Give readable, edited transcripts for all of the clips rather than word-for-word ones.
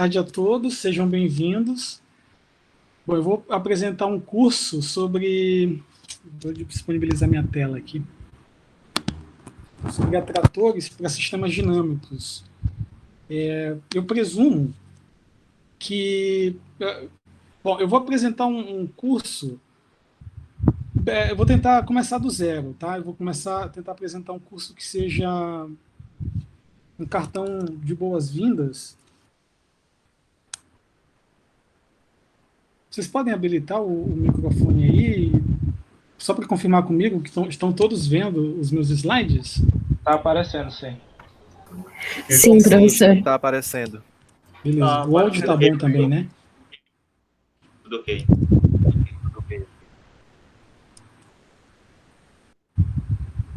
tarde a todos, sejam bem-vindos. Bom, eu vou apresentar um curso sobre... Vou disponibilizar minha tela aqui. Sobre atratores para sistemas dinâmicos. Eu presumo que... Bom, eu vou apresentar um curso... Eu vou tentar começar do zero, tá? Eu vou tentar apresentar um curso que seja um cartão de boas-vindas. Vocês podem habilitar o microfone aí, só para confirmar comigo que estão todos vendo os meus slides? Tá aparecendo, sim. Sim, professor. Está aparecendo. Beleza. O áudio tá bom também, né? Tudo ok.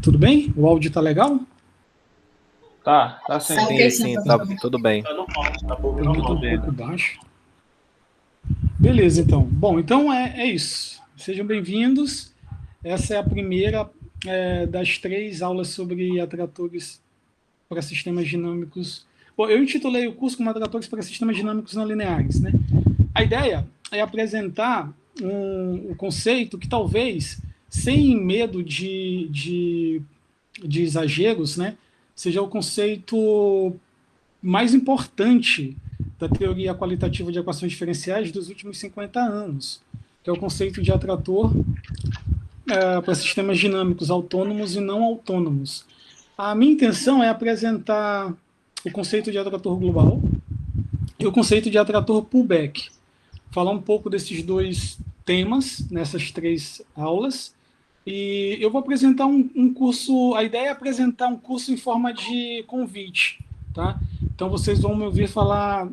Tudo bem? O áudio tá legal? Tá sim. Sim, tá tudo bem. Tá um pouco baixo. Beleza, então. Bom, então é isso. Sejam bem-vindos. Essa é a primeira das 3 aulas sobre atratores para sistemas dinâmicos. Bom, eu intitulei o curso como Atratores para Sistemas Dinâmicos Não Lineares, né? A ideia é apresentar um conceito que talvez, sem medo de exageros, né, seja o conceito mais importante da teoria qualitativa de equações diferenciais dos últimos 50 anos, que é o conceito de atrator para sistemas dinâmicos autônomos e não autônomos. A minha intenção é apresentar o conceito de atrator global e o conceito de atrator pullback. Falar um pouco desses 2 temas nessas 3 aulas. E eu vou apresentar um curso, a ideia é apresentar um curso em forma de convite, tá? Então vocês vão me ouvir falar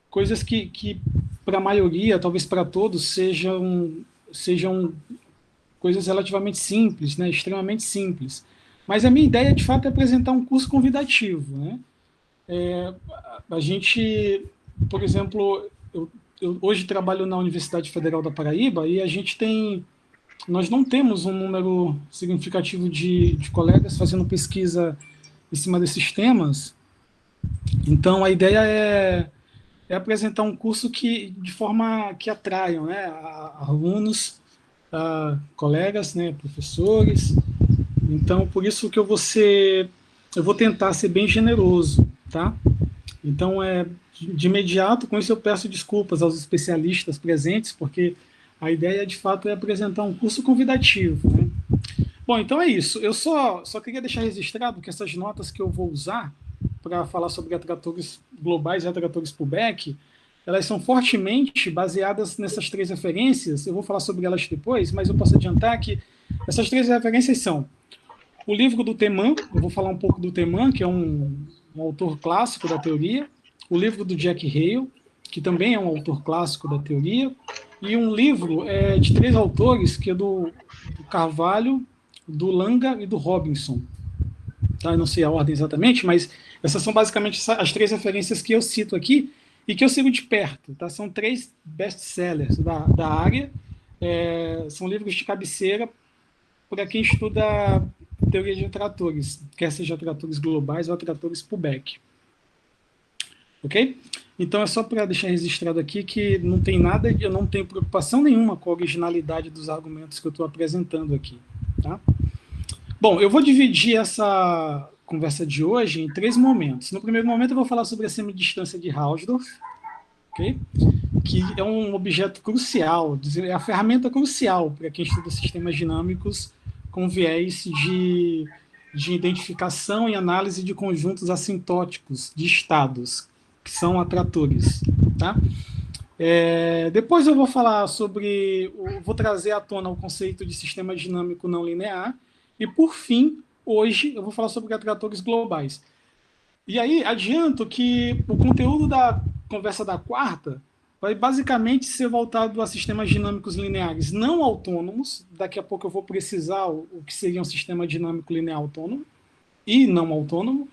coisas que para a maioria, talvez para todos, sejam coisas relativamente simples, né? Extremamente simples. Mas a minha ideia, de fato, é apresentar um curso convidativo, né? A gente, por exemplo, eu hoje trabalho na Universidade Federal da Paraíba e nós não temos um número significativo de colegas fazendo pesquisa em cima desses temas. Então, a ideia é apresentar um curso de forma que atraiam, né, alunos, colegas, né, professores. Então, por isso que eu vou tentar ser bem generoso, tá? Então, de imediato, com isso eu peço desculpas aos especialistas presentes, porque a ideia, de fato, é apresentar um curso convidativo, né? Bom, então é isso. Eu só queria deixar registrado que essas notas que eu vou usar para falar sobre atratores globais e atratores pullback, elas são fortemente baseadas nessas 3 referências. Eu vou falar sobre elas depois, mas eu posso adiantar que essas 3 referências são o livro do Teman, eu vou falar um pouco do Teman, que é um autor clássico da teoria, o livro do Jack Hale, que também é um autor clássico da teoria, e um livro de 3 autores, que é do Carvalho, do Langa e do Robinson. Tá? Eu não sei a ordem exatamente, mas essas são basicamente as 3 referências que eu cito aqui e que eu sigo de perto. Tá? São 3 best-sellers da área, são livros de cabeceira para quem estuda teoria de atratores, quer seja atratores globais ou atratores pullback. Ok? Então é só para deixar registrado aqui que não tem nada, eu não tenho preocupação nenhuma com a originalidade dos argumentos que eu estou apresentando aqui. Tá? Bom, eu vou dividir essa conversa de hoje em 3 momentos. No primeiro momento eu vou falar sobre a semidistância de Hausdorff, okay? Que é um objeto crucial, é a ferramenta crucial para quem estuda sistemas dinâmicos com viés de identificação e análise de conjuntos assintóticos de estados, que são atratores. Tá? Depois eu vou falar vou trazer à tona o conceito de sistema dinâmico não linear, e por fim, hoje, eu vou falar sobre atratores globais. E aí, adianto que o conteúdo da conversa da quarta vai basicamente ser voltado a sistemas dinâmicos lineares não autônomos. Daqui a pouco eu vou precisar o que seria um sistema dinâmico linear autônomo e não autônomo.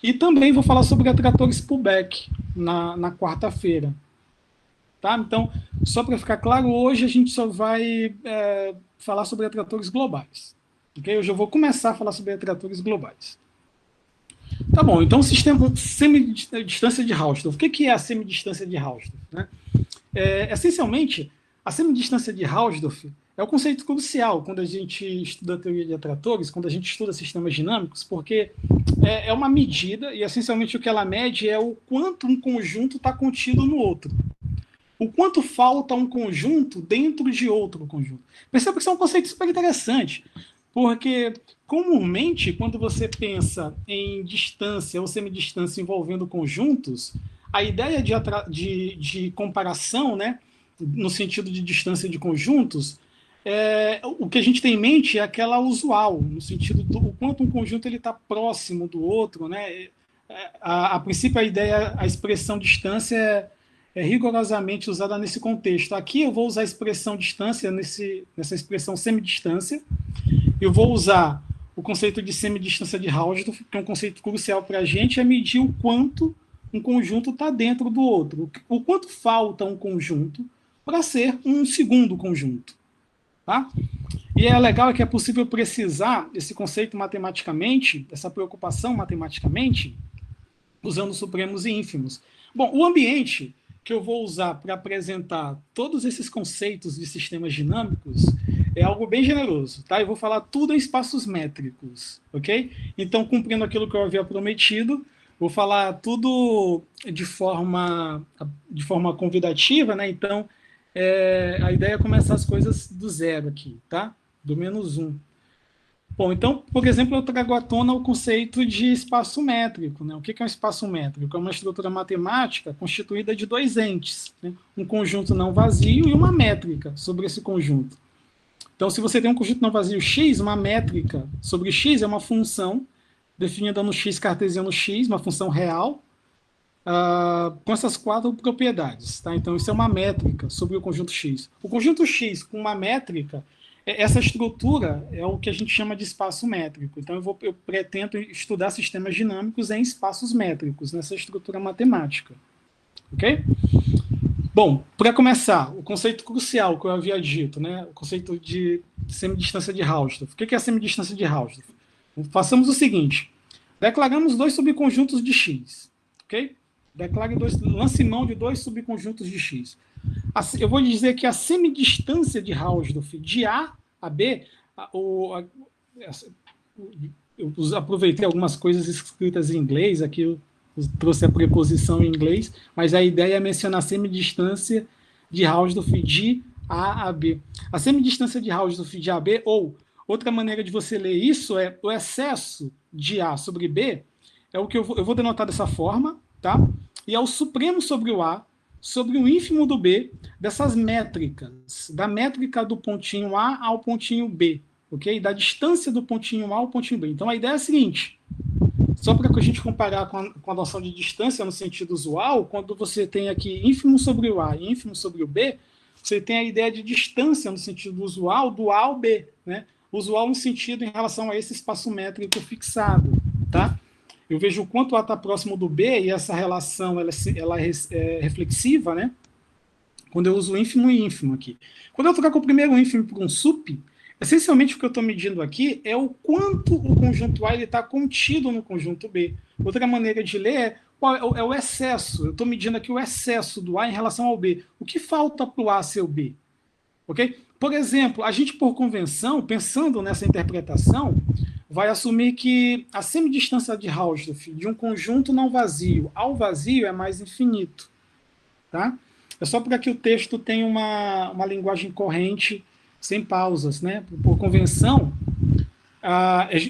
E também vou falar sobre atratores pullback na quarta-feira. Tá? Então, só para ficar claro, hoje a gente só vai falar sobre atratores globais. Okay? Hoje eu vou começar a falar sobre atratores globais. Tá bom, então sistema semidistância de Hausdorff. O que é a semidistância de Hausdorff, né? Essencialmente, a semidistância de Hausdorff é o conceito crucial quando a gente estuda a teoria de atratores, quando a gente estuda sistemas dinâmicos, porque é uma medida, e essencialmente o que ela mede é o quanto um conjunto está contido no outro. O quanto falta um conjunto dentro de outro conjunto. Perceba que isso é um conceito super interessante, porque comumente, quando você pensa em distância ou semidistância envolvendo conjuntos, a ideia de comparação, né, no sentido de distância de conjuntos, o que a gente tem em mente é aquela usual, no sentido do o quanto um conjunto está próximo do outro, né? A princípio, a expressão distância é rigorosamente usada nesse contexto. Aqui eu vou usar a expressão distância nessa expressão semidistância. Eu vou usar o conceito de semidistância de Hausdorff, que é um conceito crucial para a gente, é medir o quanto um conjunto está dentro do outro. O quanto falta um conjunto para ser um segundo conjunto. Tá? E legal que é possível precisar esse conceito matematicamente, essa preocupação matematicamente, usando supremos e ínfimos. Bom, o ambiente que eu vou usar para apresentar todos esses conceitos de sistemas dinâmicos é algo bem generoso, tá? Eu vou falar tudo em espaços métricos, ok? Então, cumprindo aquilo que eu havia prometido, vou falar tudo de forma convidativa, né? Então, a ideia é começar as coisas do zero aqui, tá? Do -1. Bom, então, por exemplo, eu trago à tona o conceito de espaço métrico, né? O que é um espaço métrico? É uma estrutura matemática constituída de dois entes, né? Um conjunto não vazio e uma métrica sobre esse conjunto. Então, se você tem um conjunto não vazio x, uma métrica sobre x é uma função definida no x cartesiano x, uma função real, com essas 4 propriedades. Tá? Então, isso é uma métrica sobre o conjunto x. O conjunto x com uma métrica, essa estrutura é o que a gente chama de espaço métrico. Então, eu pretendo estudar sistemas dinâmicos em espaços métricos, nessa estrutura matemática. Ok? Bom, para começar, o conceito crucial que eu havia dito, né? O conceito de semidistância de Hausdorff. O que é a semidistância de Hausdorff? Façamos o seguinte: declaramos 2 subconjuntos de x. Ok? Lance mão de 2 subconjuntos de x. Eu vou dizer que a semidistância de Hausdorff de A a B, eu aproveitei algumas coisas escritas em inglês, aqui eu trouxe a preposição em inglês, mas a ideia é mencionar a semidistância de Hausdorff de A a B. A semidistância de Hausdorff de A a B, ou outra maneira de você ler isso é o excesso de A sobre B, é o que eu vou denotar dessa forma, tá? E é o supremo sobre o A, sobre o ínfimo do B, dessas métricas, da métrica do pontinho A ao pontinho B, ok? Da distância do pontinho A ao pontinho B. Então, a ideia é a seguinte, só para a gente comparar com a noção de distância no sentido usual, quando você tem aqui ínfimo sobre o A e ínfimo sobre o B, você tem a ideia de distância no sentido usual do A ao B, né? Usual no sentido em relação a esse espaço métrico fixado, tá? Eu vejo o quanto A está próximo do B e essa relação ela é reflexiva, né? Quando eu uso ínfimo e ínfimo aqui. Quando eu trocar com o primeiro ínfimo por um sup, essencialmente o que eu estou medindo aqui é o quanto o conjunto A está contido no conjunto B. Outra maneira de ler é o excesso. Eu estou medindo aqui o excesso do A em relação ao B. O que falta para o A ser o B? Okay? Por exemplo, a gente, por convenção, pensando nessa interpretação, vai assumir que a semidistância de Hausdorff de um conjunto não vazio ao vazio é mais infinito. Tá? É só para que o texto tenha uma linguagem corrente, sem pausas. Né? Por convenção,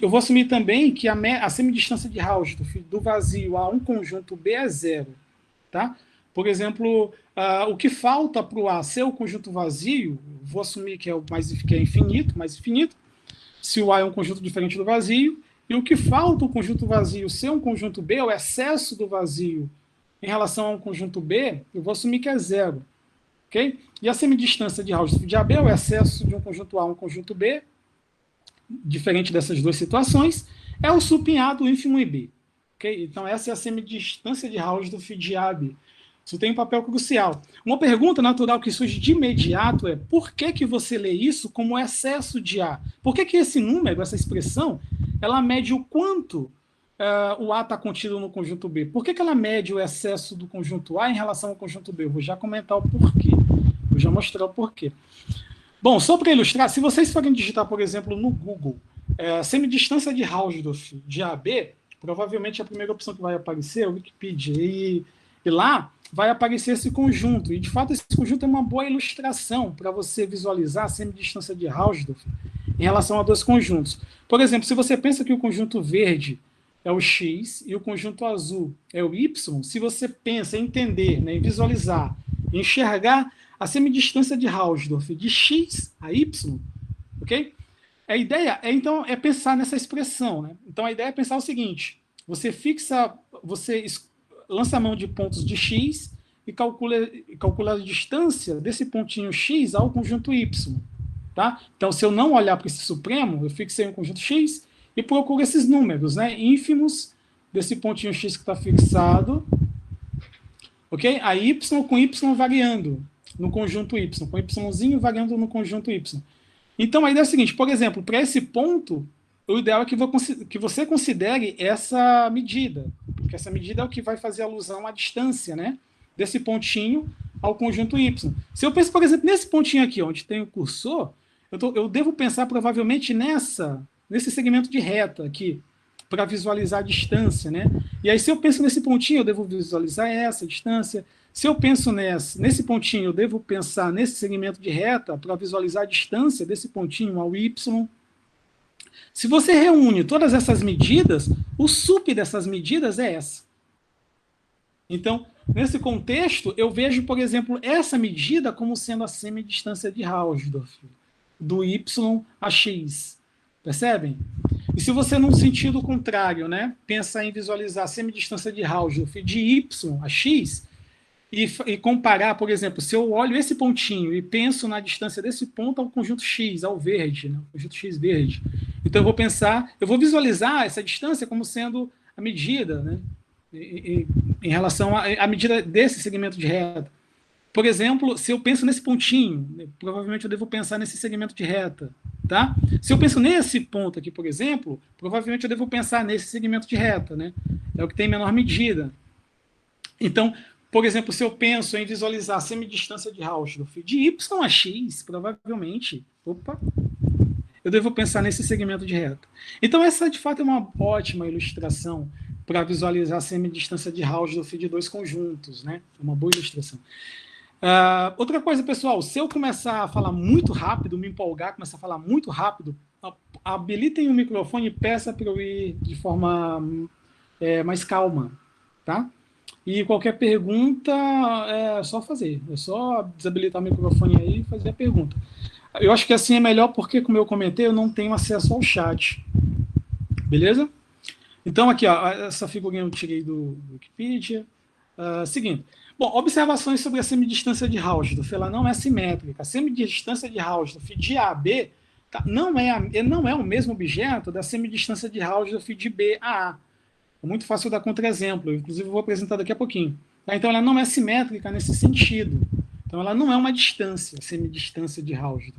eu vou assumir também que a semidistância de Hausdorff do vazio a um conjunto B é 0. Tá? Por exemplo, o que falta para o A ser o conjunto vazio, vou assumir que é infinito, mais infinito, se o A é um conjunto diferente do vazio, e o que falta o conjunto vazio ser um conjunto B, o excesso do vazio em relação a um conjunto B, eu vou assumir que é 0. Okay? E a semidistância de Hausdorff de AB é o excesso de um conjunto A a um conjunto B, diferente dessas duas situações, é o sup em A do ínfimo em B. Okay? Então, essa é a semidistância de Hausdorff de A a B. Isso tem um papel crucial. Uma pergunta natural que surge de imediato é: por que você lê isso como excesso de A? Por que esse número, essa expressão, ela mede o quanto o A está contido no conjunto B? Por que ela mede o excesso do conjunto A em relação ao conjunto B? Eu vou já comentar o porquê. Vou já mostrar o porquê. Bom, só para ilustrar, se vocês forem digitar, por exemplo, no Google, semidistância de Hausdorff de A a B, provavelmente a primeira opção que vai aparecer é o Wikipedia. E lá vai aparecer esse conjunto. E, de fato, esse conjunto é uma boa ilustração para você visualizar a semidistância de Hausdorff em relação a dois conjuntos. Por exemplo, se você pensa que o conjunto verde é o X e o conjunto azul é o Y, se você pensa em entender, né, em visualizar, em enxergar a semidistância de Hausdorff de X a Y, ok? A ideia então é pensar nessa expressão, né? Então a ideia é pensar o seguinte: você lança a mão de pontos de X e calcula a distância desse pontinho X ao conjunto Y, tá? Então, se eu não olhar para esse supremo, eu fixei um conjunto X e procuro esses números, né, ínfimos desse pontinho X que está fixado, ok? A Y com Y variando no conjunto Y, com Yzinho variando no conjunto Y. Então, a ideia é a seguinte: por exemplo, para esse ponto, o ideal é que você considere essa medida, porque essa medida é o que vai fazer alusão à distância, né, desse pontinho ao conjunto Y. Se eu penso, por exemplo, nesse pontinho aqui, onde tem o cursor, eu devo pensar provavelmente nesse segmento de reta aqui, para visualizar a distância, né? E aí, se eu penso nesse pontinho, eu devo visualizar essa distância. Se eu penso nesse pontinho, eu devo pensar nesse segmento de reta para visualizar a distância desse pontinho ao Y. Se você reúne todas essas medidas, o sup dessas medidas é essa. Então, nesse contexto, eu vejo, por exemplo, essa medida como sendo a semidistância de Hausdorff, do Y a X. Percebem? E se você, num sentido contrário, né, pensa em visualizar a semidistância de Hausdorff de Y a X, e comparar, por exemplo, se eu olho esse pontinho e penso na distância desse ponto ao conjunto X, ao verde, né, conjunto X verde, então eu vou visualizar essa distância como sendo a medida, né, em relação à medida desse segmento de reta. Por exemplo, se eu penso nesse pontinho, né, provavelmente eu devo pensar nesse segmento de reta, tá? Se eu penso nesse ponto aqui, por exemplo, provavelmente eu devo pensar nesse segmento de reta, né? É o que tem menor medida. Então, por exemplo, se eu penso em visualizar a semidistância de Hausdorff de Y a X, provavelmente, eu devo pensar nesse segmento de reta. Então, essa, de fato, é uma ótima ilustração para visualizar a semidistância de Hausdorff de dois conjuntos, né? É uma boa ilustração. Outra coisa, pessoal, se eu começar a falar muito rápido, me empolgar, começar a falar muito rápido, habilitem o microfone e peça para eu ir de forma mais calma, tá? E qualquer pergunta é só fazer, é só desabilitar o microfone aí e fazer a pergunta. Eu acho que assim é melhor porque, como eu comentei, eu não tenho acesso ao chat. Beleza? Então, aqui, ó, essa figurinha eu tirei do Wikipedia. Seguinte. Bom, observações sobre a semidistância de Hausdorff. Ela não é simétrica. A semidistância de Hausdorff de A a B não é o mesmo objeto da semidistância de Hausdorff de B a A. É muito fácil dar contra-exemplo. Inclusive, eu vou apresentar daqui a pouquinho. Tá? Então, ela não é simétrica nesse sentido. Então, ela não é uma distância, a semidistância de Hausdorff.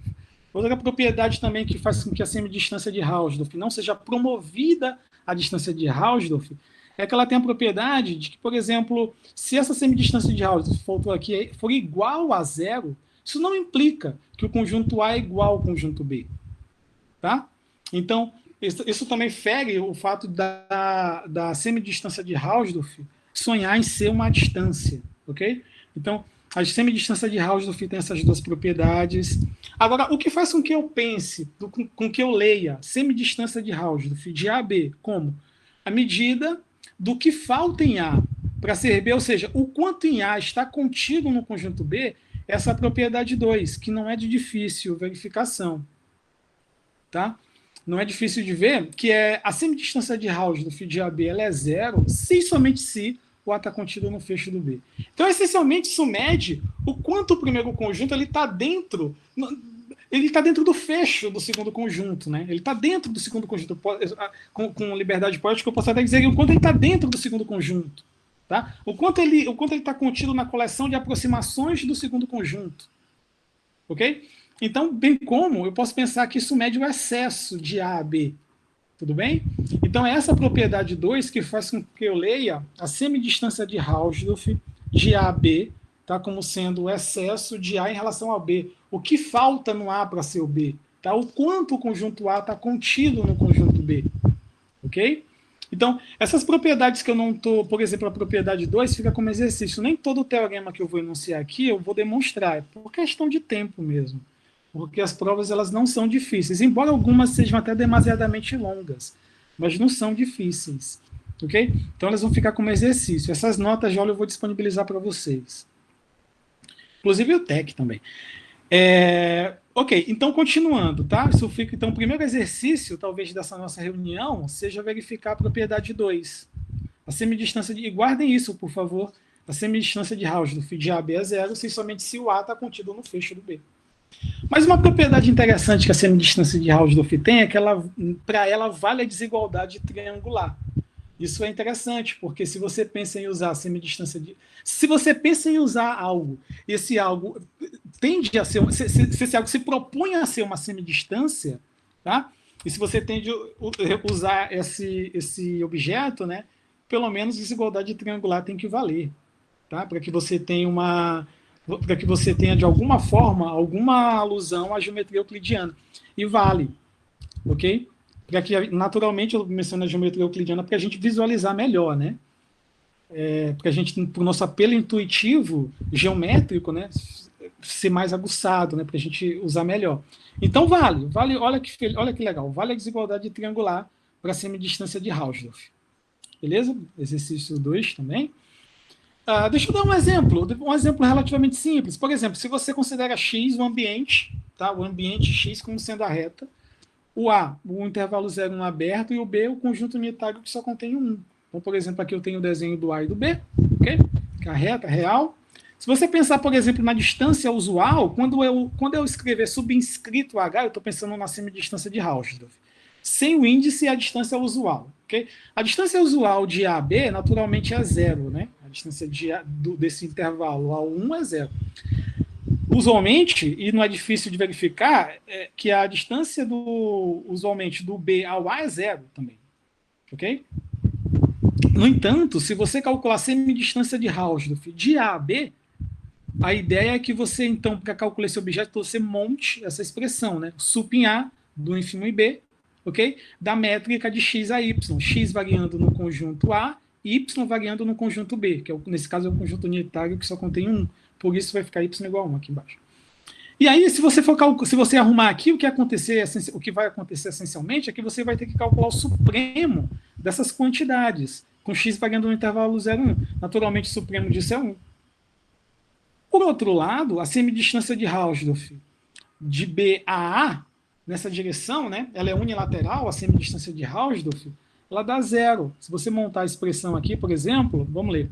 Outra propriedade também que faz com que a semidistância de Hausdorff não seja promovida à distância de Hausdorff é que ela tem a propriedade de que, por exemplo, se essa semidistância de Hausdorff for igual a zero, isso não implica que o conjunto A é igual ao conjunto B. Tá? Então, isso também fere o fato da semidistância de Hausdorff sonhar em ser uma distância. Ok? Então, a semidistância de Hausdorff tem essas duas propriedades. Agora, o que faz com que eu pense, com que eu leia semidistância de Hausdorff de A a B como a medida do que falta em A para ser B, ou seja, o quanto em A está contido no conjunto B, essa propriedade 2, que não é de difícil verificação. Tá? Não é difícil de ver, que é a semidistância de Hausdorff de AB ela é zero, se e somente se o A está contido no fecho do B. Então, essencialmente, isso mede o quanto o primeiro conjunto está dentro do fecho do segundo conjunto, né? Ele está dentro do segundo conjunto. Com liberdade poética, eu posso até dizer o quanto ele está dentro do segundo conjunto. Tá? O quanto ele está contido na coleção de aproximações do segundo conjunto. Ok? Então, bem como eu posso pensar que isso mede o excesso de A a B. Tudo bem? Então, é essa propriedade 2 que faz com que eu leia a semidistância de Hausdorff de A a B, tá, como sendo o excesso de A em relação ao B. O que falta no A para ser o B? Tá? O quanto o conjunto A está contido no conjunto B. Ok? Então, essas propriedades que eu não estou, por exemplo, a propriedade 2 fica como exercício. Nem todo o teorema que eu vou enunciar aqui eu vou demonstrar, é por questão de tempo mesmo. Porque as provas elas não são difíceis, embora algumas sejam até demasiadamente longas, mas não são difíceis, ok? Então elas vão ficar como exercício. Essas notas de aula eu vou disponibilizar para vocês. Inclusive o TEC também. Ok, então continuando, tá? Isso fica, então o primeiro exercício, talvez, dessa nossa reunião, seja verificar a propriedade 2. A semidistância de... E guardem isso, por favor. A semidistância de Hausdorff de AB é zero, se somente se o A está contido no fecho do B. Mas uma propriedade interessante que a semidistância de Hausdorff tem é que para ela vale a desigualdade triangular. Isso é interessante, porque se você pensa em usar a semidistância de... Se você pensa em usar algo, e esse algo tende a ser... Se esse algo se propõe a ser uma semidistância, tá? E se você tende a usar esse objeto, né, pelo menos desigualdade triangular tem que valer, tá? Para que você tenha de alguma forma, alguma alusão à geometria euclidiana. E vale, ok? Para que, naturalmente, eu menciono a geometria euclidiana para a gente visualizar melhor, né? Para a gente, para o nosso apelo intuitivo, geométrico, né, ser mais aguçado, né, para a gente usar melhor. Então, vale, olha que legal, vale a desigualdade triangular para a semidistância de Hausdorff. Beleza? Exercício 2 também. Deixa eu dar um exemplo relativamente simples. Por exemplo, se você considera X o ambiente, tá? O ambiente X como sendo a reta, o A, o intervalo 0, 1 aberto, e o B, o conjunto unitário que só contém um 1. Então, por exemplo, aqui eu tenho o desenho do A e do B, ok? Que é a reta real. Se você pensar, por exemplo, na distância usual, quando eu escrever subinscrito H, eu estou pensando na semidistância de Hausdorff. Sem o índice, a distância usual, ok? A distância usual de A a B, naturalmente, é zero, né? A distância desse intervalo A1 é zero. Usualmente, e não é difícil de verificar, que a distância usualmente do B ao A é zero também, ok? No entanto, se você calcular a semidistância de Hausdorff de A a B, a ideia é que você, então, para calcular esse objeto, você monte essa expressão, né? Sup em A, do ínfimo em B, ok? Da métrica de x a y. X variando no conjunto A e y variando no conjunto B, que nesse caso é o conjunto unitário que só contém um. Por isso vai ficar y igual a 1 aqui embaixo. E aí, se você arrumar aqui, o que vai acontecer essencialmente é que você vai ter que calcular o supremo dessas quantidades, com x variando no intervalo 0, 1. Naturalmente, o supremo disso é 1. Por outro lado, a semidistância de Hausdorff de B a A, nessa direção, né, ela é unilateral, a semidistância de Hausdorff, ela dá zero. Se você montar a expressão aqui, por exemplo, vamos ler.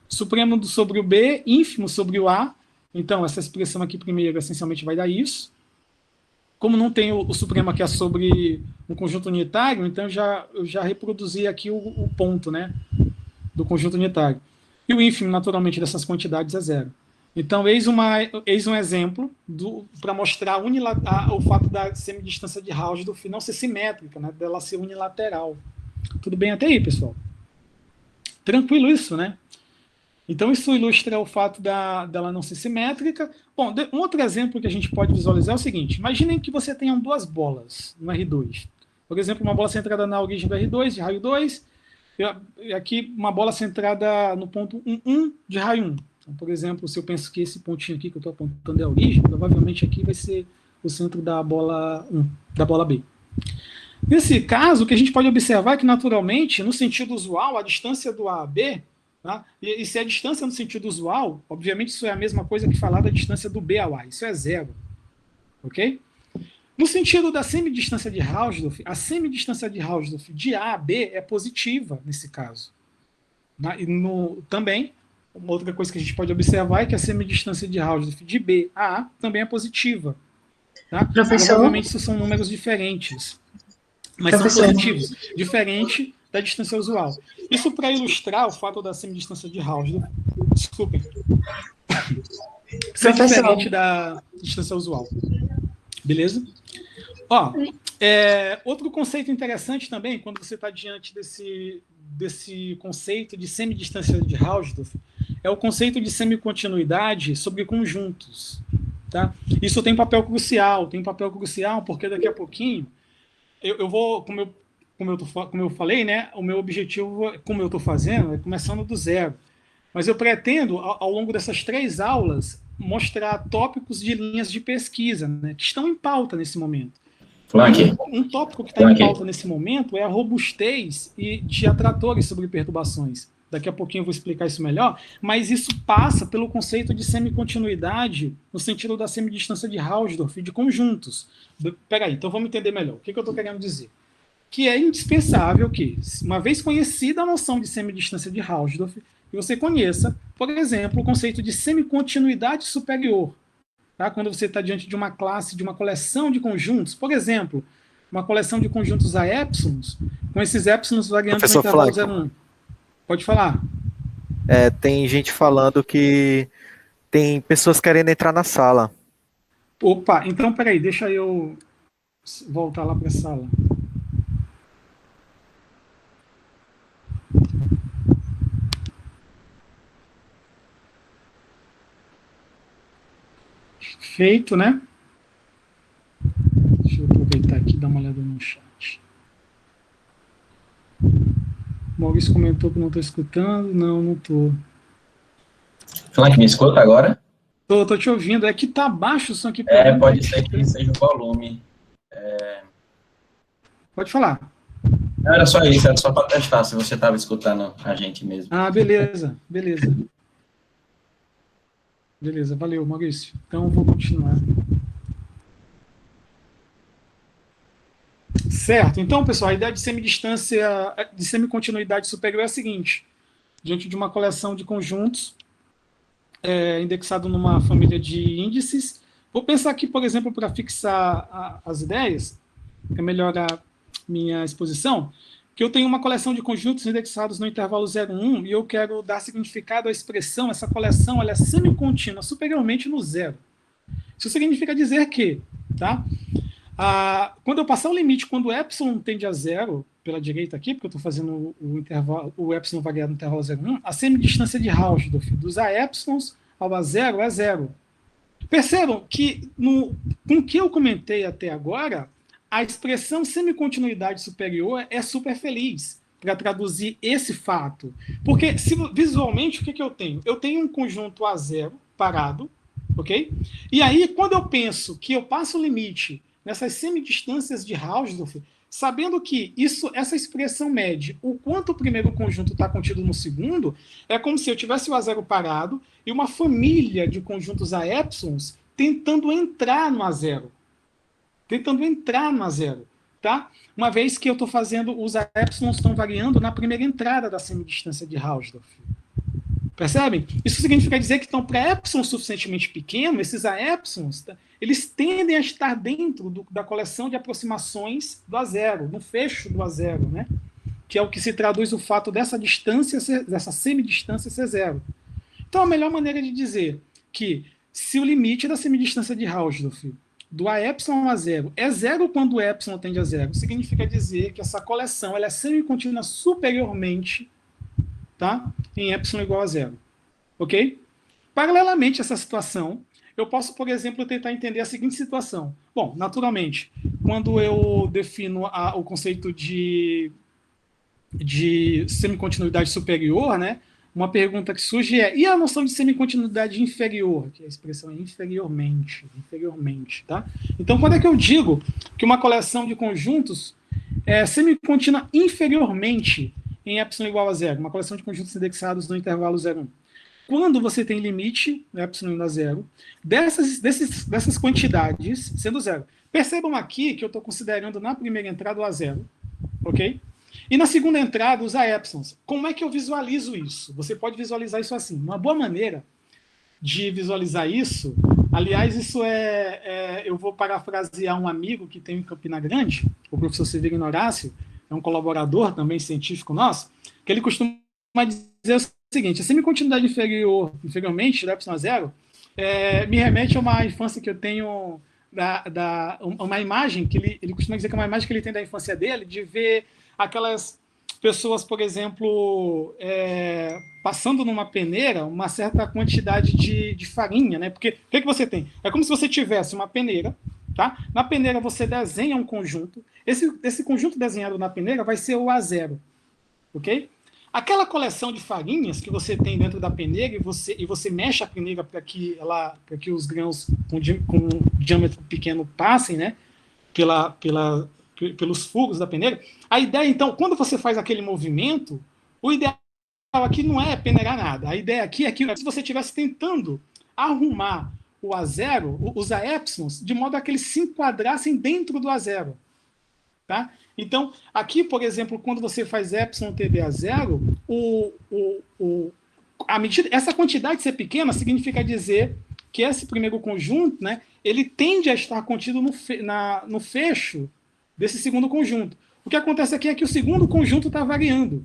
Supremo sobre o B, ínfimo sobre o A. Então, essa expressão aqui primeiro, essencialmente, vai dar isso. Como não tem o supremo aqui sobre um conjunto unitário, então eu já reproduzi aqui o ponto, né, do conjunto unitário. E o ínfimo, naturalmente, dessas quantidades é zero. Então, eis um exemplo para mostrar o fato da semidistância de Hausdorff não ser simétrica, né, dela ser unilateral. Tudo bem até aí, pessoal? Tranquilo isso, né? Então, isso ilustra o fato dela não ser simétrica. Bom, um outro exemplo que a gente pode visualizar é o seguinte. Imaginem que você tenha duas bolas no R2. Por exemplo, uma bola centrada na origem do R2, de raio 2, e aqui uma bola centrada no ponto 1 de raio 1. Então, por exemplo, se eu penso que esse pontinho aqui que eu estou apontando é a origem, provavelmente aqui vai ser o centro da bola 1, da bola B. Nesse caso, o que a gente pode observar é que, naturalmente, no sentido usual, a distância do A a B, tá? E se a distância no sentido usual, obviamente isso é a mesma coisa que falar da distância do B ao A, isso é zero. Ok? No sentido da semidistância de Hausdorff, a semidistância de Hausdorff de A a B é positiva nesse caso. Também, uma outra coisa que a gente pode observar é que a semidistância de Hausdorff de B a A também é positiva. Tá? Professor? Provavelmente isso são números diferentes, mas Professor, são positivos, diferente da distância usual. Isso para ilustrar o fato da semidistância de Hausdorff, desculpem, ser diferente da distância usual. Beleza? Ó, outro conceito interessante também, quando você está diante desse conceito de semidistância de Hausdorff, é o conceito de semicontinuidade sobre conjuntos. Tá? Isso tem papel crucial, porque daqui a pouquinho eu vou, como eu falei, né, o meu objetivo, como eu estou fazendo, é começando do zero. Mas eu pretendo, ao longo dessas 3 aulas, mostrar tópicos de linhas de pesquisa, né, que estão em pauta nesse momento. Um tópico que está em pauta nesse momento é a robustez de atratores sobre perturbações. Daqui a pouquinho eu vou explicar isso melhor, mas isso passa pelo conceito de semicontinuidade no sentido da semidistância de Hausdorff e de conjuntos. Peraí, então vamos entender melhor. O que eu estou querendo dizer? Que é indispensável que, uma vez conhecida a noção de semidistância de Hausdorff, que você conheça, por exemplo, o conceito de semicontinuidade superior. Tá? Quando você está diante de uma classe, de uma coleção de conjuntos, por exemplo, uma coleção de conjuntos a épsilons, com esses épsilons variando no intervalo 0,1. Pode falar. Tem gente falando que tem pessoas querendo entrar na sala. Opa, então peraí, deixa eu voltar lá para a sala. Feito, né? Deixa eu aproveitar aqui e dar uma olhada no chat. Maurício comentou que não estou escutando. Não estou. Frank, me escuta agora? Tô te ouvindo. É que tá baixo o som aqui. Pode ser que seja o volume. Pode falar. Não, era só isso, era só para testar se você estava escutando a gente mesmo. Ah, beleza. Beleza, valeu, Maurício. Então, eu vou continuar. Certo. Então, pessoal, a ideia de semidistância, de semicontinuidade superior é a seguinte. Diante de uma coleção de conjuntos, indexado numa família de índices, vou pensar aqui, por exemplo, para fixar as ideias, para melhorar minha exposição, que eu tenho uma coleção de conjuntos indexados no intervalo 0,1 e eu quero dar significado à expressão, essa coleção ela é semicontínua superiormente no zero. Isso significa dizer que, tá? Quando eu passar o limite, quando o epsilon tende a zero, pela direita aqui, porque eu estou fazendo o epsilon variado no intervalo 0,1, a semidistância de Hausdorff dos a epsilons ao a zero é zero. Percebam que, com o que eu comentei até agora, a expressão semicontinuidade superior é super feliz para traduzir esse fato. Porque, visualmente, o que eu tenho? Eu tenho um conjunto A0 parado, ok? E aí, quando eu penso que eu passo o limite nessas semidistâncias de Hausdorff, sabendo que essa expressão mede o quanto o primeiro conjunto está contido no segundo, é como se eu tivesse o A0 parado e uma família de conjuntos a épsilons tentando entrar no A0. Tá? Uma vez que eu estou fazendo, os a épsilons estão variando na primeira entrada da semidistância de Hausdorff. Percebem? Isso significa dizer que, para épsilon suficientemente pequeno, esses a épsilons, eles tendem a estar dentro da coleção de aproximações do A0, no fecho do A0, né? Que é o que se traduz o fato dessa semidistância ser zero. Então, a melhor maneira de dizer que se o limite da semidistância de Hausdorff do a epsilon a zero é zero quando o epsilon tende a zero, significa dizer que essa coleção ela é semicontínua superiormente, tá? Em epsilon igual a zero. Ok? Paralelamente a essa situação, eu posso, por exemplo, tentar entender a seguinte situação. Bom, naturalmente, quando eu defino o conceito de semicontinuidade superior, né? Uma pergunta que surge e a noção de semicontinuidade inferior? Que a expressão é inferiormente, tá? Então, quando é que eu digo que uma coleção de conjuntos é semicontínua inferiormente em epsilon igual a zero? Uma coleção de conjuntos indexados no intervalo 0,1. Quando você tem limite, epsilon indo a zero, dessas quantidades sendo zero. Percebam aqui que eu estou considerando na primeira entrada o A0, ok? E na segunda entrada, os a epsilons. Como é que eu visualizo isso? Você pode visualizar isso assim. Uma boa maneira de visualizar isso, aliás, isso eu vou parafrasear um amigo que tem em Campina Grande, o professor Severino Horácio, é um colaborador também científico nosso, que ele costuma dizer o seguinte: a semicontinuidade inferiormente, do epsilon a zero, me remete a uma infância que eu tenho uma imagem que ele costuma dizer que é uma imagem que ele tem da infância dele, de ver aquelas pessoas, por exemplo, passando numa peneira uma certa quantidade de farinha, né? Porque o que você tem? É como se você tivesse uma peneira, tá? Na peneira você desenha um conjunto. Esse conjunto desenhado na peneira vai ser o A0, ok? Aquela coleção de farinhas que você tem dentro da peneira e você mexe a peneira para que os grãos com diâmetro pequeno passem, né? Pelos furos da peneira. A ideia, então, quando você faz aquele movimento, o ideal aqui não é peneirar nada. A ideia aqui é que se você estivesse tentando arrumar o A0, os épsilons, de modo a que eles se enquadrassem dentro do A0. Tá? Então, aqui, por exemplo, quando você faz epsilon TB a 0, essa quantidade ser pequena significa dizer que esse primeiro conjunto, né, ele tende a estar contido no fecho desse segundo conjunto. O que acontece aqui é que o segundo conjunto está variando.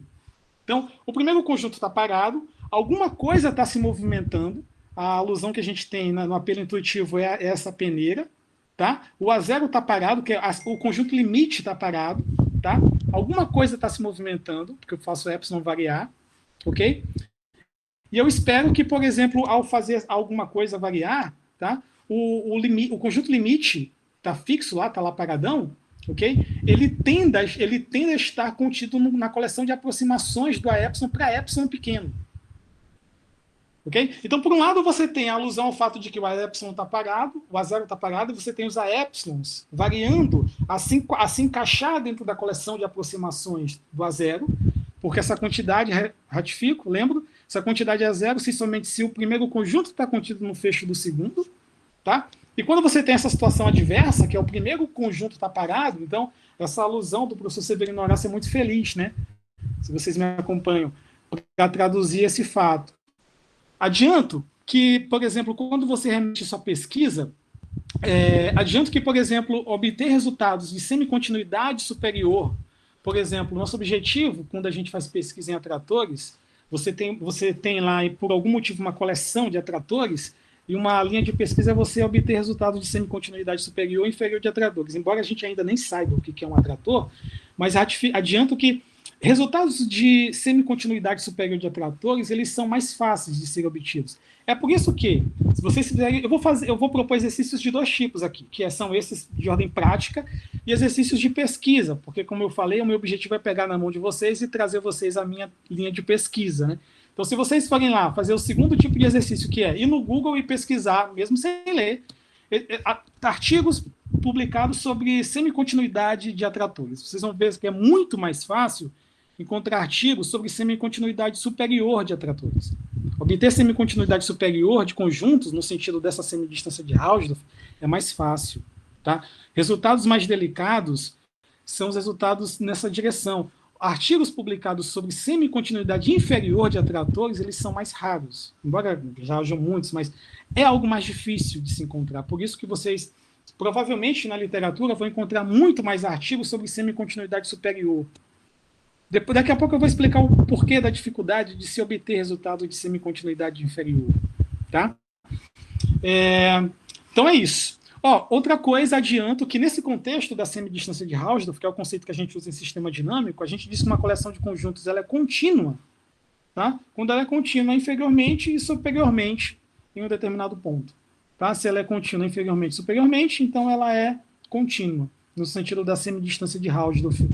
Então, o primeiro conjunto está parado, alguma coisa está se movimentando, a alusão que a gente tem no apelo intuitivo é essa peneira, tá? O A0 está parado, o conjunto limite está parado, tá? Alguma coisa está se movimentando, porque eu faço o epsilon variar, ok? E eu espero que, por exemplo, ao fazer alguma coisa variar, tá? O conjunto limite está fixo lá, está lá paradão, ok? Ele tende a estar contido na coleção de aproximações do A epsilon para epsilon pequeno. Okay? Então, por um lado, você tem a alusão ao fato de que o A epsilon está parado, o A0 está parado, e você tem os A epsilons variando a se encaixar dentro da coleção de aproximações do A0, porque essa quantidade, ratifico, lembro, essa quantidade é zero somente se o primeiro conjunto está contido no fecho do segundo, tá? E quando você tem essa situação adversa, que é o primeiro conjunto está parado, então, essa alusão do professor Severino Horácio é muito feliz, né? Se vocês me acompanham, para traduzir esse fato. Adianto que, por exemplo, quando você remete sua pesquisa, adianto que, por exemplo, obter resultados de semicontinuidade superior, por exemplo, nosso objetivo, quando a gente faz pesquisa em atratores, você tem lá, por algum motivo, uma coleção de atratores, e uma linha de pesquisa é você obter resultados de semicontinuidade superior e inferior de atratores. Embora a gente ainda nem saiba o que é um atrator, mas adianto que resultados de semicontinuidade superior de atratores, eles são mais fáceis de serem obtidos. É por isso que, se vocês fizerem, eu vou propor exercícios de 2 tipos aqui, que são esses de ordem prática e exercícios de pesquisa, porque, como eu falei, o meu objetivo é pegar na mão de vocês e trazer vocês a minha linha de pesquisa, né? Então, se vocês forem lá fazer o segundo tipo de exercício, que é ir no Google e pesquisar, mesmo sem ler, artigos publicados sobre semicontinuidade de atratores. Vocês vão ver que é muito mais fácil encontrar artigos sobre semicontinuidade superior de atratores. Obter semicontinuidade superior de conjuntos, no sentido dessa semidistância de Hausdorff, é mais fácil. Tá? Resultados mais delicados são os resultados nessa direção. Artigos publicados sobre semicontinuidade inferior de atratores, eles são mais raros, embora já hajam muitos, mas é algo mais difícil de se encontrar. Por isso que vocês, provavelmente, na literatura, vão encontrar muito mais artigos sobre semicontinuidade superior. Daqui a pouco eu vou explicar o porquê da dificuldade de se obter resultado de semicontinuidade inferior. Tá? Então é isso. Outra coisa, adianto que nesse contexto da semidistância de Hausdorff, que é o conceito que a gente usa em sistema dinâmico, a gente diz que uma coleção de conjuntos ela é contínua, tá? Quando ela é contínua inferiormente e superiormente em um determinado ponto. Tá? Se ela é contínua inferiormente e superiormente, então ela é contínua, no sentido da semidistância de Hausdorff,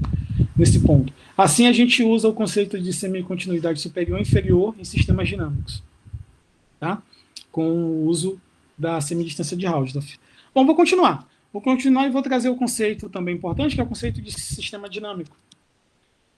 nesse ponto. Assim, a gente usa o conceito de semicontinuidade superior e inferior em sistemas dinâmicos, tá? Com o uso da semidistância de Hausdorff. Bom, vou continuar e vou trazer o conceito também importante, que é o conceito de sistema dinâmico.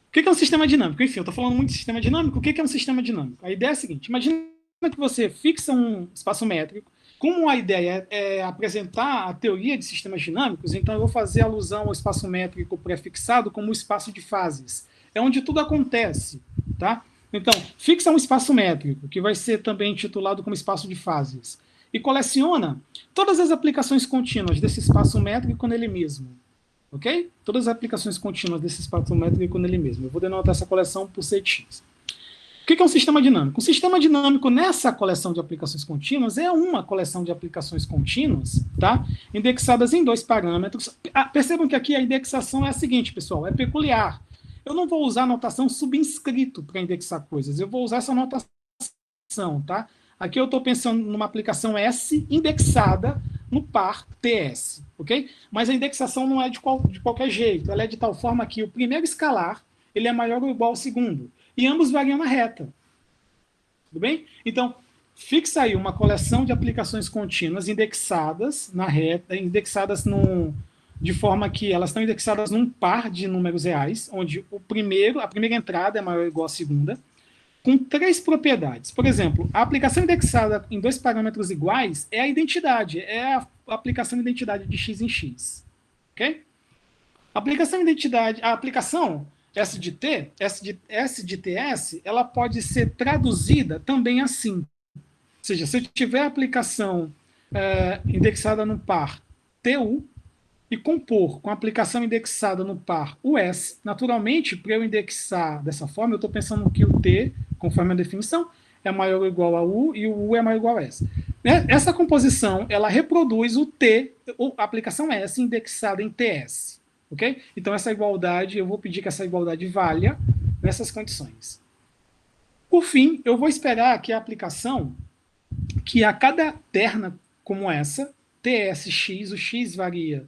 O que é um sistema dinâmico? Enfim, eu estou falando muito de sistema dinâmico. O que é um sistema dinâmico? A ideia é a seguinte: imagina que você fixa um espaço métrico. Como a ideia é apresentar a teoria de sistemas dinâmicos, então eu vou fazer alusão ao espaço métrico prefixado como o espaço de fases. É onde tudo acontece, tá? Então, fixa um espaço métrico, que vai ser também intitulado como espaço de fases, e coleciona todas as aplicações contínuas desse espaço métrico nele mesmo. Ok? Todas as aplicações contínuas desse espaço métrico nele mesmo. Eu vou denotar essa coleção por CX. que é um sistema dinâmico? Um sistema dinâmico nessa coleção de aplicações contínuas é uma coleção de aplicações contínuas, tá? Indexadas em 2 parâmetros. Percebam que aqui a indexação é a seguinte, pessoal, é peculiar. Eu não vou usar notação subinscrito para indexar coisas, eu vou usar essa notação, tá? Aqui eu estou pensando numa aplicação S indexada no par TS, ok? Mas a indexação não é de qualquer jeito, ela é de tal forma que o primeiro escalar ele é maior ou igual ao segundo, e ambos variam na reta. Tudo bem? Então, fixa aí uma coleção de aplicações contínuas indexadas na reta, de forma que elas estão indexadas num par de números reais, onde a primeira entrada é maior ou igual à segunda, com 3 propriedades. Por exemplo, a aplicação indexada em 2 parâmetros iguais é a identidade, é a aplicação de identidade de x em x. Ok? A aplicação S de T, S de TS, ela pode ser traduzida também assim. Ou seja, se eu tiver a aplicação indexada no par TU e compor com a aplicação indexada no par US, naturalmente, para eu indexar dessa forma, eu estou pensando que o T, conforme a definição, é maior ou igual a U e o U é maior ou igual a S. Essa composição, ela reproduz o T, a aplicação S indexada em TS. Ok? Então, essa igualdade, eu vou pedir que essa igualdade valha nessas condições. Por fim, eu vou esperar que a aplicação, que a cada terna como essa, TSX, o X varia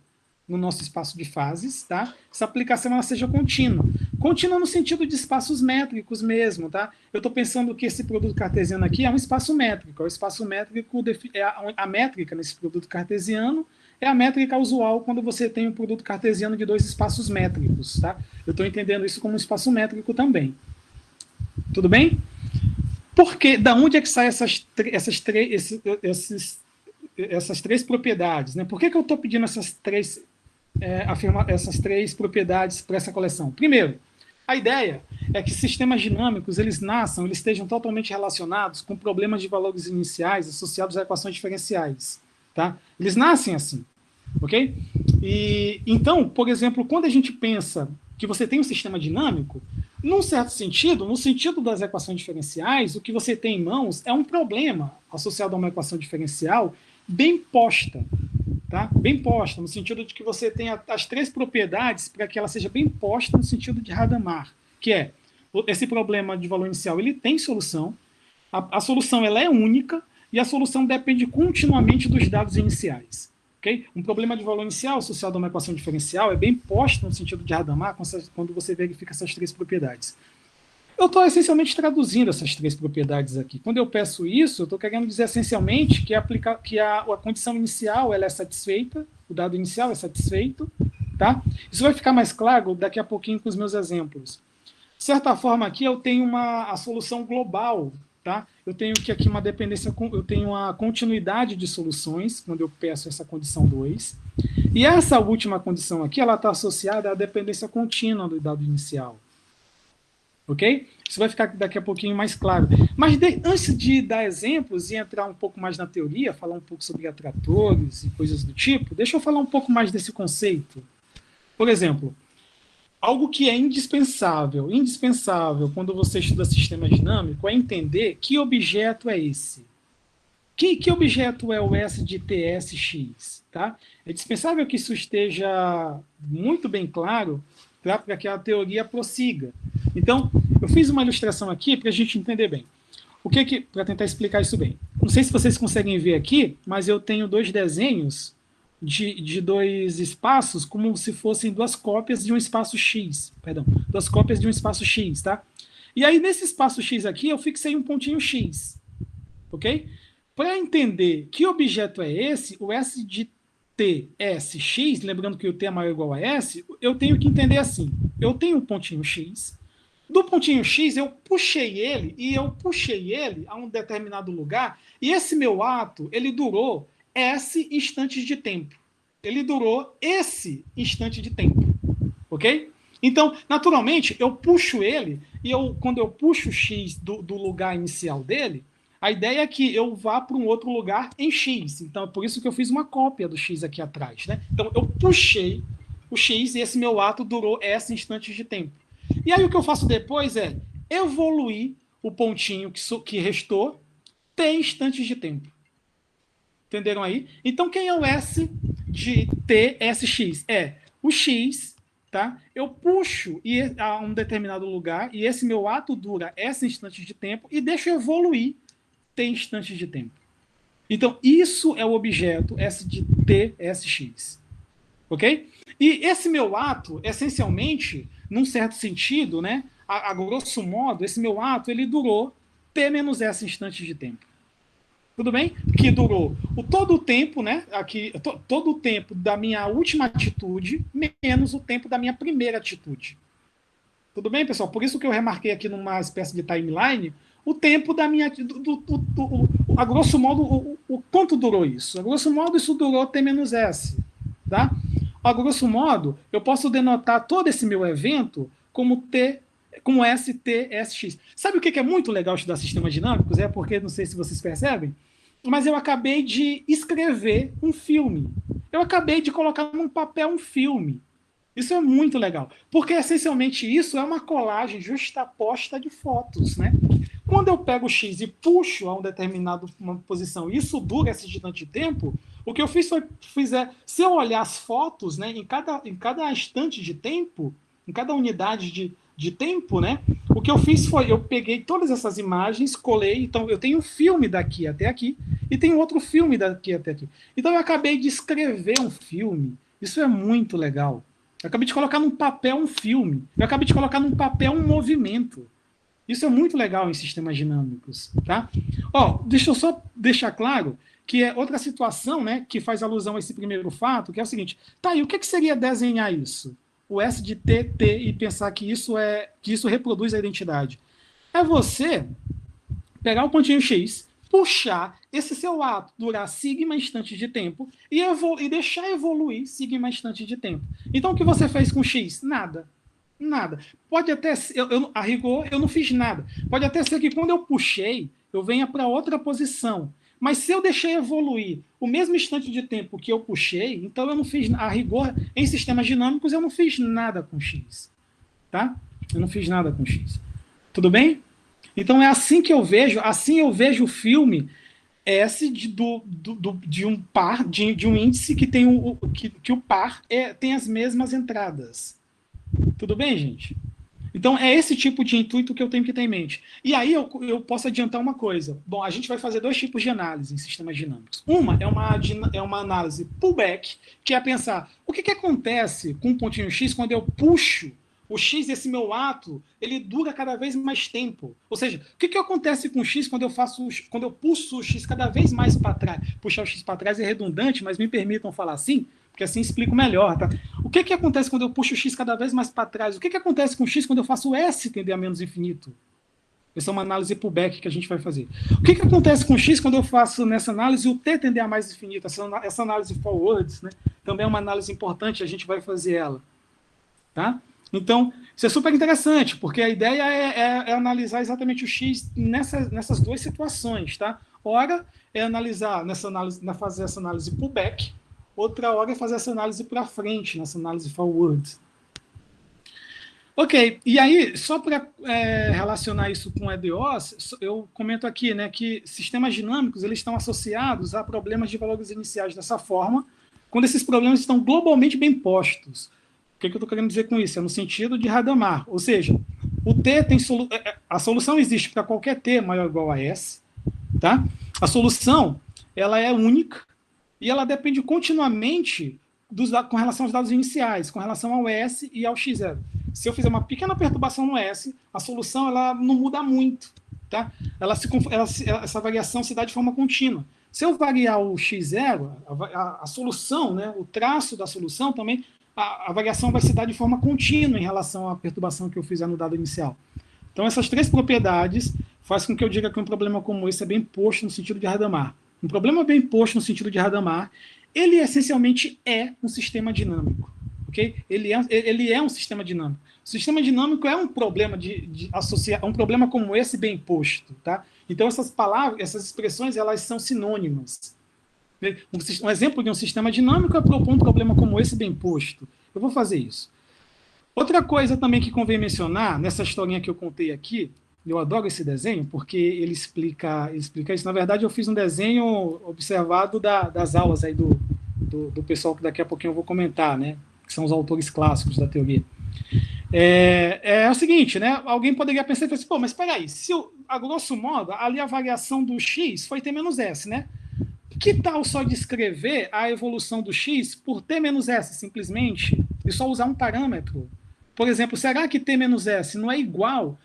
no nosso espaço de fases, tá? Essa aplicação ela seja contínua. Contínua no sentido de espaços métricos mesmo, tá? Eu estou pensando que esse produto cartesiano aqui é um espaço métrico. O espaço métrico, a métrica nesse produto cartesiano é a métrica usual quando você tem um produto cartesiano de 2 espaços métricos, tá? Eu estou entendendo isso como um espaço métrico também. Tudo bem? Porque, da onde é que saem essas 3 propriedades, né? Por que eu estou pedindo essas 3 propriedades para essa coleção? Primeiro, a ideia é que sistemas dinâmicos, eles estejam totalmente relacionados com problemas de valores iniciais associados a equações diferenciais, tá? Eles nascem assim, ok? E, então, por exemplo, quando a gente pensa que você tem um sistema dinâmico, num certo sentido, no sentido das equações diferenciais, o que você tem em mãos é um problema associado a uma equação diferencial bem posta, tá? Bem posta, no sentido de que você tem as 3 propriedades para que ela seja bem posta no sentido de Hadamard, que é, esse problema de valor inicial, ele tem solução, a solução ela é única, e a solução depende continuamente dos dados iniciais. Okay? Um problema de valor inicial associado a uma equação diferencial é bem posto no sentido de Hadamard quando você verifica essas 3 propriedades. Eu estou essencialmente traduzindo essas 3 propriedades aqui. Quando eu peço isso, eu estou querendo dizer essencialmente que a condição inicial ela é satisfeita, o dado inicial é satisfeito. Tá? Isso vai ficar mais claro daqui a pouquinho com os meus exemplos. De certa forma, aqui eu tenho a solução global. Tá? Eu tenho aqui uma dependência, eu tenho uma continuidade de soluções, quando eu peço essa condição 2, e essa última condição aqui, ela está associada à dependência contínua do dado inicial. Ok? Isso vai ficar daqui a pouquinho mais claro. Mas antes de dar exemplos e entrar um pouco mais na teoria, falar um pouco sobre atratores e coisas do tipo, deixa eu falar um pouco mais desse conceito. Por exemplo, algo que é indispensável quando você estuda sistema dinâmico é entender que objeto é esse. Que objeto é o S de TSX? Tá? É dispensável que isso esteja muito bem claro para que a teoria prossiga. Então, eu fiz uma ilustração aqui para a gente entender bem. Para tentar explicar isso bem. Não sei se vocês conseguem ver aqui, mas eu tenho 2 desenhos de 2 espaços como se fossem 2 cópias de um espaço X. Perdão, 2 cópias de um espaço X, tá? E aí, nesse espaço X aqui, eu fixei um pontinho X. Ok? Para entender que objeto é esse, o S de TSX, lembrando que o T é maior ou igual a S, eu tenho que entender assim. Eu tenho um pontinho X. Do pontinho X, eu puxei ele a um determinado lugar, e esse meu ato, ele durou S instantes de tempo. Ele durou esse instante de tempo. Ok? Então, naturalmente, eu puxo ele, e quando eu puxo o X do lugar inicial dele, a ideia é que eu vá para um outro lugar em X. Então, é por isso que eu fiz uma cópia do X aqui atrás. Né? Então, eu puxei o X, e esse meu ato durou S instantes de tempo. E aí, o que eu faço depois é evoluir o pontinho que restou, t instantes de tempo. Entenderam aí? Então, quem é o S de t, sx? É o x, tá? Eu puxo a um determinado lugar e esse meu ato dura S instantes de tempo e deixo evoluir t instantes de tempo. Então, isso é o objeto S de t, sx. Ok? E esse meu ato, essencialmente, num certo sentido, né, a grosso modo, esse meu ato, ele durou t menos S instantes de tempo. Tudo bem? Que durou todo o tempo, né? Aqui, todo o tempo da minha última atitude, menos o tempo da minha primeira atitude. Tudo bem, pessoal? Por isso que eu remarquei aqui numa espécie de timeline o tempo da minha. A grosso modo, o quanto durou isso? A grosso modo, isso durou t menos S. Tá? A grosso modo, eu posso denotar todo esse meu evento como t, como ST, SX. Sabe o que é muito legal estudar sistemas dinâmicos? É porque, não sei se vocês percebem, mas eu acabei de escrever um filme. Eu acabei de colocar num papel um filme. Isso é muito legal, porque essencialmente isso é uma colagem justaposta de fotos, né? Quando eu pego o X e puxo a uma posição, e isso dura esse gigante de tempo, o que eu fiz foi, se eu olhar as fotos, né, em cada instante de tempo, em cada unidade de tempo, né, o que eu fiz foi, eu peguei todas essas imagens, colei, então eu tenho um filme daqui até aqui, e tenho outro filme daqui até aqui. Então eu acabei de escrever um filme, isso é muito legal. Eu acabei de colocar num papel um filme, eu acabei de colocar num papel um movimento. Isso é muito legal em sistemas dinâmicos, tá? Ó, deixa eu só deixar claro que é outra situação, né, que faz alusão a esse primeiro fato, que é o seguinte, tá, e o que seria desenhar isso? O S de T, T, e pensar que isso reproduz a identidade. É você pegar o pontinho X, puxar esse seu ato durar sigma instantes de tempo e deixar evoluir sigma instantes de tempo. Então, o que você fez com X? Nada. Nada. Pode até ser, a rigor, eu não fiz nada. Pode até ser que quando eu puxei, eu venha para outra posição. Mas se eu deixei evoluir o mesmo instante de tempo que eu puxei, então eu não fiz, a rigor, em sistemas dinâmicos, eu não fiz nada com X. Tá? Eu não fiz nada com X. Tudo bem? Então é assim que eu vejo o filme S de um par, de um índice que tem que o par tem as mesmas entradas. Tudo bem, gente? Então, é esse tipo de intuito que eu tenho que ter em mente. E aí eu posso adiantar uma coisa. Bom, a gente vai fazer dois tipos de análise em sistemas dinâmicos. Uma é uma análise pullback, que é pensar o que acontece com um pontinho X quando eu puxo o X, esse meu ato, ele dura cada vez mais tempo. Ou seja, o que acontece com o X quando eu puxo o X cada vez mais para trás? Puxar o X para trás é redundante, mas me permitam falar assim, porque assim explico melhor, tá? O que acontece quando eu puxo o X cada vez mais para trás? O que acontece com o X quando eu faço o S tender a menos infinito? Essa é uma análise pullback que a gente vai fazer. O que acontece com o X quando eu faço nessa análise o T tender a mais infinito? Essa análise forwards, né? Também é uma análise importante, a gente vai fazer ela. Tá? Então, isso é super interessante, porque a ideia é analisar exatamente o X nessas duas situações. Tá? Ora, é analisar fazer essa análise pullback, outra hora é fazer essa análise para frente, nessa análise forward. Ok, e aí, só para relacionar isso com EDOs, eu comento aqui, né, que sistemas dinâmicos eles estão associados a problemas de valores iniciais dessa forma, quando esses problemas estão globalmente bem postos. O que eu estou querendo dizer com isso? É no sentido de Hadamard, ou seja, o T tem a solução existe para qualquer T maior ou igual a S, tá? A solução ela é única, e ela depende continuamente com relação aos dados iniciais, com relação ao S e ao X0. Se eu fizer uma pequena perturbação no S, a solução ela não muda muito. Tá? Essa variação se dá de forma contínua. Se eu variar o X0, a solução, né, o traço da solução também, a variação vai se dar de forma contínua em relação à perturbação que eu fizer no dado inicial. Então, essas três propriedades fazem com que eu diga que um problema como esse é bem posto no sentido de Hadamard. Um problema bem posto no sentido de Hadamard, ele essencialmente é um sistema dinâmico. Okay? Ele é um sistema dinâmico. O sistema dinâmico é um problema de associar, um problema como esse bem posto. Tá? Então, essas palavras, essas expressões, elas são sinônimas. Um exemplo de um sistema dinâmico é propor um problema como esse bem posto. Eu vou fazer isso. Outra coisa também que convém mencionar, nessa historinha que eu contei aqui, Eu adoro esse desenho porque ele explica isso. Na verdade, eu fiz um desenho observado das aulas aí do pessoal que daqui a pouquinho eu vou comentar, né? Que são os autores clássicos da teoria. É o seguinte, né? Alguém poderia pensar assim, pô, mas espera aí, a grosso modo, ali a variação do x foi t menos s, né? Que tal só descrever a evolução do x por t menos s, simplesmente, e só usar um parâmetro? Por exemplo, será que t menos s não é igual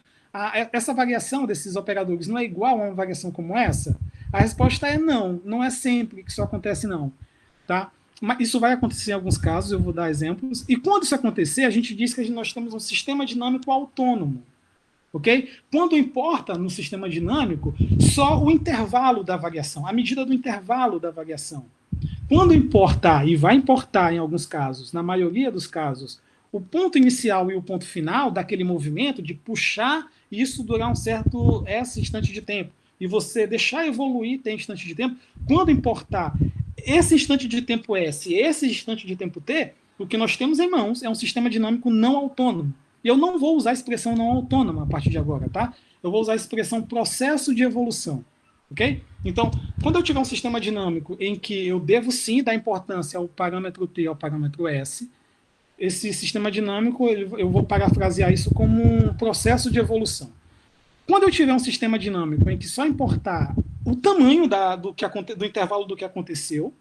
essa variação desses operadores não é igual a uma variação como essa? A resposta é não, não é sempre que isso acontece não, tá? Mas isso vai acontecer em alguns casos, eu vou dar exemplos, e quando isso acontecer, a gente diz que nós temos um sistema dinâmico autônomo, ok? Quando importa no sistema dinâmico só o intervalo da variação, a medida do intervalo da variação. Quando importar, e vai importar em alguns casos, na maioria dos casos, o ponto inicial e o ponto final daquele movimento, de puxar isso durar um certo instante de tempo, e você deixar evoluir tem instante de tempo, quando importar esse instante de tempo S e esse instante de tempo T, o que nós temos em mãos é um sistema dinâmico não autônomo. E eu não vou usar a expressão não autônoma a partir de agora, tá? Eu vou usar a expressão processo de evolução, ok? Então, quando eu tiver um sistema dinâmico em que eu devo sim dar importância ao parâmetro T e ao parâmetro S, esse sistema dinâmico, eu vou parafrasear isso como um processo de evolução. Quando eu tiver um sistema dinâmico em que só importar o tamanho do intervalo do que aconteceu,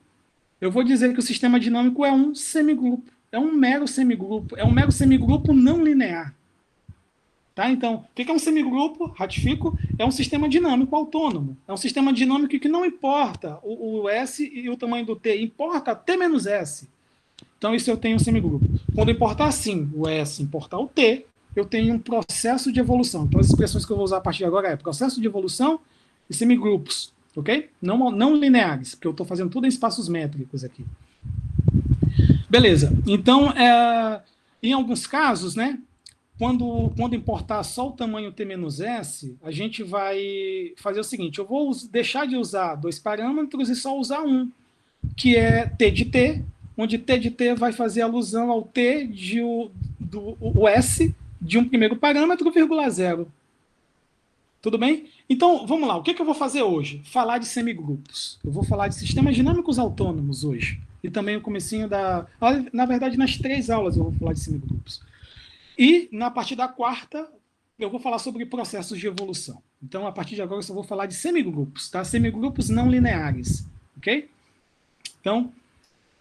eu vou dizer que o sistema dinâmico é um semigrupo, é um mero semigrupo não linear. Tá? Então, o que é um semigrupo? Ratifico, é um sistema dinâmico autônomo. É um sistema dinâmico que não importa o S e o tamanho do T, importa T menos S. Então, isso eu tenho um semigrupo. Quando importar, sim, o S, importar o T, eu tenho um processo de evolução. Então, as expressões que eu vou usar a partir de agora é processo de evolução e semigrupos, ok? Não lineares, porque eu estou fazendo tudo em espaços métricos aqui. Beleza. Então, em alguns casos, né, quando importar só o tamanho T menos S, a gente vai fazer o seguinte, eu vou deixar de usar 2 parâmetros e só usar um, que é T de T, onde T de T vai fazer alusão ao T do S de um primeiro parâmetro, vírgula 0. Tudo bem? Então, vamos lá. O que eu vou fazer hoje? Falar de semigrupos. Eu vou falar de sistemas dinâmicos autônomos hoje. E também o comecinho na verdade, nas 3 aulas eu vou falar de semigrupos. E, na partir da 4ª, eu vou falar sobre processos de evolução. Então, a partir de agora, eu só vou falar de semigrupos, tá? Semigrupos não lineares, ok? Então,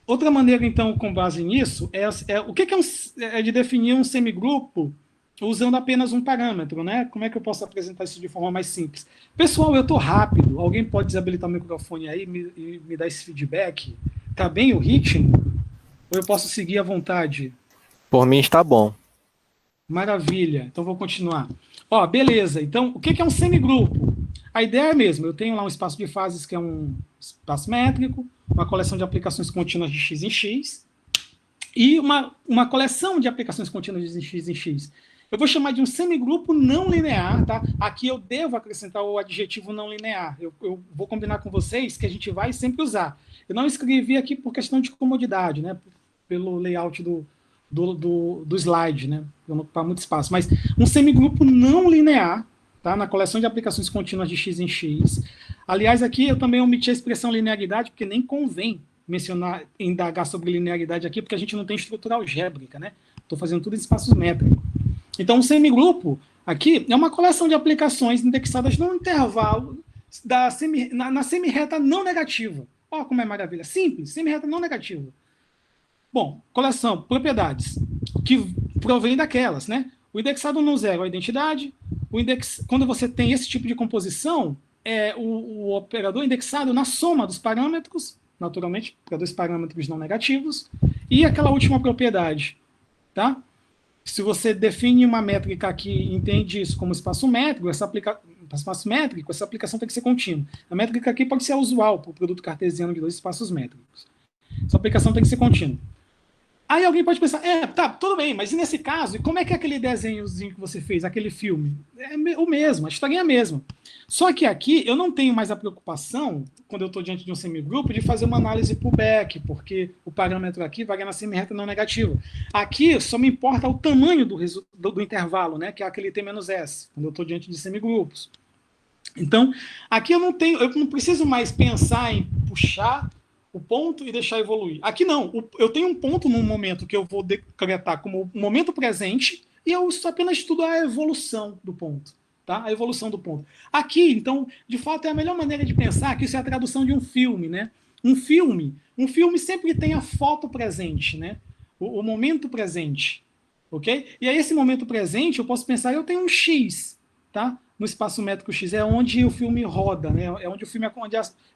outra maneira, então, com base nisso, o que é de definir um semigrupo usando apenas um parâmetro, né? Como é que eu posso apresentar isso de forma mais simples? Pessoal, eu estou rápido. Alguém pode desabilitar o microfone aí e me dar esse feedback? Tá bem o ritmo? Ou eu posso seguir à vontade? Por mim está bom. Maravilha. Então, vou continuar. Ó, beleza. Então, o que é um semigrupo? A ideia é mesmo. Eu tenho lá um espaço de fases que é um espaço métrico, uma coleção de aplicações contínuas de x em x, e uma coleção de aplicações contínuas de x em x. Eu vou chamar de um semigrupo não linear, tá? Aqui eu devo acrescentar o adjetivo não linear. Eu vou combinar com vocês que a gente vai sempre usar. Eu não escrevi aqui por questão de comodidade, né? Pelo layout do slide, né? Para não ocupar muito espaço. Mas um semigrupo não linear, tá? Na coleção de aplicações contínuas de x em x. Aliás, aqui eu também omiti a expressão linearidade, porque nem convém indagar sobre linearidade aqui, porque a gente não tem estrutura algébrica, né? Estou fazendo tudo em espaços métricos. Então, um semigrupo aqui é uma coleção de aplicações indexadas num intervalo na semirreta não negativa. Olha como é maravilha. Simples, semirreta não negativa. Bom, coleção, propriedades, que provém daquelas, né? O indexado no 0 é a identidade. Quando você tem esse tipo de composição, é o operador indexado na soma dos parâmetros, naturalmente, para 2 parâmetros não negativos, e aquela última propriedade, tá? Se você define uma métrica que entende isso como espaço métrico, essa aplicação tem que ser contínua. A métrica aqui pode ser a usual para o produto cartesiano de 2 espaços métricos. Essa aplicação tem que ser contínua. Aí alguém pode pensar, tá, tudo bem, mas e nesse caso, e como é que é aquele desenhozinho que você fez, aquele filme? É o mesmo, a história é a mesma. Só que aqui eu não tenho mais a preocupação, quando eu estou diante de um semigrupo, de fazer uma análise pullback, porque o parâmetro aqui vai na semi-reta não negativa. Aqui só me importa o tamanho do intervalo, né, que é aquele T-S, quando eu estou diante de semigrupos. Então, aqui eu não preciso mais pensar em puxar o ponto e deixar evoluir. Aqui não, eu tenho um ponto num momento que eu vou decretar como um momento presente e eu só apenas estudo a evolução do ponto, tá? A evolução do ponto. Aqui, então, de fato, é a melhor maneira de pensar que isso é a tradução de um filme, né? Um filme sempre tem a foto presente, né? O momento presente, ok? E aí esse momento presente, eu posso pensar, eu tenho um X, tá? No espaço métrico X, é onde o filme roda, né? É onde o filme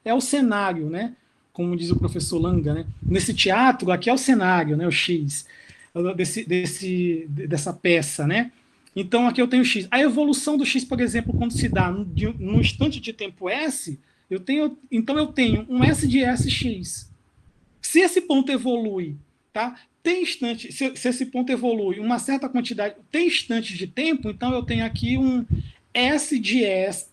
é o cenário, né? Como diz o professor Langa, né? Nesse teatro, aqui é o cenário, né? O X, dessa peça, né? Então, aqui eu tenho X. A evolução do X, por exemplo, quando se dá num instante de tempo S, eu tenho um S de SX. Se esse ponto evolui, tá? Se esse ponto evolui uma certa quantidade, tem instantes de tempo, então eu tenho aqui um S de S,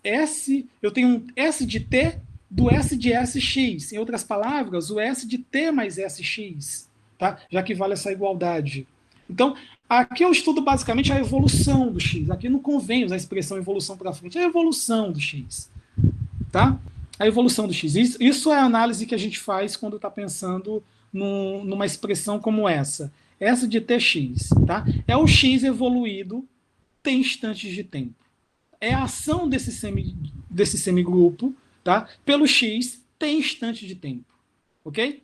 eu tenho um S de T do S de SX. Em outras palavras, o S de T mais SX, tá? Já que vale essa igualdade. Então, aqui eu estudo basicamente a evolução do X. Aqui não convém usar a expressão evolução para frente, é a evolução do X. Tá? A evolução do X. Isso é a análise que a gente faz quando está pensando numa expressão como essa. S de TX. Tá? É o X evoluído tem instantes de tempo. É a ação desse semigrupo, tá? Pelo X tem instantes de tempo. Ok?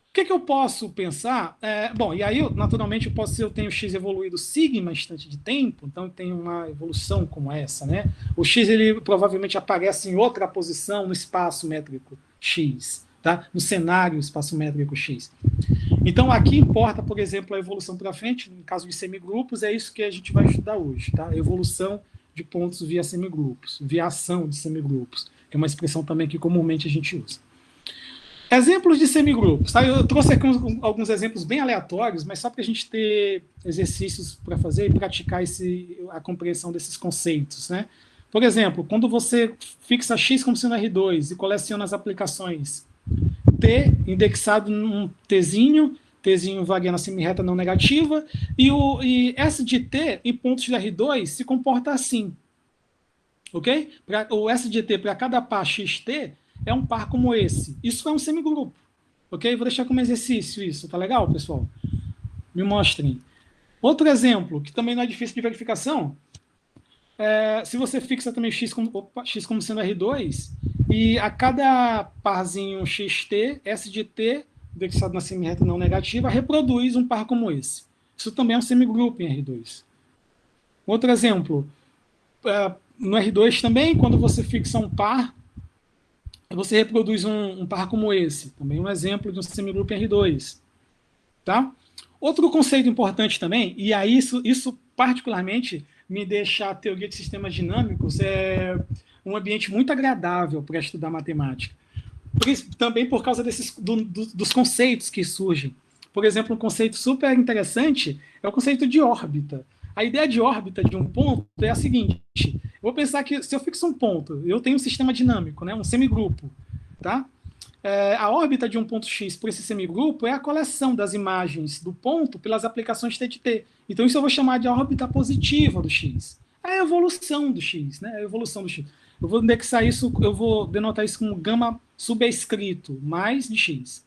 O que eu posso pensar? Bom, e aí, naturalmente, eu tenho X evoluído sigma instante de tempo, então tem uma evolução como essa, né? O X, ele provavelmente aparece em outra posição no espaço métrico X, tá? No cenário espaço métrico X. Então, aqui importa, por exemplo, a evolução para frente, no caso de semigrupos, é isso que a gente vai estudar hoje, tá? A evolução de pontos via semigrupos, via ação de semigrupos, que é uma expressão também que comumente a gente usa. Exemplos de semigrupos. Tá? Eu trouxe aqui alguns exemplos bem aleatórios, mas só para a gente ter exercícios para fazer e praticar a compreensão desses conceitos. Né? Por exemplo, quando você fixa X como sendo R2 e coleciona as aplicações T indexado num Tzinho varia na semi-reta não negativa, e S de T em pontos de R2 se comporta assim. Ok? O S de T para cada par XT é um par como esse. Isso é um semigrupo. Ok? Vou deixar como exercício isso. Tá legal, pessoal? Me mostrem. Outro exemplo, que também não é difícil de verificação, se você fixa também X como sendo R2, e a cada parzinho XT, S de T, indexado na semi-reta não negativa, reproduz um par como esse. Isso também é um semigrupo em R2. Outro exemplo, no R2 também, quando você fixa um par, você reproduz um par como esse. Também um exemplo de um semigrupo em R2. Tá? Outro conceito importante também, e aí isso particularmente me deixa a teoria de sistemas dinâmicos um ambiente muito agradável para estudar matemática. Também por causa dos conceitos que surgem. Por exemplo, um conceito super interessante é o conceito de órbita. A ideia de órbita de um ponto é a seguinte: eu vou pensar que se eu fixo um ponto, eu tenho um sistema dinâmico, né, um semigrupo. Tá? A órbita de um ponto X por esse semigrupo é a coleção das imagens do ponto pelas aplicações T de T. Então isso eu vou chamar de órbita positiva do X. É a evolução do X, né? A evolução do X. Eu vou indexar isso, eu vou denotar isso como gama subscrito, mais de X.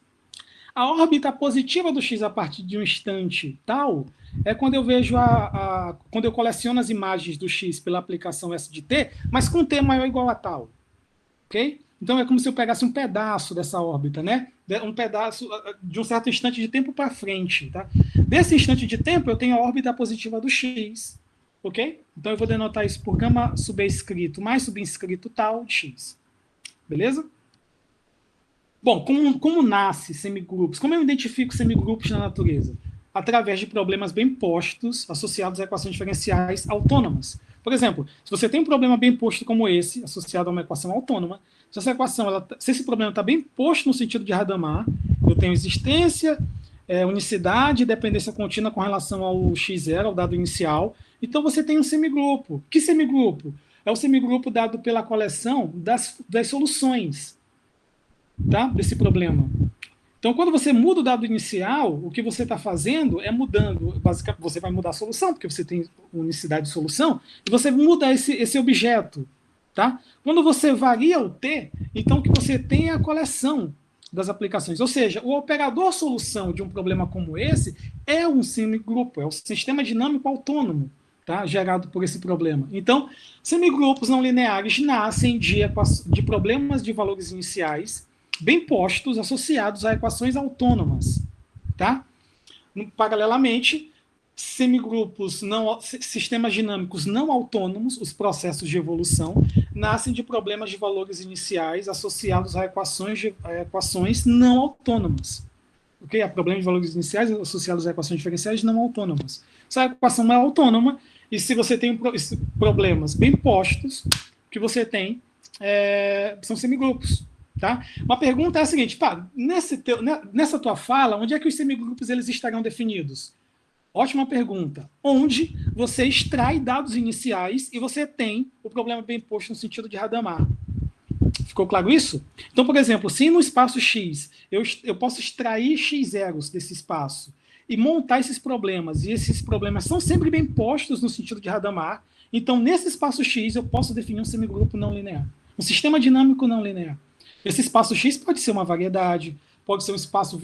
A órbita positiva do X a partir de um instante tal é quando eu vejo quando eu coleciono as imagens do X pela aplicação S de T, mas com T maior ou igual a tal. Ok? Então é como se eu pegasse um pedaço dessa órbita, né? Um pedaço de um certo instante de tempo para frente. Tá? Desse instante de tempo, eu tenho a órbita positiva do X. Ok? Então eu vou denotar isso por gama subscrito mais subscrito tal de X. Beleza? Bom, como nasce semigrupos? Como eu identifico semigrupos na natureza? Através de problemas bem postos associados a equações diferenciais autônomas. Por exemplo, se você tem um problema bem posto como esse, associado a uma equação autônoma, se esse problema está bem posto no sentido de Hadamard, eu tenho existência unicidade e dependência contínua com relação ao x0, ao dado inicial. Então, você tem um semigrupo. Que semigrupo? É o semigrupo dado pela coleção das soluções, tá? Desse problema. Então, quando você muda o dado inicial, o que você está fazendo é mudando, basicamente, você vai mudar a solução, porque você tem unicidade de solução, e você muda esse objeto. Tá? Quando você varia o T, então o que você tem é a coleção das aplicações. Ou seja, o operador solução de um problema como esse é um semigrupo, é um sistema dinâmico autônomo, tá? Gerado por esse problema. Então, semigrupos não lineares nascem de problemas de valores iniciais bem postos associados a equações autônomas. Tá? Paralelamente, sistemas dinâmicos não autônomos, os processos de evolução, nascem de problemas de valores iniciais associados a equações não autônomas. Okay? Há problemas de valores iniciais associados a equações diferenciais não autônomas. Essa equação é autônoma, e se você tem problemas bem postos, o que você tem são semigrupos. Tá? Uma pergunta é a seguinte, nessa tua fala, onde é que os semigrupos eles estarão definidos? Ótima pergunta. Onde você extrai dados iniciais e você tem o problema bem posto no sentido de Hadamard. Ficou claro isso? Então, por exemplo, se no espaço X eu posso extrair X zeros desse espaço e montar esses problemas, e esses problemas são sempre bem postos no sentido de Hadamard, então nesse espaço X eu posso definir um semigrupo não linear. Um sistema dinâmico não linear. Esse espaço X pode ser uma variedade, pode ser um espaço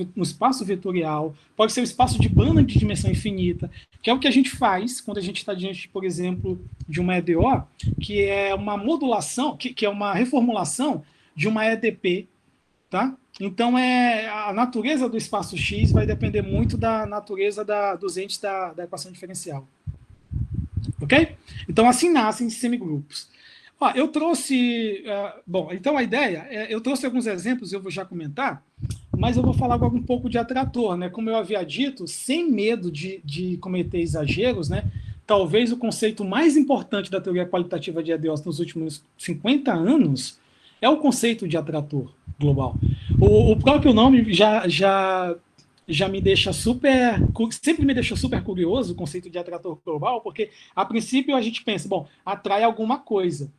vetorial, pode ser um espaço de banda de dimensão infinita, que é o que a gente faz quando a gente está diante, por exemplo, de uma EDO, que é uma modulação, que é uma reformulação de uma EDP. Tá? Então, a natureza do espaço X vai depender muito da natureza dos entes da equação diferencial. Ok? Então, assim nascem semigrupos. Eu trouxe... então a ideia... eu trouxe alguns exemplos, eu vou já comentar, mas eu vou falar agora um pouco de atrator, né? Como eu havia dito, sem medo de cometer exageros, né? Talvez o conceito mais importante da teoria qualitativa de EDOs nos últimos 50 anos é o conceito de atrator global. O próprio nome já me deixa sempre me deixou super curioso o conceito de atrator global, porque a princípio a gente pensa, atrai alguma coisa.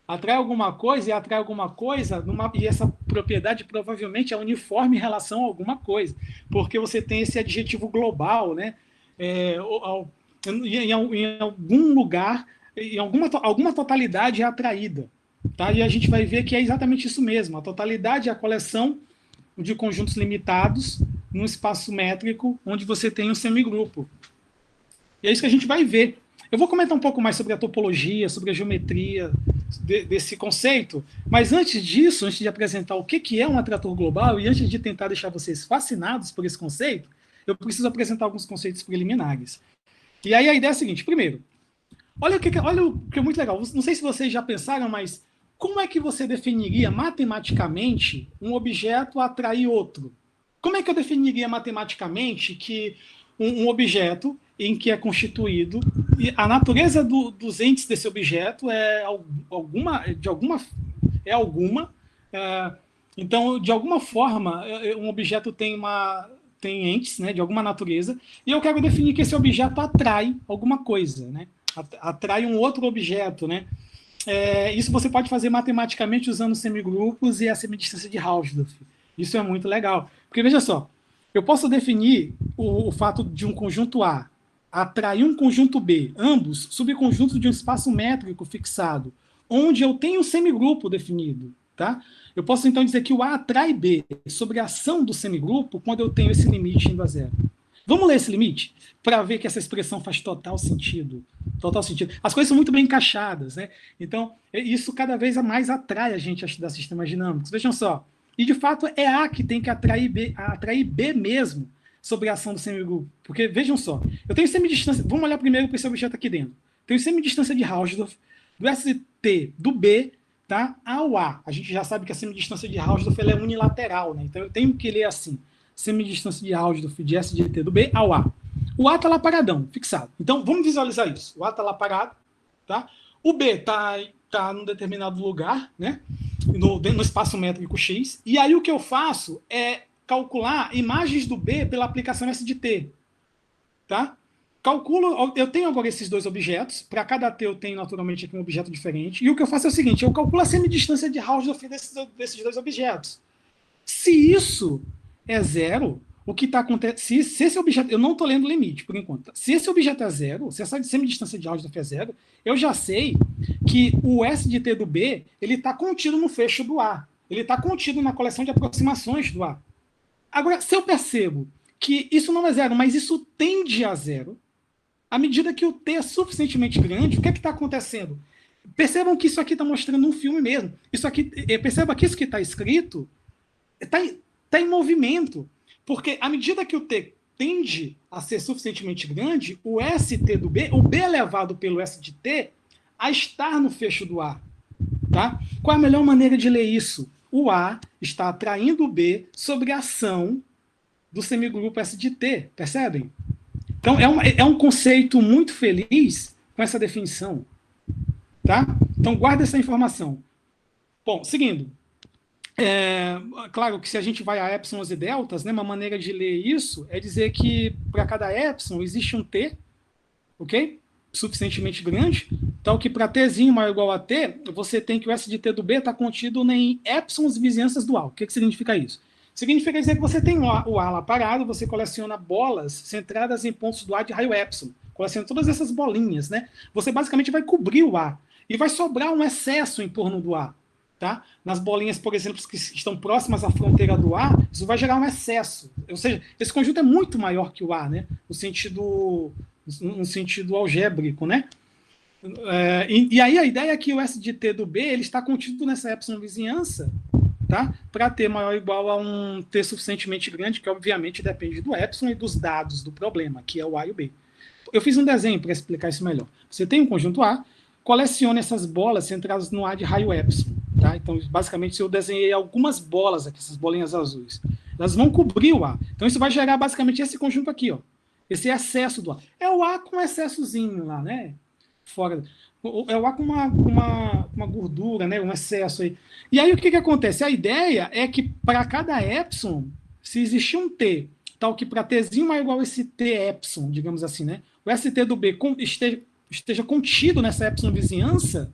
Atrai alguma coisa e atrai alguma coisa, e essa propriedade provavelmente é uniforme em relação a alguma coisa, porque você tem esse adjetivo global, né? Em algum lugar, em alguma totalidade é atraída. Tá? E a gente vai ver que é exatamente isso mesmo. A totalidade é a coleção de conjuntos limitados num espaço métrico onde você tem um semigrupo. E é isso que a gente vai ver. Eu vou comentar um pouco mais sobre a topologia, sobre a geometria desse conceito, mas antes disso, antes de apresentar o que é um atrator global e antes de tentar deixar vocês fascinados por esse conceito, eu preciso apresentar alguns conceitos preliminares. E aí a ideia é a seguinte, primeiro, olha o que é muito legal, não sei se vocês já pensaram, mas como é que você definiria matematicamente um objeto atrair outro? Como é que eu definiria matematicamente que um objeto em que é constituído, e a natureza dos entes desse objeto é alguma, então, de alguma forma, um objeto tem entes, né, de alguma natureza, e eu quero definir que esse objeto atrai alguma coisa, né, atrai um outro objeto, né. Isso você pode fazer matematicamente usando semigrupos e a semidistância de Hausdorff. Isso é muito legal, porque veja só, eu posso definir o fato de um conjunto A atrair um conjunto B, ambos subconjuntos de um espaço métrico fixado, onde eu tenho um semigrupo definido. Tá? Eu posso, então, dizer que o A atrai B sobre a ação do semigrupo quando eu tenho esse limite indo a zero. Vamos ler esse limite para ver que essa expressão faz total sentido. Total sentido. As coisas são muito bem encaixadas, né? Então, isso cada vez mais atrai a gente a estudar sistemas dinâmicos. Vejam só. E, de fato, é A que tem que atrair B mesmo sobre a ação do semigrupo. Porque, vejam só, eu tenho semidistância... Vamos olhar primeiro para esse objeto aqui dentro. Tenho semidistância de Hausdorff do ST do B, tá, ao A. A gente já sabe que a semidistância de Hausdorff ela é unilateral, né? Então eu tenho que ler assim, semidistância de Hausdorff de S de T do B ao A. O A está lá paradão, fixado. Então vamos visualizar isso. O A está lá parado, tá? O B está num determinado lugar, né? No espaço métrico X. E aí o que eu faço é calcular imagens do B pela aplicação S de T. Tá? Calculo, eu tenho agora esses dois objetos, para cada T eu tenho naturalmente aqui um objeto diferente, e o que eu faço é o seguinte, eu calculo a semidistância de Hausdorff desses dois objetos. Se isso é zero, o que está acontecendo, se esse objeto, eu não estou lendo o limite por enquanto, se esse objeto é zero, se essa semidistância de Hausdorff é zero, eu já sei que o S de T do B, ele está contido no fecho do A, ele está contido na coleção de aproximações do A. Agora, se eu percebo que isso não é zero, mas isso tende a zero, à medida que o T é suficientemente grande, o que é que está acontecendo? Percebam que isso aqui está mostrando um filme mesmo. Isso aqui, perceba que isso que está escrito está em movimento. Porque à medida que o T tende a ser suficientemente grande, o ST do B, o B é levado pelo S de T a estar no fecho do A. Tá? Qual é a melhor maneira de ler isso? O A está atraindo o B sobre a ação do semigrupo S de T. Percebem? Então, é um conceito muito feliz com essa definição. Tá? Então, guarda essa informação. Bom, seguindo. Claro que se a gente vai a épsilons e deltas, né, uma maneira de ler isso é dizer que para cada épsilon existe um T, ok? Suficientemente grande, então que para Tzinho maior ou igual a T, você tem que o S de T do B está contido em épsilons vizinhanças do A. O que significa isso? Significa dizer que você tem o A lá parado, você coleciona bolas centradas em pontos do A de raio epsilon, coleciona todas essas bolinhas, né? Você basicamente vai cobrir o A e vai sobrar um excesso em torno do A. Tá? Nas bolinhas, por exemplo, que estão próximas à fronteira do A, isso vai gerar um excesso. Ou seja, esse conjunto é muito maior que o A, né? No sentido algébrico, né? E aí a ideia é que o S de T do B ele está contido nessa epsilon vizinhança, tá? Para T maior ou igual a um T suficientemente grande, que obviamente depende do epsilon e dos dados do problema, que é o A e o B. Eu fiz um desenho para explicar isso melhor. Você tem um conjunto A, colecione essas bolas centradas no A de raio epsilon. Tá? Então, basicamente, eu desenhei algumas bolas aqui, essas bolinhas azuis. Elas vão cobrir o A. Então, isso vai gerar basicamente esse conjunto aqui, ó. Esse excesso do A. É o A com excessozinho lá, né? Fora. É o A com uma gordura, né? Um excesso aí. E aí, o que acontece? A ideia é que para cada epsilon, se existir um T, tal que para Tzinho maior ou igual a esse T epsilon, digamos assim, né? O ST do B esteja contido nessa epsilon vizinhança,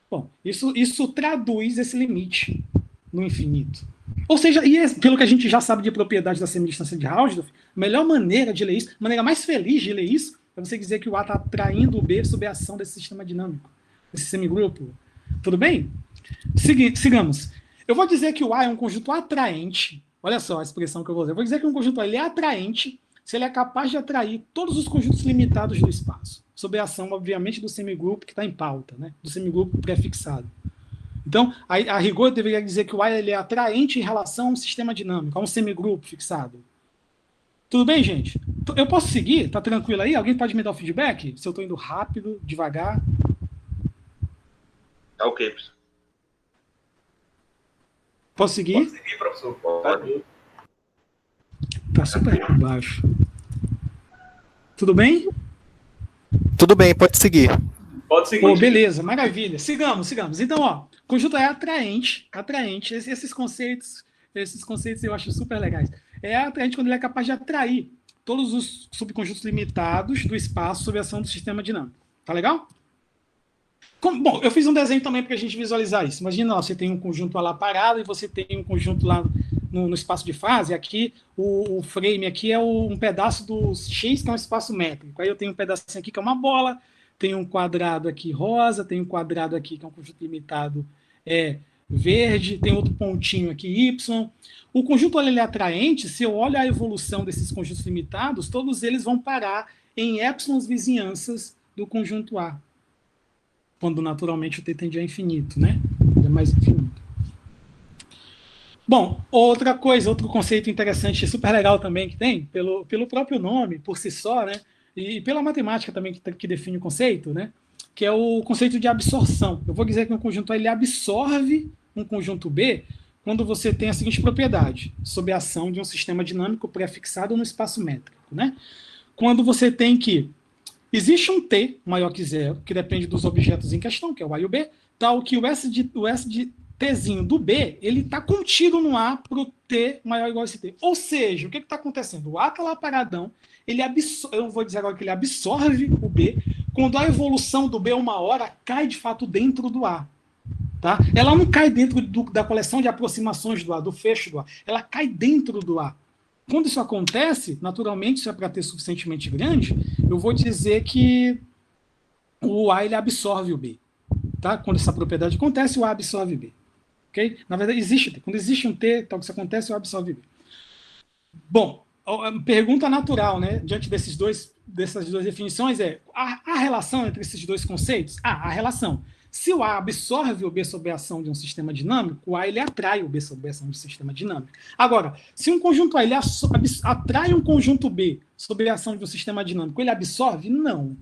bom, isso traduz esse limite no infinito. Ou seja, pelo que a gente já sabe de propriedades da semidistância de Hausdorff, a melhor maneira de ler isso, a maneira mais feliz de ler isso, é você dizer que o A está atraindo o B sob a ação desse sistema dinâmico, desse semigrupo. Tudo bem? Sigamos. Eu vou dizer que o A é um conjunto atraente. Olha só a expressão que eu vou usar. Eu vou dizer que um conjunto A ele é atraente se ele é capaz de atrair todos os conjuntos limitados do espaço, sob a ação, obviamente, do semigrupo que está em pauta, né? Do semigrupo prefixado. Então, a rigor, eu deveria dizer que o A ele é atraente em relação a um sistema dinâmico, a um semigrupo fixado. Tudo bem, gente? Eu posso seguir? Tá tranquilo aí? Alguém pode me dar o feedback? Se eu estou indo rápido, devagar? Tá ok, professor. Posso seguir? Pode seguir, professor. Pode. Tá super baixo. Tudo bem? Tudo bem, pode seguir. Pode seguir. Pô, beleza, maravilha. Sigamos. Então, ó, conjunto é atraente. Esses conceitos eu acho super legais. É atraente quando ele é capaz de atrair todos os subconjuntos limitados do espaço sob a ação do sistema dinâmico. Tá legal? Bom, eu fiz um desenho também para a gente visualizar isso. Imagina, ó, você tem um conjunto lá parado e você tem um conjunto lá no espaço de fase. Aqui, o frame aqui é um pedaço do X, que é um espaço métrico. Aí eu tenho um pedacinho aqui que é uma bola, tem um quadrado aqui rosa, tem um quadrado aqui que é um conjunto limitado verde, tem outro pontinho aqui Y. O conjunto ele é atraente, se eu olho a evolução desses conjuntos limitados, todos eles vão parar em épsilons vizinhanças do conjunto A. Quando naturalmente o T tende a infinito, né? É mais infinito. Bom, outro conceito interessante, super legal também que tem, pelo próprio nome, por si só, né? E pela matemática também que define o conceito, né? Que é o conceito de absorção. Eu vou dizer que um conjunto A ele absorve um conjunto B quando você tem a seguinte propriedade, sob a ação de um sistema dinâmico prefixado no espaço métrico, né? Quando você tem que existe um T maior que zero, que depende dos objetos em questão, que é o A e o B, tal que o S de Tzinho do B, ele está contido no A para o T maior ou igual a esse T. Ou seja, o que está acontecendo? O A está lá paradão, eu vou dizer agora que ele absorve o B, quando a evolução do B uma hora cai de fato dentro do A. Tá? Ela não cai dentro da coleção de aproximações do A, do fecho do A, ela cai dentro do A. Quando isso acontece, naturalmente, se é para ter suficientemente grande, eu vou dizer que o A ele absorve o B. Tá? Quando essa propriedade acontece, o A absorve o B. Okay? Na verdade, quando existe um T, tal que isso acontece, o A absorve o B. Bom, pergunta natural, né, diante dessas duas definições é a relação entre esses dois conceitos? A relação. Se o A absorve o B sob a ação de um sistema dinâmico, o A ele atrai o B sob a ação de um sistema dinâmico. Agora, se um conjunto A ele atrai um conjunto B sob a ação de um sistema dinâmico, ele absorve? Não.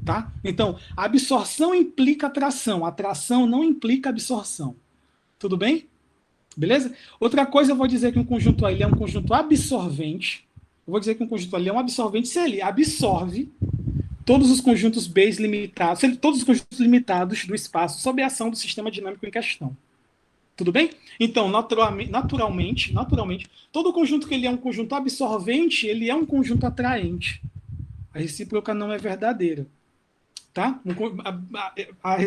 Tá? Então, a absorção implica atração, a atração não implica absorção. Tudo bem? Beleza? Outra coisa, eu vou dizer que um conjunto A ele é um conjunto absorvente. Eu vou dizer que um conjunto A ele é um absorvente se ele absorve todos os conjuntos B limitados, todos os conjuntos limitados do espaço sob a ação do sistema dinâmico em questão. Tudo bem? Então, naturalmente, todo conjunto que ele é um conjunto absorvente, ele é um conjunto atraente. A recíproca não é verdadeira. Tá?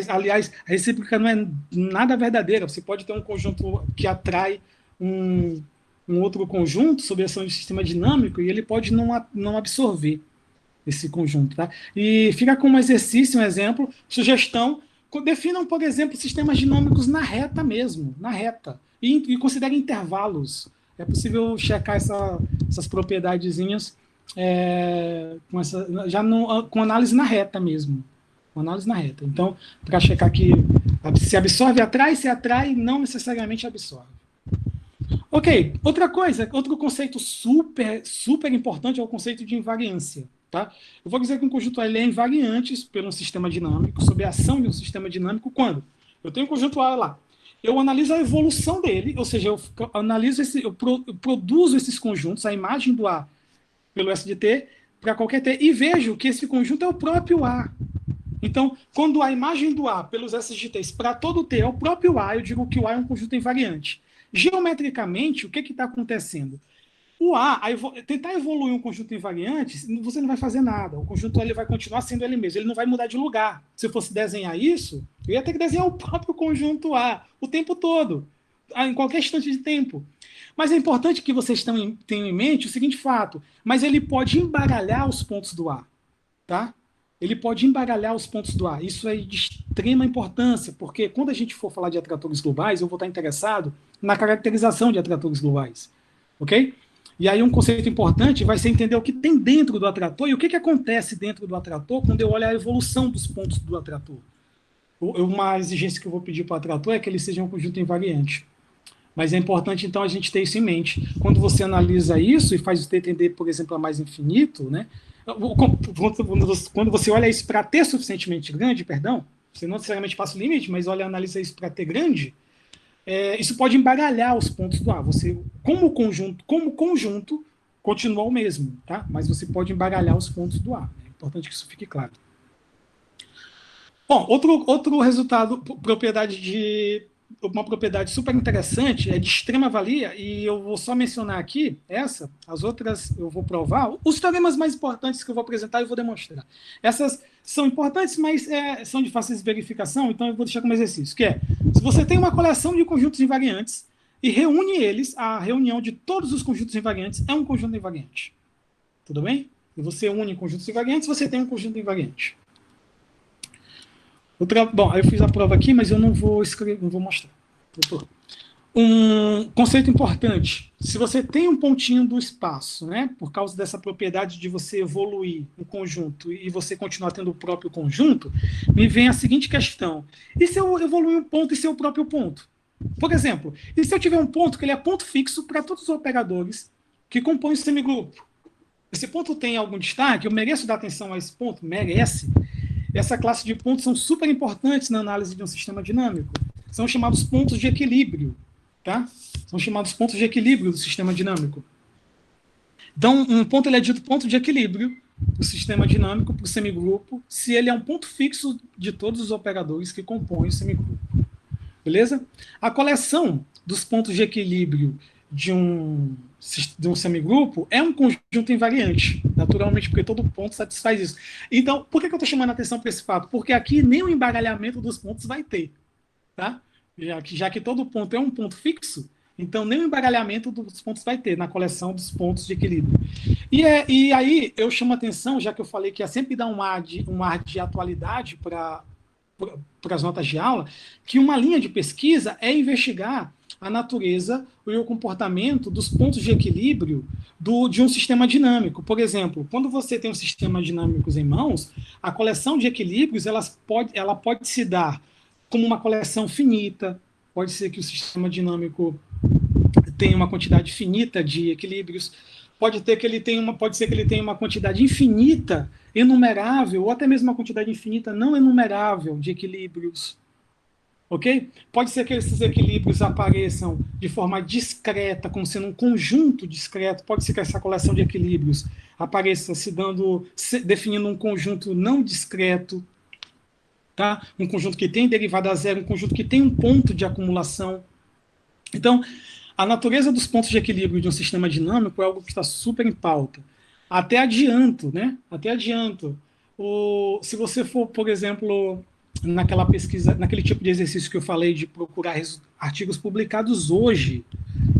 Aliás, a recíproca não é nada verdadeira. Você pode ter um conjunto que atrai um outro conjunto sob a ação de sistema dinâmico e ele pode não absorver esse conjunto. Tá? E fica como exercício, um exemplo, sugestão, definam, por exemplo, sistemas dinâmicos na reta mesmo, na reta, e considerem intervalos. É possível checar essas propriedadezinhas com análise na reta mesmo. Com análise na reta. Então, para checar que se absorve, atrai, se atrai, não necessariamente absorve. Ok, outro conceito super importante é o conceito de invariância. Tá? Eu vou dizer que um conjunto A ele é invariante pelo sistema dinâmico, sob a ação de um sistema dinâmico, quando eu tenho um conjunto A lá, eu analiso a evolução dele, ou seja, eu produzo esses conjuntos, a imagem do A pelo S de T, para qualquer T, e vejo que esse conjunto é o próprio A. Então, quando a imagem do A pelos S de T para todo T é o próprio A, eu digo que o A é um conjunto invariante. Geometricamente, o que está acontecendo? O A, tentar evoluir um conjunto invariante, você não vai fazer nada. O conjunto ele vai continuar sendo ele mesmo, ele não vai mudar de lugar. Se eu fosse desenhar isso, eu ia ter que desenhar o próprio conjunto A o tempo todo, em qualquer instante de tempo. Mas é importante que vocês tenham em mente o seguinte fato, mas ele pode embaralhar os pontos do A. Tá? Ele pode embaralhar os pontos do A. Isso é de extrema importância, porque quando a gente for falar de atratores globais, eu vou estar interessado na caracterização de atratores globais. Ok? E aí um conceito importante vai ser entender o que tem dentro do atrator e o que acontece dentro do atrator quando eu olho a evolução dos pontos do atrator. Uma exigência que eu vou pedir para o atrator é que ele seja um conjunto invariante. Mas é importante, então, a gente ter isso em mente. Quando você analisa isso e faz você tender, por exemplo, a mais infinito, né? Quando você olha isso para T suficientemente grande, você não necessariamente passa o limite, mas analisa isso para T grande, isso pode embaralhar os pontos do A. Você, como conjunto, continua o mesmo, tá? Mas você pode embaralhar os pontos do A. É importante que isso fique claro. Bom, outro resultado, uma propriedade super interessante, é de extrema valia, e eu vou só mencionar aqui as outras eu vou provar. Os teoremas mais importantes que eu vou apresentar e vou demonstrar. Essas são importantes, mas são de fácil verificação, então eu vou deixar como exercício, que é, se você tem uma coleção de conjuntos invariantes e reúne eles, a reunião de todos os conjuntos invariantes é um conjunto invariante. Tudo bem? E você une conjuntos invariantes, você tem um conjunto invariante. Bom, eu fiz a prova aqui, mas eu não vou escrever, não vou mostrar. Um conceito importante: se você tem um pontinho do espaço, né, por causa dessa propriedade de você evoluir um conjunto e você continuar tendo o próprio conjunto, me vem a seguinte questão: e se eu evoluir um ponto e ser o próprio ponto? Por exemplo, e se eu tiver um ponto que ele é ponto fixo para todos os operadores que compõem o semigrupo? Esse ponto tem algum destaque? Eu mereço dar atenção a esse ponto? Merece. Essa classe de pontos são super importantes na análise de um sistema dinâmico. São chamados pontos de equilíbrio. Tá? São chamados pontos de equilíbrio do sistema dinâmico. Então, um ponto ele é dito ponto de equilíbrio do sistema dinâmico para o semigrupo, se ele é um ponto fixo de todos os operadores que compõem o semigrupo. beleza? A coleção dos pontos de equilíbrio de um semigrupo é um conjunto invariante, naturalmente, porque todo ponto satisfaz isso. Então, por que eu estou chamando a atenção para esse fato? Porque aqui nem o embaralhamento dos pontos vai ter, tá? Já que todo ponto é um ponto fixo, então nem o embaralhamento dos pontos vai ter na coleção dos pontos de equilíbrio. E aí eu chamo a atenção, já que eu falei que é sempre dar um ar de atualidade para as notas de aula, que uma linha de pesquisa é investigar a natureza e o comportamento dos pontos de equilíbrio de um sistema dinâmico. Por exemplo, quando você tem um sistema dinâmico em mãos, a coleção de equilíbrios ela pode se dar como uma coleção finita, pode ser que o sistema dinâmico tenha uma quantidade finita de equilíbrios, pode ser que ele tenha uma quantidade infinita, enumerável, ou até mesmo uma quantidade infinita não enumerável de equilíbrios. Ok? Pode ser que esses equilíbrios apareçam de forma discreta, como sendo um conjunto discreto. Pode ser que essa coleção de equilíbrios apareça definindo um conjunto não discreto, tá? Um conjunto que tem derivada zero, um conjunto que tem um ponto de acumulação. Então, a natureza dos pontos de equilíbrio de um sistema dinâmico é algo que está super em pauta. Até adianto, né? Se você for, por exemplo, naquela pesquisa, naquele tipo de exercício que eu falei de procurar artigos publicados hoje,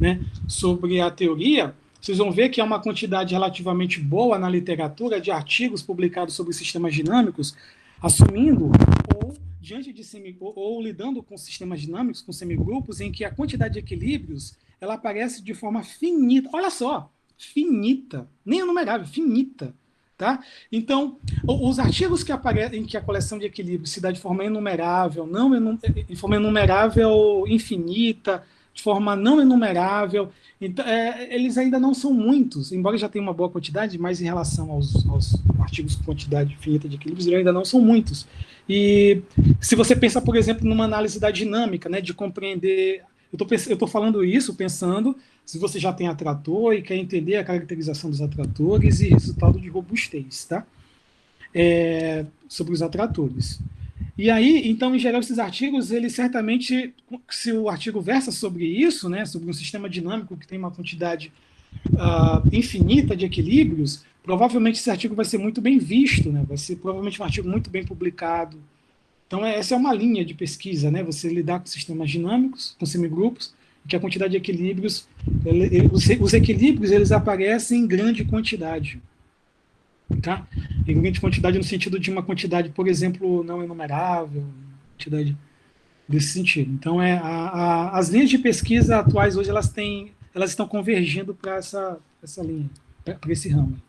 né, sobre a teoria, vocês vão ver que há uma quantidade relativamente boa na literatura de artigos publicados sobre sistemas dinâmicos, assumindo ou lidando com sistemas dinâmicos, com semigrupos, em que a quantidade de equilíbrios ela aparece de forma finita. Olha só, finita, nem enumerável, finita. Tá? Então, os artigos que aparecem em que a coleção de equilíbrios se dá de forma enumerável, de forma enumerável infinita, de forma não enumerável, então, eles ainda não são muitos, embora já tenha uma boa quantidade, mas em relação aos artigos com quantidade infinita de equilíbrios, eles ainda não são muitos. E se você pensa, por exemplo, numa análise da dinâmica, né, de compreender... Eu estou falando isso pensando se você já tem atrator e quer entender a caracterização dos atratores e resultado de robustez, tá? Sobre os atratores. E aí, então, em geral, esses artigos, eles certamente, se o artigo versa sobre isso, né, sobre um sistema dinâmico que tem uma quantidade infinita de equilíbrios, provavelmente esse artigo vai ser muito bem visto, né? Vai ser provavelmente um artigo muito bem publicado. Então, essa é uma linha de pesquisa, né? Você lidar com sistemas dinâmicos, com semigrupos, que a quantidade de equilíbrios, os equilíbrios, eles aparecem em grande quantidade. Tá? Em grande quantidade no sentido de uma quantidade, por exemplo, não enumerável, quantidade desse sentido. Então, as linhas de pesquisa atuais hoje, elas estão convergindo para essa linha, para esse ramo.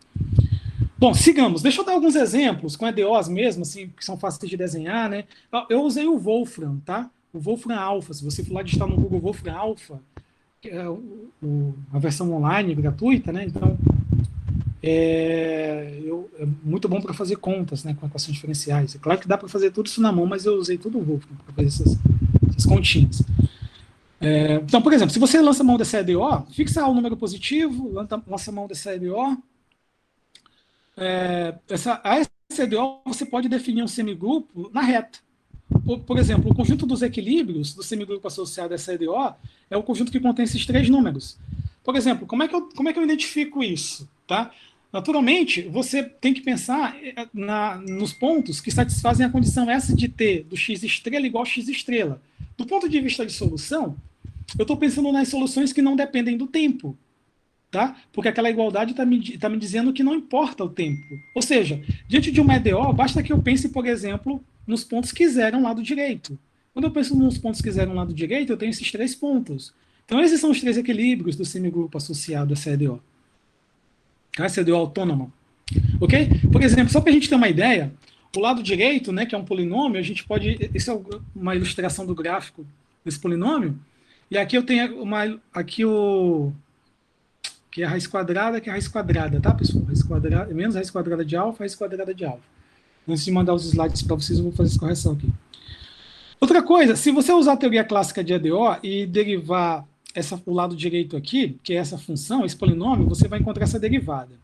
Bom, sigamos. Deixa eu dar alguns exemplos com EDOs mesmo, assim, que são fáceis de desenhar, né? Eu usei o Wolfram, tá? O Wolfram Alpha. Se você for lá digitar no Google Wolfram Alpha, que é a versão online gratuita, né? Então, é muito bom para fazer contas, né? Com equações diferenciais. É claro que dá para fazer tudo isso na mão, mas eu usei tudo o Wolfram para fazer essas continhas. Então, por exemplo, se você lança a mão dessa EDO, fixa o número positivo, lança a mão dessa EDO. Essa EDO você pode definir um semigrupo na reta. Por exemplo, o conjunto dos equilíbrios do semigrupo associado a essa EDO é o conjunto que contém esses três números. Por exemplo, como é que eu identifico isso? Tá? Naturalmente, você tem que pensar nos pontos que satisfazem a condição S de T do x estrela igual a x estrela. Do ponto de vista de solução, eu estou pensando nas soluções que não dependem do tempo. Tá? Porque aquela igualdade está me dizendo que não importa o tempo. Ou seja, diante de uma EDO, basta que eu pense, por exemplo, nos pontos que zeram lado direito. Quando eu penso nos pontos que zeram lado direito, eu tenho esses três pontos. Então, esses são os três equilíbrios do semigrupo associado a essa EDO. Tá? Essa EDO autônoma. Ok? Por exemplo, só para a gente ter uma ideia, o lado direito, né, que é um polinômio, a gente pode... Isso é uma ilustração do gráfico desse polinômio. E aqui eu tenho que é a raiz quadrada, tá, pessoal? Raiz quadrada, menos raiz quadrada de alfa, raiz quadrada de alfa. Antes de mandar os slides para vocês, eu vou fazer essa correção aqui. Outra coisa, se você usar a teoria clássica de EDO e derivar o lado direito aqui, que é essa função, esse polinômio, você vai encontrar essa derivada.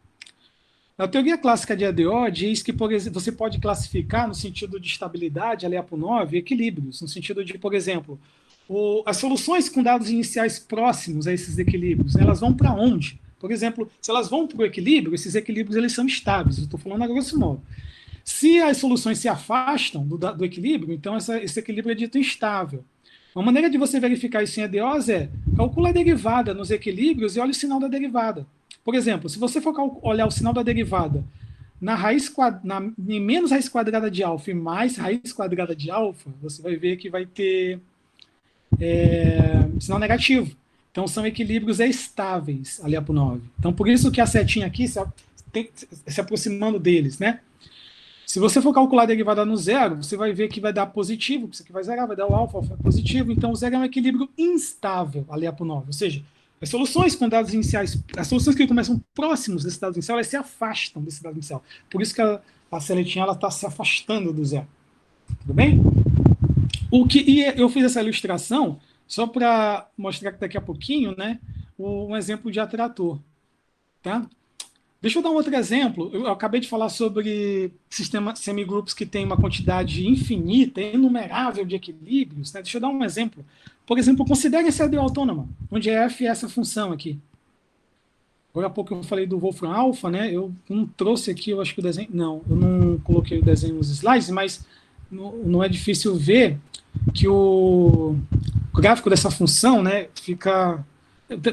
A teoria clássica de EDO diz que, por exemplo, você pode classificar, no sentido de estabilidade, a Lyapunov, equilíbrios, no sentido de, por exemplo, As soluções com dados iniciais próximos a esses equilíbrios, elas vão para onde? Por exemplo, se elas vão para o equilíbrio, esses equilíbrios eles são estáveis, eu estou falando a grosso modo. Se as soluções se afastam do equilíbrio, então esse equilíbrio é dito instável. Uma maneira de você verificar isso em EDOs é calcula a derivada nos equilíbrios e olha o sinal da derivada. Por exemplo, se você for olhar o sinal da derivada em menos raiz quadrada de alfa e mais raiz quadrada de alfa, você vai ver que vai ter sinal negativo. Então, são equilíbrios estáveis ali para o 9. Então, por isso que a setinha aqui se aproximando deles, né? Se você for calcular a derivada no zero, você vai ver que vai dar positivo, isso aqui vai zerar, vai dar o alfa positivo, então o zero é um equilíbrio instável ali para o 9. Ou seja, as soluções com dados iniciais, as soluções que começam próximos desse dado inicial, elas se afastam desse dado inicial. Por isso que a seletinha está se afastando do zero. Tudo bem? E eu fiz essa ilustração só para mostrar que daqui a pouquinho, né, um exemplo de atrator. Tá? Deixa eu dar um outro exemplo. Eu acabei de falar sobre semigrupos que têm uma quantidade infinita, inumerável de equilíbrios. Né? Deixa eu dar um exemplo. Por exemplo, considere essa EDO autônoma, onde f é essa função aqui. Agora há pouco eu falei do Wolfram Alpha, né? Eu não trouxe aqui, eu acho que o desenho... Não, eu não coloquei o desenho nos slides, mas não é difícil ver que o gráfico dessa função, né, fica...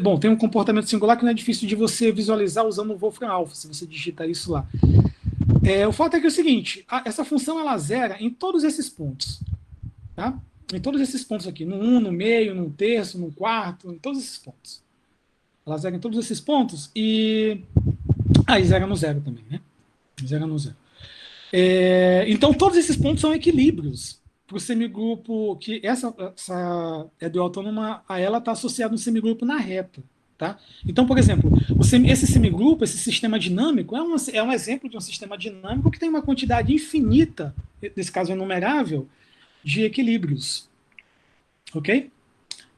Bom, tem um comportamento singular que não é difícil de você visualizar usando o Wolfram Alpha, se você digitar isso lá. O fato é que é o seguinte, essa função ela zera em todos esses pontos. Tá? Em todos esses pontos aqui, no 1, no meio, no terço, no quarto, em todos esses pontos. Ela zera em todos esses pontos e zera no zero também, né? Zera no zero. Então, todos esses pontos são equilíbrios para o semigrupo, que essa EDO autônoma, a ela está associada a um semigrupo na reta. Tá? Então, por exemplo, esse semigrupo, esse sistema dinâmico, é um exemplo de um sistema dinâmico que tem uma quantidade infinita, nesse caso inumerável, de equilíbrios. Ok?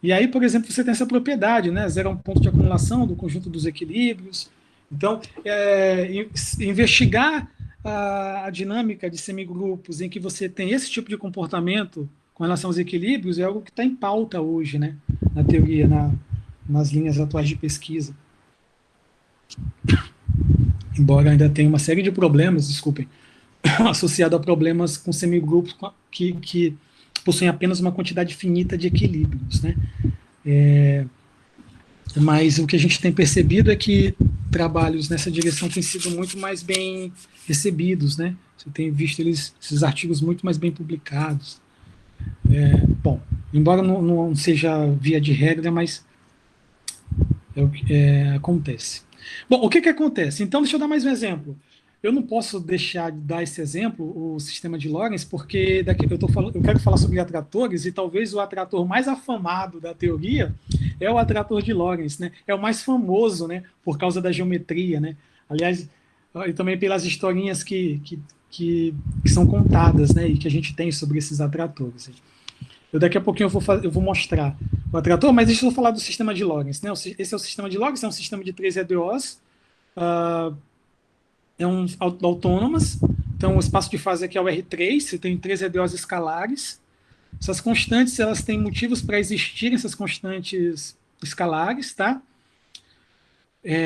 E aí, por exemplo, você tem essa propriedade, né? Zero é um ponto de acumulação do conjunto dos equilíbrios. Então, investigar a dinâmica de semigrupos em que você tem esse tipo de comportamento com relação aos equilíbrios é algo que está em pauta hoje, né? Na teoria, nas linhas atuais de pesquisa. Embora ainda tenha uma série de problemas, desculpem, associado a problemas com semigrupos que possuem apenas uma quantidade finita de equilíbrios, né? Mas o que a gente tem percebido é que trabalhos nessa direção têm sido muito mais bem recebidos, né? Você tem visto esses artigos muito mais bem publicados. Bom, embora não seja via de regra, mas acontece. Bom, o que acontece? Então, deixa eu dar mais um exemplo. Eu não posso deixar de dar esse exemplo, o sistema de Lorentz, porque eu quero falar sobre atratores, e talvez o atrator mais afamado da teoria é o atrator de Lorentz, né? É o mais famoso, né? Por causa da geometria, né? Aliás, e também pelas historinhas que são contadas, né? E que a gente tem sobre esses atratores. Daqui a pouquinho eu vou mostrar o atrator, mas deixa eu falar do sistema de Lorentz, né? Esse é o sistema de Lorentz, é um sistema de 3 EDOs, autônomas. Então, o espaço de fase aqui é o R3, você tem 3 EDOs escalares. Essas constantes, elas têm motivos para existirem, essas constantes escalares, tá?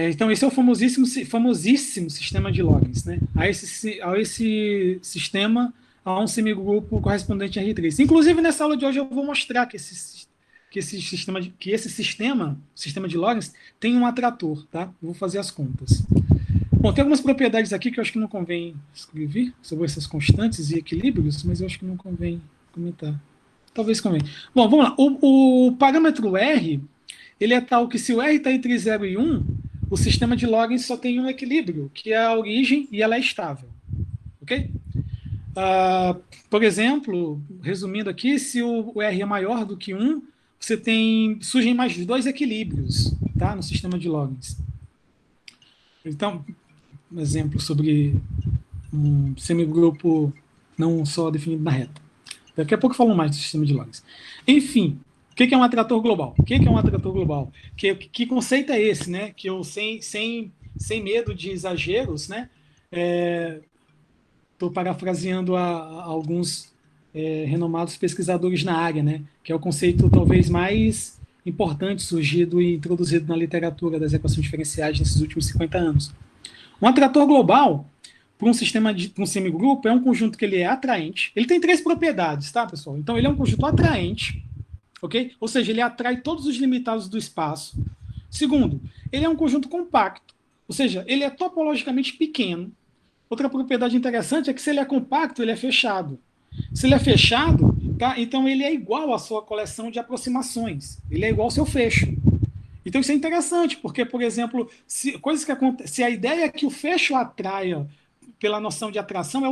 Então, esse é o famosíssimo sistema de Lorentz, né? A esse sistema, há um semigrupo correspondente a R3. Inclusive, nessa aula de hoje, eu vou mostrar que esse sistema de Lorentz, tem um atrator, tá? Eu vou fazer as contas. Bom, tem algumas propriedades aqui que eu acho que não convém escrever sobre essas constantes e equilíbrios, mas eu acho que não convém comentar. Talvez convém. Bom, vamos lá. O parâmetro R, ele é tal que se o R está entre 0 e 1, o sistema de Lorentz só tem um equilíbrio, que é a origem, e ela é estável. Ok? Por exemplo, resumindo aqui, se o R é maior do que 1, surgem mais 2 equilíbrios, tá? No sistema de Lorentz. Então, um exemplo sobre um semigrupo não só definido na reta. Daqui a pouco eu falo mais do sistema de Lorentz. Enfim, o que é um atrator global? O que é um atrator global? Que conceito é esse, né? Que eu, sem medo de exageros, né? Estou parafraseando alguns renomados pesquisadores na área, né? Que é o conceito talvez mais importante surgido e introduzido na literatura das equações diferenciais nesses últimos 50 anos. Um atrator global, para um sistema para um semigrupo, é um conjunto que ele é atraente. Ele tem 3 propriedades, tá, pessoal? Então, ele é um conjunto atraente, ok? Ou seja, ele atrai todos os limitados do espaço. Segundo, ele é um conjunto compacto, ou seja, ele é topologicamente pequeno. Outra propriedade interessante é que se ele é compacto, ele é fechado. Se ele é fechado, tá? Então ele é igual à sua coleção de aproximações. Ele é igual ao seu fecho. Então isso é interessante, porque, por exemplo, se a ideia é que o fecho atraia pela noção de atração,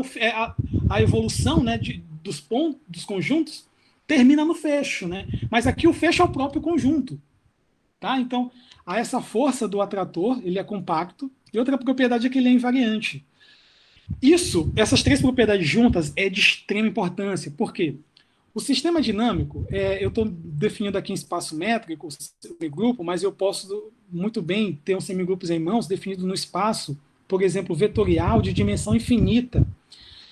a evolução, né, dos pontos, dos conjuntos, termina no fecho, né? Mas aqui o fecho é o próprio conjunto. Tá? Então, há essa força do atrator, ele é compacto, e outra propriedade é que ele é invariante. Essas 3 propriedades juntas é de extrema importância. Por quê? O sistema dinâmico, eu estou definindo aqui em espaço métrico, o semigrupo, mas eu posso muito bem ter um semigrupos em mãos definido no espaço, por exemplo, vetorial de dimensão infinita.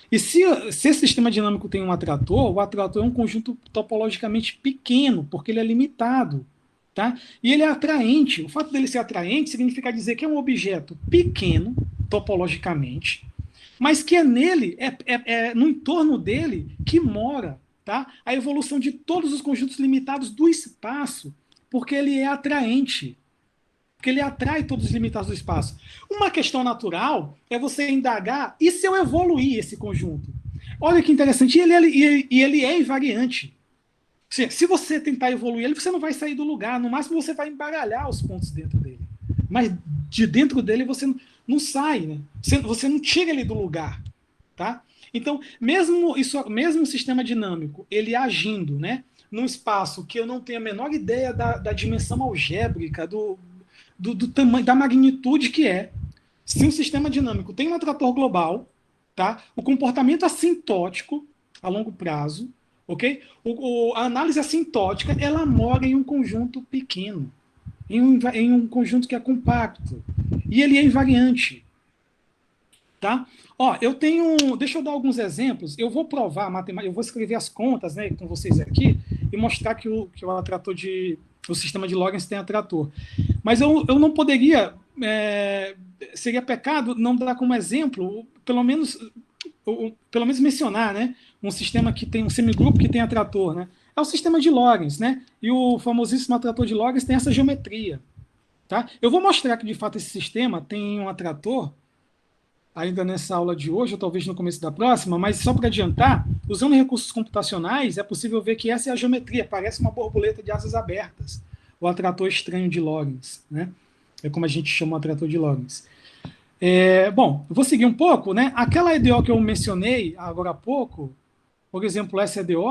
E se esse sistema dinâmico tem um atrator, o atrator é um conjunto topologicamente pequeno, porque ele é limitado. Tá? E ele é atraente. O fato dele ser atraente significa dizer que é um objeto pequeno, topologicamente, mas que é nele, no entorno dele, que mora, tá? A evolução de todos os conjuntos limitados do espaço, porque ele é atraente. Porque ele atrai todos os limitados do espaço. Uma questão natural é você indagar, e se eu evoluir esse conjunto? Olha que interessante, e ele é invariante. Se você tentar evoluir ele, você não vai sair do lugar. No máximo, você vai embaralhar os pontos dentro dele. Mas de dentro dele, você não sai, né? Você não tira ele do lugar. Tá? Então, mesmo o sistema dinâmico, ele agindo, né, num espaço que eu não tenho a menor ideia da dimensão algébrica, do tamanho, da magnitude que é, se um sistema dinâmico tem um atrator global, tá? O comportamento assintótico a longo prazo, ok? A análise assintótica, ela mora em um conjunto pequeno, em um conjunto que é compacto, e ele é invariante. Tá? Deixa eu dar alguns exemplos. Eu vou provar a matemática, eu vou escrever as contas, né, com vocês aqui e mostrar que o sistema de Lorentz tem atrator. Mas eu não poderia, seria pecado não dar como exemplo, pelo menos mencionar, né, um sistema que tem um semigrupo que tem atrator, né? É o sistema de Lorentz, né? E o famosíssimo atrator de Lorentz tem essa geometria. Tá? Eu vou mostrar que, de fato, esse sistema tem um atrator ainda nessa aula de hoje, ou talvez no começo da próxima, mas só para adiantar, usando recursos computacionais, é possível ver que essa é a geometria, parece uma borboleta de asas abertas, o atrator estranho de Lorentz, né? É como a gente chama o atrator de Lorentz. Bom, eu vou seguir um pouco, né? Aquela EDO que eu mencionei agora há pouco, por exemplo, essa EDO,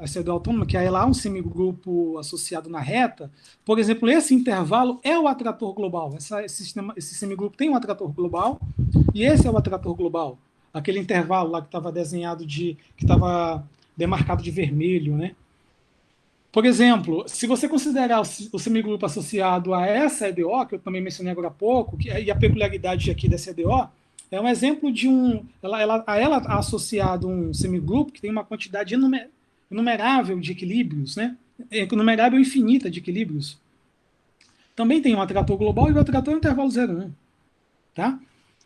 essa EDO autônoma, que ela há um semigrupo associado na reta, por exemplo, esse intervalo é o atrator global. Esse semigrupo tem um atrator global, e esse é o atrator global. Aquele intervalo lá que estava desenhado que estava demarcado de vermelho, né? Por exemplo, se você considerar o semigrupo associado a essa EDO, que eu também mencionei agora há pouco, e a peculiaridade aqui dessa EDO, é um exemplo de ela associado um semigrupo que tem uma quantidade inumerável de equilíbrios, né? Inumerável infinita de equilíbrios. Também tem um atrator global e o atrator é um intervalo 0,1. Tá?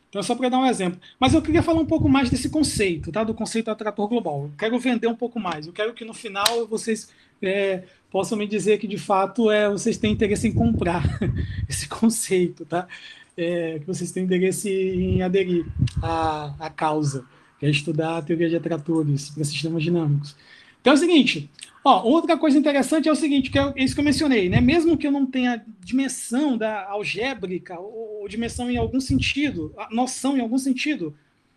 Então, só para dar um exemplo. Mas eu queria falar um pouco mais desse conceito, tá? Do conceito do atrator global. Eu quero vender um pouco mais. Eu quero que no final vocês possam me dizer que, de fato, vocês têm interesse em comprar esse conceito, tá? Que vocês têm interesse em aderir à causa, que é estudar a teoria de atratores para sistemas dinâmicos. Então é o seguinte, outra coisa interessante é o seguinte, que é isso que eu mencionei, né? Mesmo que eu não tenha dimensão da algébrica, ou dimensão em algum sentido, noção em algum sentido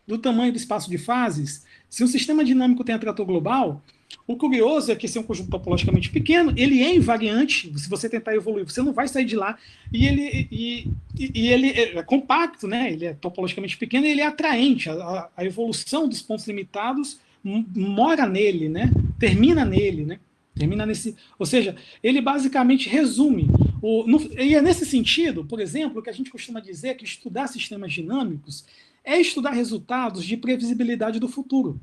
do tamanho do espaço de fases, se um sistema dinâmico tem atrator global, o curioso é que esse é um conjunto topologicamente pequeno, ele é invariante, se você tentar evoluir, você não vai sair de lá, e ele é compacto, né? Ele é topologicamente pequeno e ele é atraente, a evolução dos pontos limitados mora nele, né? Termina nele, né? Termina nesse, ou seja, ele basicamente resume, e é nesse sentido, por exemplo, que a gente costuma dizer que estudar sistemas dinâmicos é estudar resultados de previsibilidade do futuro.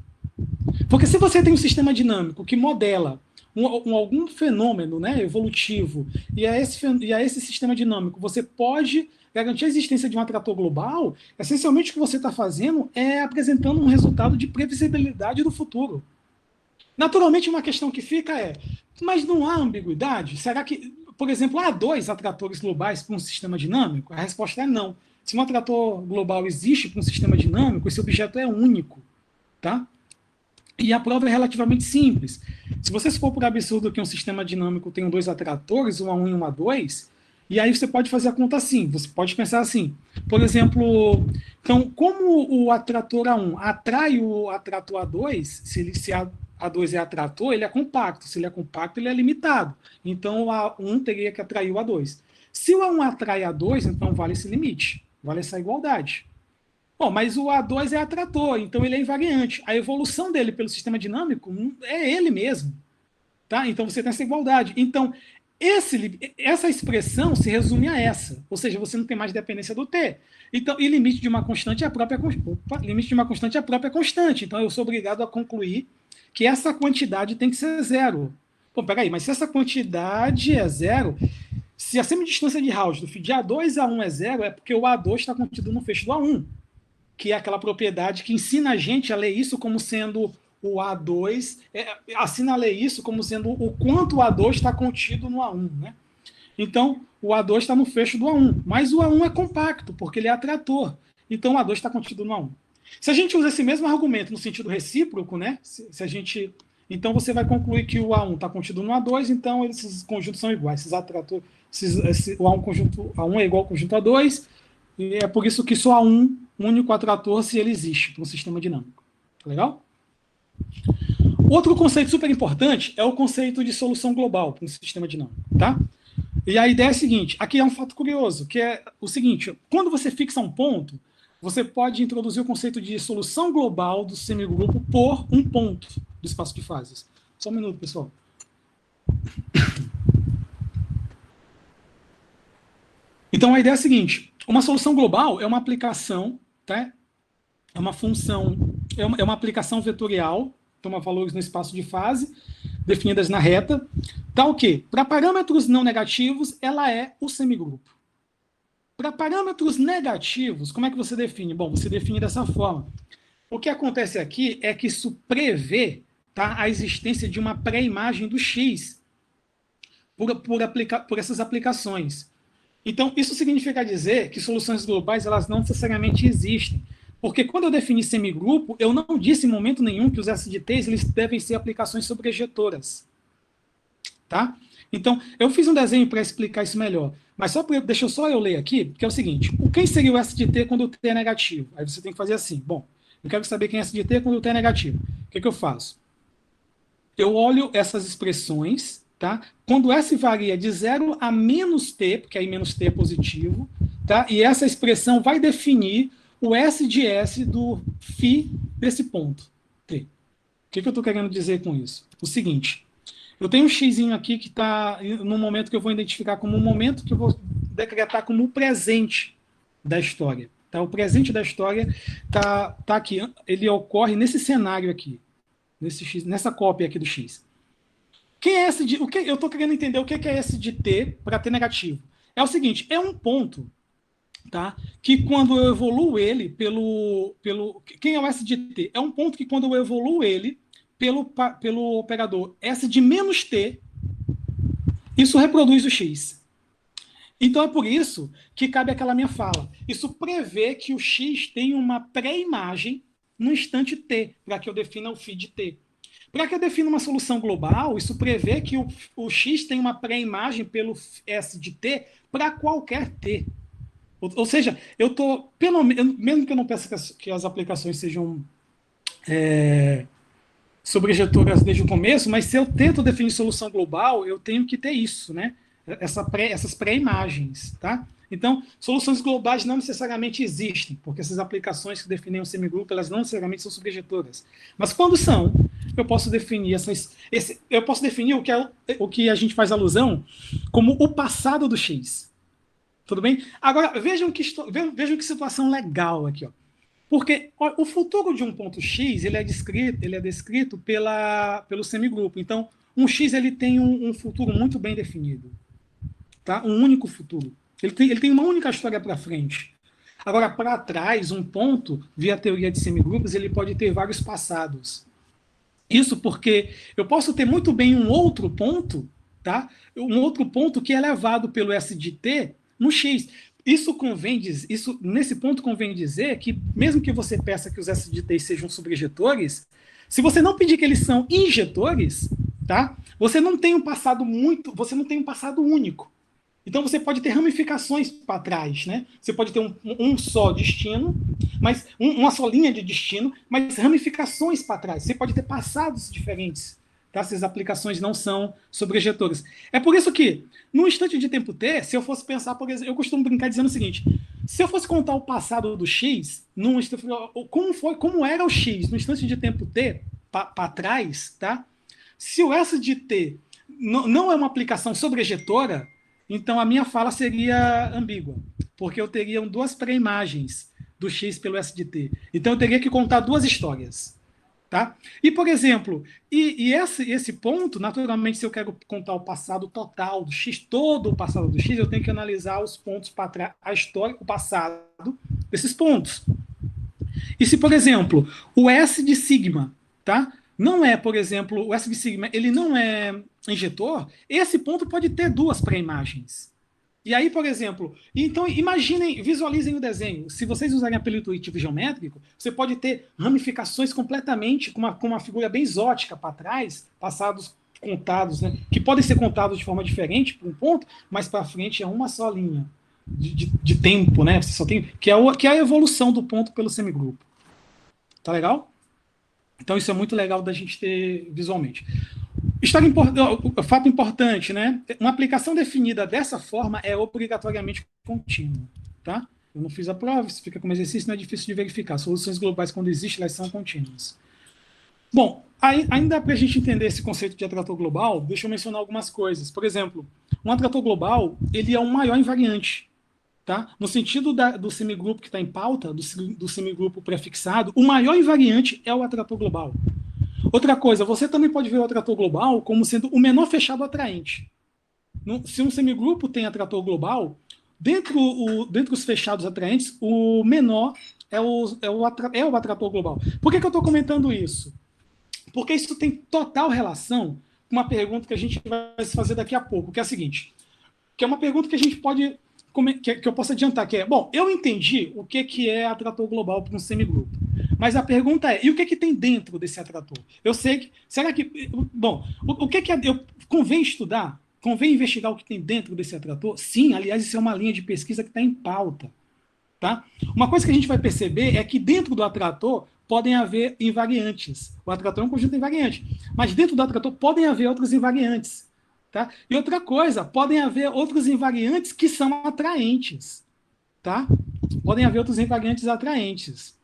Porque se você tem um sistema dinâmico que modela algum fenômeno, né, evolutivo, e a esse sistema dinâmico você pode garantir a existência de um atrator global, essencialmente o que você está fazendo é apresentando um resultado de previsibilidade do futuro. Naturalmente, uma questão que fica é, mas não há ambiguidade? Será que, por exemplo, há 2 atratores globais para um sistema dinâmico? A resposta é não. Se um atrator global existe para um sistema dinâmico, esse objeto é único, tá? E a prova é relativamente simples. Se você for por absurdo que um sistema dinâmico tem 2 atratores, um A1 e um A2, e aí você pode fazer a conta assim, você pode pensar assim, por exemplo, então, como o atrator A1 atrai o atrator A2, se A2 é atrator, ele é compacto, se ele é compacto, ele é limitado, então o A1 teria que atrair o A2. Se o A1 atrai A2, então vale esse limite, vale essa igualdade. Bom, mas o A2 é atrator, então ele é invariante. A evolução dele pelo sistema dinâmico é ele mesmo. Tá? Então você tem essa igualdade. Então, essa expressão se resume a essa. Ou seja, você não tem mais dependência do T. Então, e limite de uma constante é a própria constante. Então, eu sou obrigado a concluir que essa quantidade tem que ser zero. Bom, peraí, mas se essa quantidade é zero, se a semidistância de Hausdorff de A2 a 1 é zero, é porque o A2 está contido no feixe do A1. Que é aquela propriedade que ensina a gente a ler isso como sendo o A2, assina a ler isso como sendo o quanto o A2 está contido no A1. Né? Então, o A2 está no fecho do A1, mas o A1 é compacto, porque ele é atrator. Então, o A2 está contido no A1. Se a gente usa esse mesmo argumento no sentido recíproco, né? Então você vai concluir que o A1 está contido no A2, então esses conjuntos são iguais. Esses atratores, o A1 é igual ao conjunto A2, e é por isso que só há um único atrator se ele existe para um sistema dinâmico. Legal? Outro conceito super importante é o conceito de solução global para um sistema dinâmico. Tá? E a ideia é a seguinte, aqui é um fato curioso, que é o seguinte, quando você fixa um ponto, você pode introduzir o conceito de solução global do semigrupo por um ponto do espaço de fases. Só um minuto, pessoal. Então, a ideia é a seguinte, uma solução global é uma aplicação, tá? É uma função, é uma aplicação vetorial, toma valores no espaço de fase, definidas na reta, tal que, para parâmetros não negativos, ela é o semigrupo. Para parâmetros negativos, como é que você define? Bom, você define dessa forma. O que acontece aqui é que isso prevê, tá, a existência de uma pré-imagem do X por essas aplicações. Então, isso significa dizer que soluções globais elas não necessariamente existem. Porque quando eu defini semigrupo, eu não disse em momento nenhum que os SDTs eles devem ser aplicações sobrejetoras. Tá? Então, eu fiz um desenho para explicar isso melhor. Mas deixa eu ler aqui, que é o seguinte. Quem seria o SDT quando o T é negativo? Aí você tem que fazer assim. Bom, eu quero saber quem é SDT quando o T é negativo. O que eu faço? Eu olho essas expressões, tá? Quando S varia de 0 a menos T, porque aí menos T é positivo, tá? E essa expressão vai definir o S de S do φ desse ponto, T. O que eu estou querendo dizer com isso? O seguinte, eu tenho um x aqui que está no momento que eu vou identificar como um momento que eu vou decretar como o presente da história. Tá? O presente da história tá aqui, ele ocorre nesse cenário aqui, nessa cópia aqui do x. Quem é esse de, eu estou querendo entender o que é esse de T para T negativo. É o seguinte, é um ponto, tá? Que quando eu evoluo ele quem é o S de T? É um ponto que quando eu evoluo ele pelo operador S de menos T, isso reproduz o X. Então é por isso que cabe aquela minha fala. Isso prevê que o X tem uma pré-imagem no instante T, para que eu defina o φ de T. Para que eu defina uma solução global, isso prevê que o X tem uma pré-imagem pelo S de T para qualquer T. Ou seja, eu estou, mesmo que eu não peça que as aplicações sejam sobrejetoras desde o começo, mas se eu tento definir solução global, eu tenho que ter isso, né? Essas pré-imagens, tá? Então, soluções globais não necessariamente existem, porque essas aplicações que definem um semigrupo, elas não necessariamente são sobrejetoras. Mas quando são, eu posso definir o que a gente faz alusão como o passado do X. Tudo bem? Agora, vejam que situação legal aqui. Ó. Porque o futuro de um ponto X ele é descrito pelo semigrupo. Então, um X ele tem um futuro muito bem definido. Tá? Um único futuro. Ele tem uma única história para frente. Agora, para trás, um ponto, via teoria de semigrupos, ele pode ter vários passados. Isso porque eu posso ter muito bem um outro ponto, tá? Um outro ponto que é levado pelo S de T no X. Nesse ponto convém dizer que, mesmo que você peça que os S de T sejam subjetores, se você não pedir que eles são injetores, tá? Você não tem um passado único. Então você pode ter ramificações para trás, né? Você pode ter um só destino, mas uma só linha de destino, mas ramificações para trás. Você pode ter passados diferentes, tá? Se as aplicações não são sobrejetoras. É por isso que, num instante de tempo T, se eu fosse pensar, por exemplo, eu costumo brincar dizendo o seguinte: se eu fosse contar o passado do X, como era o X no instante de tempo T para trás, tá? Se o S de T não é uma aplicação sobrejetora, então a minha fala seria ambígua, porque eu teria duas pré-imagens do X pelo S de T. Então eu teria que contar duas histórias. Tá? E, por exemplo, esse ponto, naturalmente, se eu quero contar o passado total do X, todo o passado do X, eu tenho que analisar os pontos para trás, a história, o passado desses pontos. E se, por exemplo, o S de sigma, tá? Não é, por exemplo, o S de sigma, ele não é injetor, esse ponto pode ter duas pré-imagens. E aí, por exemplo, então imaginem, visualizem o desenho. Se vocês usarem apelo intuitivo geométrico, você pode ter ramificações completamente com uma figura bem exótica para trás, passados contados, né? Que podem ser contados de forma diferente por um ponto, mas para frente é uma só linha de tempo, né? Você só tem que é a evolução do ponto pelo semigrupo. Tá legal? Então isso é muito legal da gente ter visualmente. Fato importante, né? Uma aplicação definida dessa forma é obrigatoriamente contínua, tá? Eu não fiz a prova, isso fica como exercício, não é difícil de verificar. Soluções globais, quando existem, elas são contínuas. Bom, ainda para a gente entender esse conceito de atrator global, deixa eu mencionar algumas coisas. Por exemplo, um atrator global, ele é um maior invariante, tá? No sentido do semigrupo que está em pauta, do semigrupo prefixado, o maior invariante é o atrator global. Outra coisa, você também pode ver o atrator global como sendo o menor fechado atraente. Se um semigrupo tem atrator global, dentro os fechados atraentes, o menor é o atrator global. Por que eu estou comentando isso? Porque isso tem total relação com uma pergunta que a gente vai se fazer daqui a pouco, que é a seguinte, que é uma pergunta que a gente pode, que eu posso adiantar, que é, bom, eu entendi o que é atrator global para um semigrupo, mas a pergunta é, e o que tem dentro desse atrator? Eu sei que, será que, bom, convém estudar? Convém investigar o que tem dentro desse atrator? Sim, aliás, isso é uma linha de pesquisa que está em pauta. Tá? Uma coisa que a gente vai perceber é que dentro do atrator podem haver invariantes. O atrator é um conjunto invariante, mas dentro do atrator podem haver outros invariantes. Tá? E outra coisa, podem haver outros invariantes que são atraentes. Tá? Podem haver outros invariantes atraentes.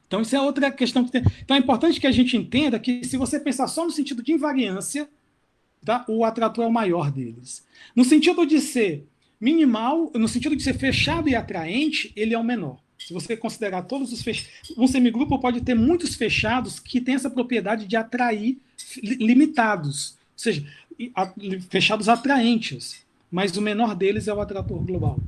Então, isso é outra questão que tem. Então, é importante que a gente entenda que, se você pensar só no sentido de invariância, tá? O atrator é o maior deles. No sentido de ser minimal, no sentido de ser fechado e atraente, ele é o menor. Se você considerar todos os fechados, um semigrupo pode ter muitos fechados que têm essa propriedade de atrair limitados, ou seja, fechados atraentes, mas o menor deles é o atrator global.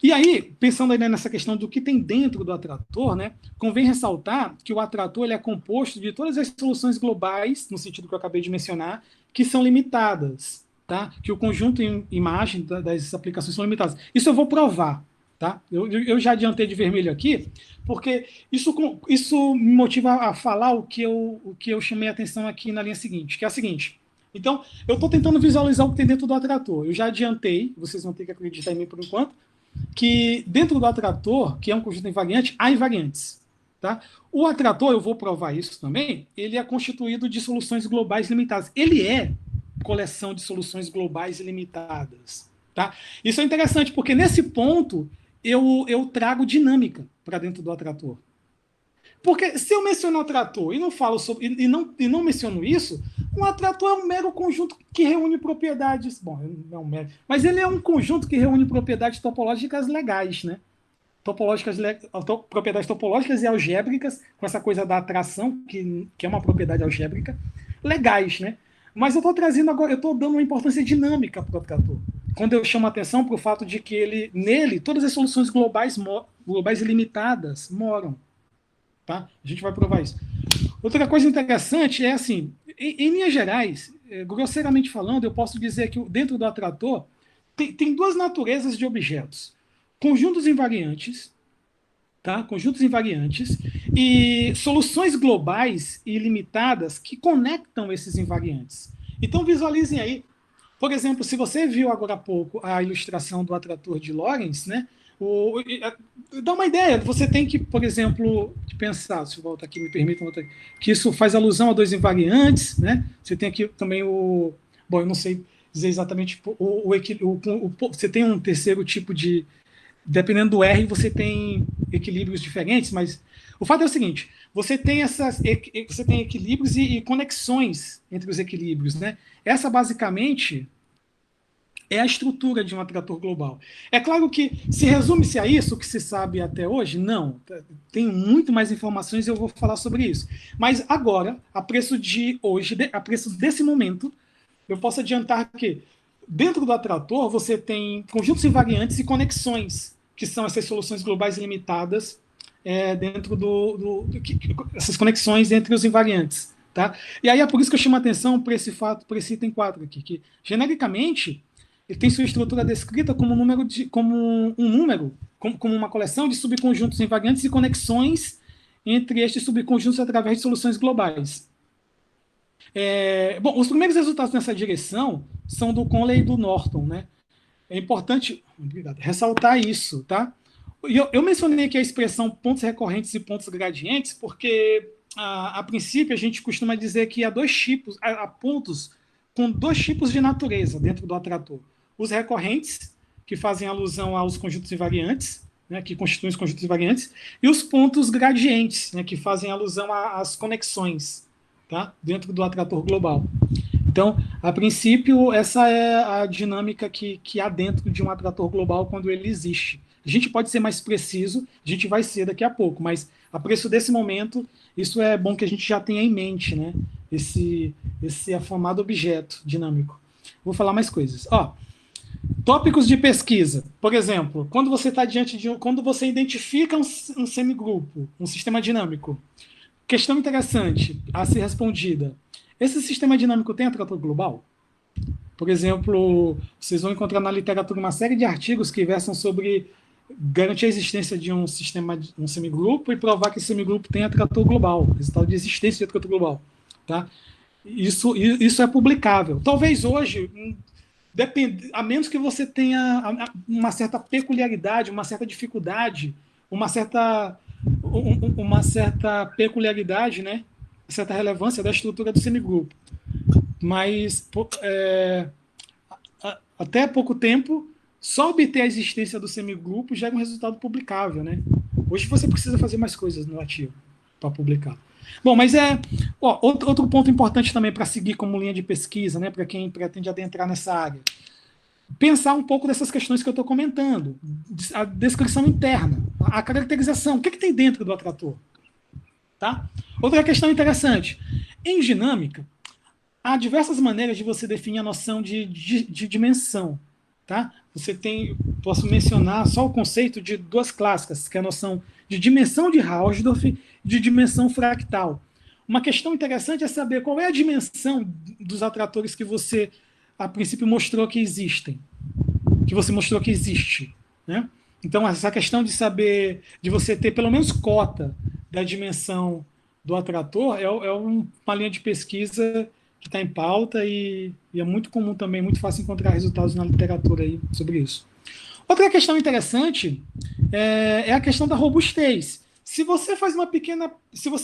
E aí, pensando aí nessa questão do que tem dentro do atrator, né, convém ressaltar que o atrator ele é composto de todas as soluções globais, no sentido que eu acabei de mencionar, que são limitadas, tá? Que o conjunto em imagem das aplicações são limitadas. Isso eu vou provar, tá? Eu já adiantei de vermelho aqui, porque isso me motiva a falar o que eu chamei a atenção aqui na linha seguinte, que é a seguinte. Então, eu estou tentando visualizar o que tem dentro do atrator. Eu já adiantei, vocês vão ter que acreditar em mim por enquanto, que dentro do atrator, que é um conjunto invariante, há invariantes. Tá? O atrator, eu vou provar isso também, ele é constituído de soluções globais limitadas. Ele é coleção de soluções globais ilimitadas. Tá? Isso é interessante, porque nesse ponto eu trago dinâmica para dentro do atrator. Porque se eu menciono o atrator e não falo sobre e não menciono isso, um atrator é um mero conjunto que reúne propriedades. Bom, não é um mero, mas ele é um conjunto que reúne propriedades topológicas legais, né? propriedades topológicas e algébricas, com essa coisa da atração, que é uma propriedade algébrica, legais, né? Mas eu estou trazendo agora, eu estou dando uma importância dinâmica para o trator. Quando eu chamo a atenção para o fato de que nele, todas as soluções globais ilimitadas moram. Tá? A gente vai provar isso. Outra coisa interessante é assim, em linhas gerais, grosseiramente falando, eu posso dizer que dentro do atrator tem duas naturezas de objetos. Conjuntos invariantes, tá? Conjuntos invariantes e soluções globais e ilimitadas que conectam esses invariantes. Então visualizem aí, por exemplo, se você viu agora há pouco a ilustração do atrator de Lorentz, né? Dá uma ideia, você tem que, por exemplo, pensar, se eu voltar aqui, me permitam voltar aqui, que isso faz alusão a dois invariantes, né? Você tem aqui também bom, eu não sei dizer exatamente, você tem um terceiro tipo de, dependendo do R, você tem equilíbrios diferentes, mas o fato é o seguinte, você tem equilíbrios e conexões entre os equilíbrios, né? Essa, basicamente, é a estrutura de um atrator global. É claro que se resume-se a isso, o que se sabe até hoje? Não. Tem muito mais informações e eu vou falar sobre isso. Mas agora, a preço de hoje, a preço desse momento, eu posso adiantar que dentro do atrator você tem conjuntos invariantes e conexões, que são essas soluções globais ilimitadas dentro essas conexões entre os invariantes. Tá? E aí é por isso que eu chamo a atenção para esse fato, para esse item 4 aqui, que genericamente ele tem sua estrutura descrita como como uma coleção de subconjuntos invariantes e conexões entre estes subconjuntos através de soluções globais. Bom, os primeiros resultados nessa direção são do Conley e do Norton, né? É importante ressaltar isso, tá? Eu mencionei aqui a expressão pontos recorrentes e pontos gradientes, porque a princípio a gente costuma dizer que há pontos com dois tipos de natureza dentro do atrator. Os recorrentes, que fazem alusão aos conjuntos invariantes, né, que constituem os conjuntos invariantes, e os pontos gradientes, né, que fazem alusão às conexões, tá, dentro do atrator global. Então, a princípio, essa é a dinâmica que há dentro de um atrator global quando ele existe. A gente pode ser mais preciso, a gente vai ser daqui a pouco, mas a preço desse momento, isso é bom que a gente já tenha em mente, né, esse afamado objeto dinâmico. Vou falar mais coisas. Tópicos de pesquisa. Por exemplo, quando você está quando você identifica um semigrupo, um sistema dinâmico, questão interessante a ser respondida. Esse sistema dinâmico tem atrator global? Por exemplo, vocês vão encontrar na literatura uma série de artigos que versam sobre garantir a existência de um semigrupo e provar que esse semigrupo tem atrator global, resultado de existência de atrator global. Tá? Isso é publicável. Talvez hoje, a menos que você tenha uma certa peculiaridade, uma certa dificuldade, uma certa peculiaridade, né? Certa relevância da estrutura do semigrupo. Mas até pouco tempo, só obter a existência do semigrupo já era um resultado publicável, né? Hoje você precisa fazer mais coisas no ativo para publicar. Bom, mas outro ponto importante também para seguir como linha de pesquisa, né, para quem pretende adentrar nessa área. Pensar um pouco dessas questões que eu estou comentando. A descrição interna, a caracterização, o que tem dentro do atrator? Tá? Outra questão interessante. Em dinâmica, há diversas maneiras de você definir a noção de dimensão. Tá? Posso mencionar só o conceito de duas clássicas, que é a noção de dimensão de Hausdorff e de dimensão fractal. Uma questão interessante é saber qual é a dimensão dos atratores que você, a princípio, mostrou que existem, que você mostrou que existe. Né? Então, essa questão de saber, de você ter pelo menos cota da dimensão do atrator é uma linha de pesquisa que está em pauta e é muito comum também, muito fácil encontrar resultados na literatura aí sobre isso. Outra questão interessante é a questão da robustez. Se você,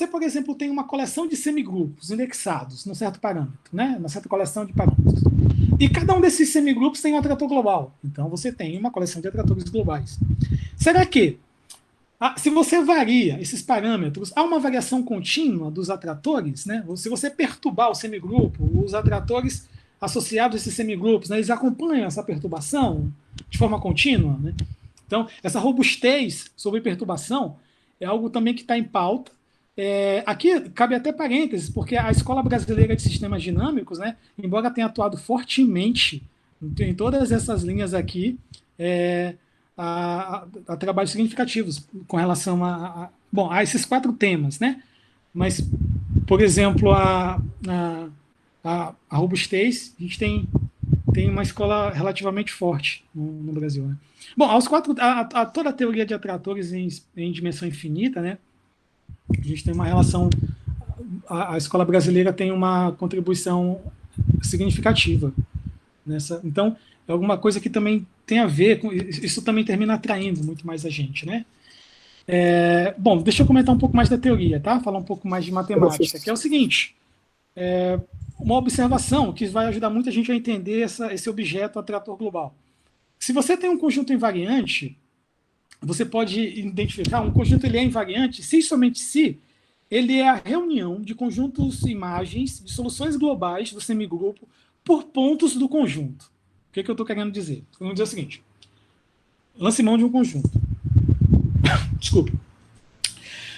por exemplo, tem uma coleção de semigrupos indexados num certo parâmetro, né, uma certa coleção de parâmetros, e cada um desses semigrupos tem um atrator global, então você tem uma coleção de atratores globais. Será que, se você varia esses parâmetros, há uma variação contínua dos atratores? Né? Se você perturbar o semigrupo, os atratores associados a esses semigrupos, né, eles acompanham essa perturbação de forma contínua? Né? Então, essa robustez sobre perturbação é algo também que está em pauta. Aqui cabe até parênteses, porque a Escola Brasileira de Sistemas Dinâmicos, né, embora tenha atuado fortemente em todas essas linhas aqui, a trabalhos significativos com relação a esses 4 temas, né? Mas, por exemplo, a robustez, a gente tem uma escola relativamente forte no Brasil, né? Bom, toda a teoria de atratores em dimensão infinita, né? A gente tem uma relação, a escola brasileira tem uma contribuição significativa nessa. Então, é alguma coisa que também tem a ver com isso, também termina atraindo muito mais a gente, né? Bom, deixa eu comentar um pouco mais da teoria, tá? Falar um pouco mais de matemática, que é o seguinte: uma observação que vai ajudar muito a gente a entender esse objeto atrator global. Se você tem um conjunto invariante, você pode identificar um conjunto, ele é invariante se e somente se ele é a reunião de conjuntos imagens de soluções globais do semigrupo por pontos do conjunto. O que eu estou querendo dizer? Vamos dizer o seguinte: lance mão de um conjunto. Desculpa.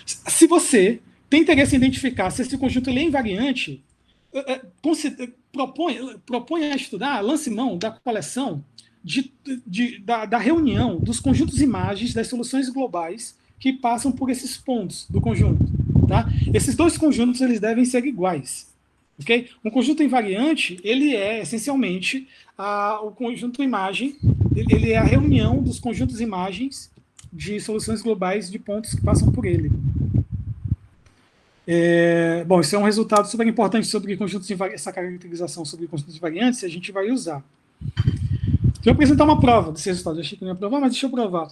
Se você tem interesse em identificar se esse conjunto ele é invariante, propõe a estudar, lance mão da coleção da reunião dos conjuntos imagens das soluções globais que passam por esses pontos do conjunto. Tá? Esses 2 conjuntos eles devem ser iguais. Okay? Um conjunto invariante, ele é essencialmente o conjunto imagem, ele é a reunião dos conjuntos imagens de soluções globais de pontos que passam por ele. Bom, isso é um resultado super importante sobre conjuntos invariantes, essa caracterização sobre conjuntos invariantes, a gente vai usar. Vou apresentar uma prova desse resultado. Eu achei que não ia provar, mas deixa eu provar.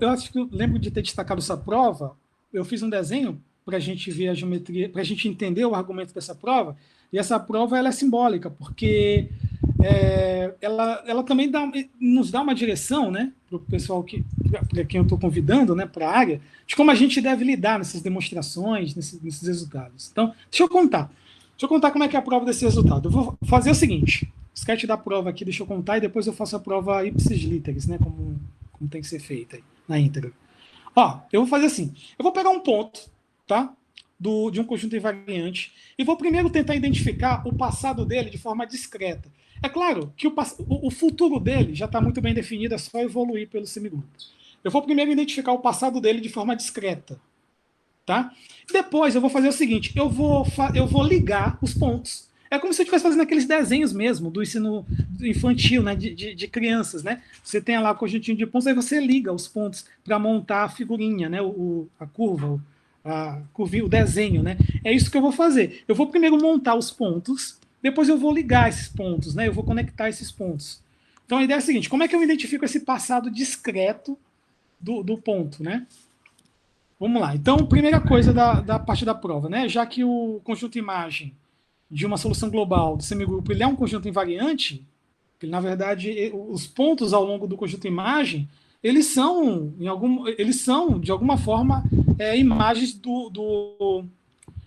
Eu acho que eu lembro de ter destacado essa prova. Eu fiz um desenho para a gente ver a geometria, para a gente entender o argumento dessa prova. E essa prova ela é simbólica, porque ela também nos dá uma direção, né, para o pessoal para quem eu estou convidando, né, para a área, de como a gente deve lidar nessas demonstrações, nesses resultados. Então, deixa eu contar como é que é a prova desse resultado. Eu vou fazer o seguinte: sketch da prova aqui, deixa eu contar, e depois eu faço a prova ipsis literis, né, como tem que ser feita aí, na íntegra. Eu vou fazer assim: eu vou pegar um ponto, tá, de um conjunto invariante, e vou primeiro tentar identificar o passado dele de forma discreta. É claro que o futuro dele já está muito bem definido, é só evoluir pelo semigrupo. Eu vou primeiro identificar o passado dele de forma discreta. Tá? Depois eu vou fazer o seguinte: eu vou ligar os pontos. É como se eu estivesse fazendo aqueles desenhos mesmo do ensino infantil, né, de crianças, né? Você tem lá o conjuntinho de pontos, aí você liga os pontos para montar a figurinha, né, a curva, o desenho, né? É isso que eu vou fazer. Eu vou primeiro montar os pontos, depois eu vou ligar esses pontos, né? Eu vou conectar esses pontos. Então a ideia é a seguinte: como é que eu identifico esse passado discreto do ponto, né? Vamos lá. Então, primeira coisa da parte da prova, né? Já que o conjunto imagem de uma solução global do semigrupo ele é um conjunto invariante, na verdade, os pontos ao longo do conjunto imagem, eles são de alguma forma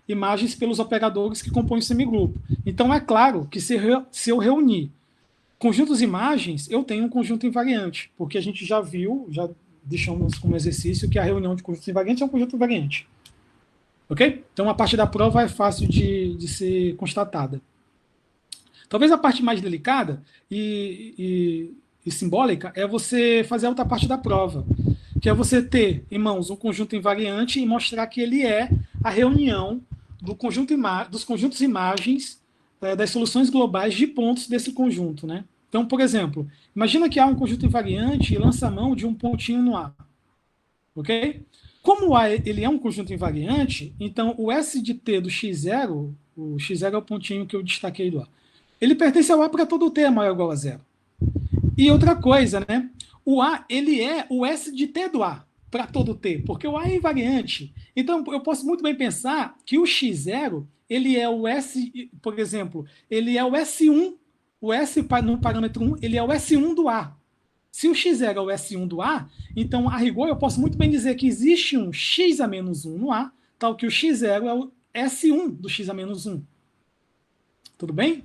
imagens pelos operadores que compõem o semigrupo. Então, é claro que se eu reunir conjuntos imagens, eu tenho um conjunto invariante, porque a gente já deixamos como exercício que a reunião de conjuntos invariantes é um conjunto invariante. Ok? Então, a parte da prova é fácil de ser constatada. Talvez a parte mais delicada e simbólica é você fazer a outra parte da prova, que é você ter em mãos um conjunto invariante e mostrar que ele é a reunião dos conjuntos imagens das soluções globais de pontos desse conjunto, né? Então, por exemplo, imagina que há um conjunto invariante e lança a mão de um pontinho no A. Ok? Como o A ele é um conjunto invariante, então o S de T do X0, o X0 é o pontinho que eu destaquei do A, ele pertence ao A para todo o T maior ou igual a zero. E outra coisa, né? O A ele é o S de T do A para todo o T, porque o A é invariante. Então, eu posso muito bem pensar que o X0 ele é o S, por exemplo, ele é o S1, o S no parâmetro 1, ele é o S1 do A. Se o X0 é o S1 do A, então, a rigor, eu posso muito bem dizer que existe um X a menos 1 no A, tal que o X0 é o S1 do X a menos 1. Tudo bem?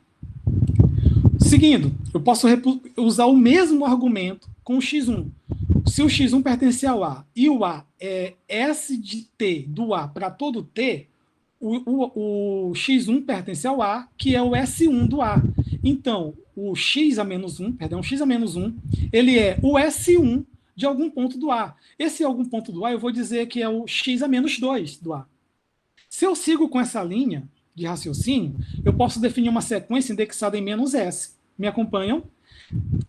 Seguindo, eu posso usar o mesmo argumento com o X1. se o x1 pertence ao A e o A é S de T do A para todo T, o x1 pertence ao A, que é o S1 do A. Então, o x a menos 1, ele é o S1 de algum ponto do A. Esse algum ponto do A, eu vou dizer que é o x a menos 2 do A. Se eu sigo com essa linha de raciocínio, eu posso definir uma sequência indexada em menos S. Me acompanham?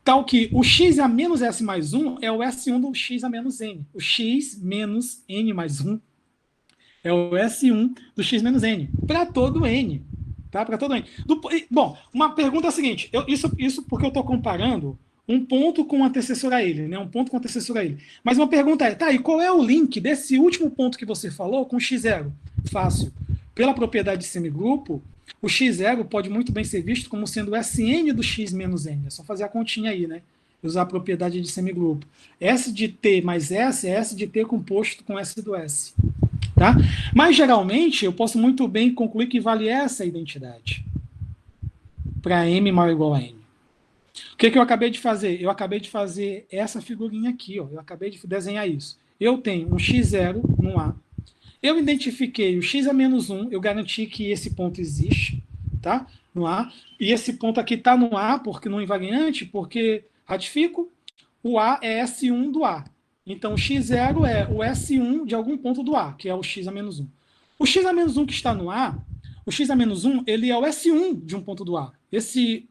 Tal que o x a menos S mais 1 é o S1 do x a menos N. O x menos N mais 1 é o S1 do x menos N. Para todo N. Tá? Para todo N. Bom, uma pergunta é a seguinte. Isso porque eu estou comparando um ponto com o antecessor a ele. Né? Um ponto com o antecessor a ele. Mas uma pergunta é, tá, e qual é o link desse último ponto que você falou com x0? Fácil. Pela propriedade de semigrupo, o x0 pode muito bem ser visto como sendo o Sn do x menos n. É só fazer a continha aí, né? Usar a propriedade de semigrupo. S de T mais S é S de T composto com S do S. Tá? Mas, geralmente, eu posso muito bem concluir que vale essa identidade. Para M maior ou igual a N. O que eu acabei de fazer? Eu acabei de fazer essa figurinha aqui. Ó. Eu acabei de desenhar isso. Eu tenho um x0 no A. Eu identifiquei o x a menos 1, eu garanti que esse ponto existe, tá? No A. E esse ponto aqui está no A, porque no invariante, porque, ratifico, o A é S1 do A. Então, o x0 é o S1 de algum ponto do A, que é o x a menos 1. O x a menos 1 que está no A, o x a menos 1, ele é o S1 de um ponto do A. Se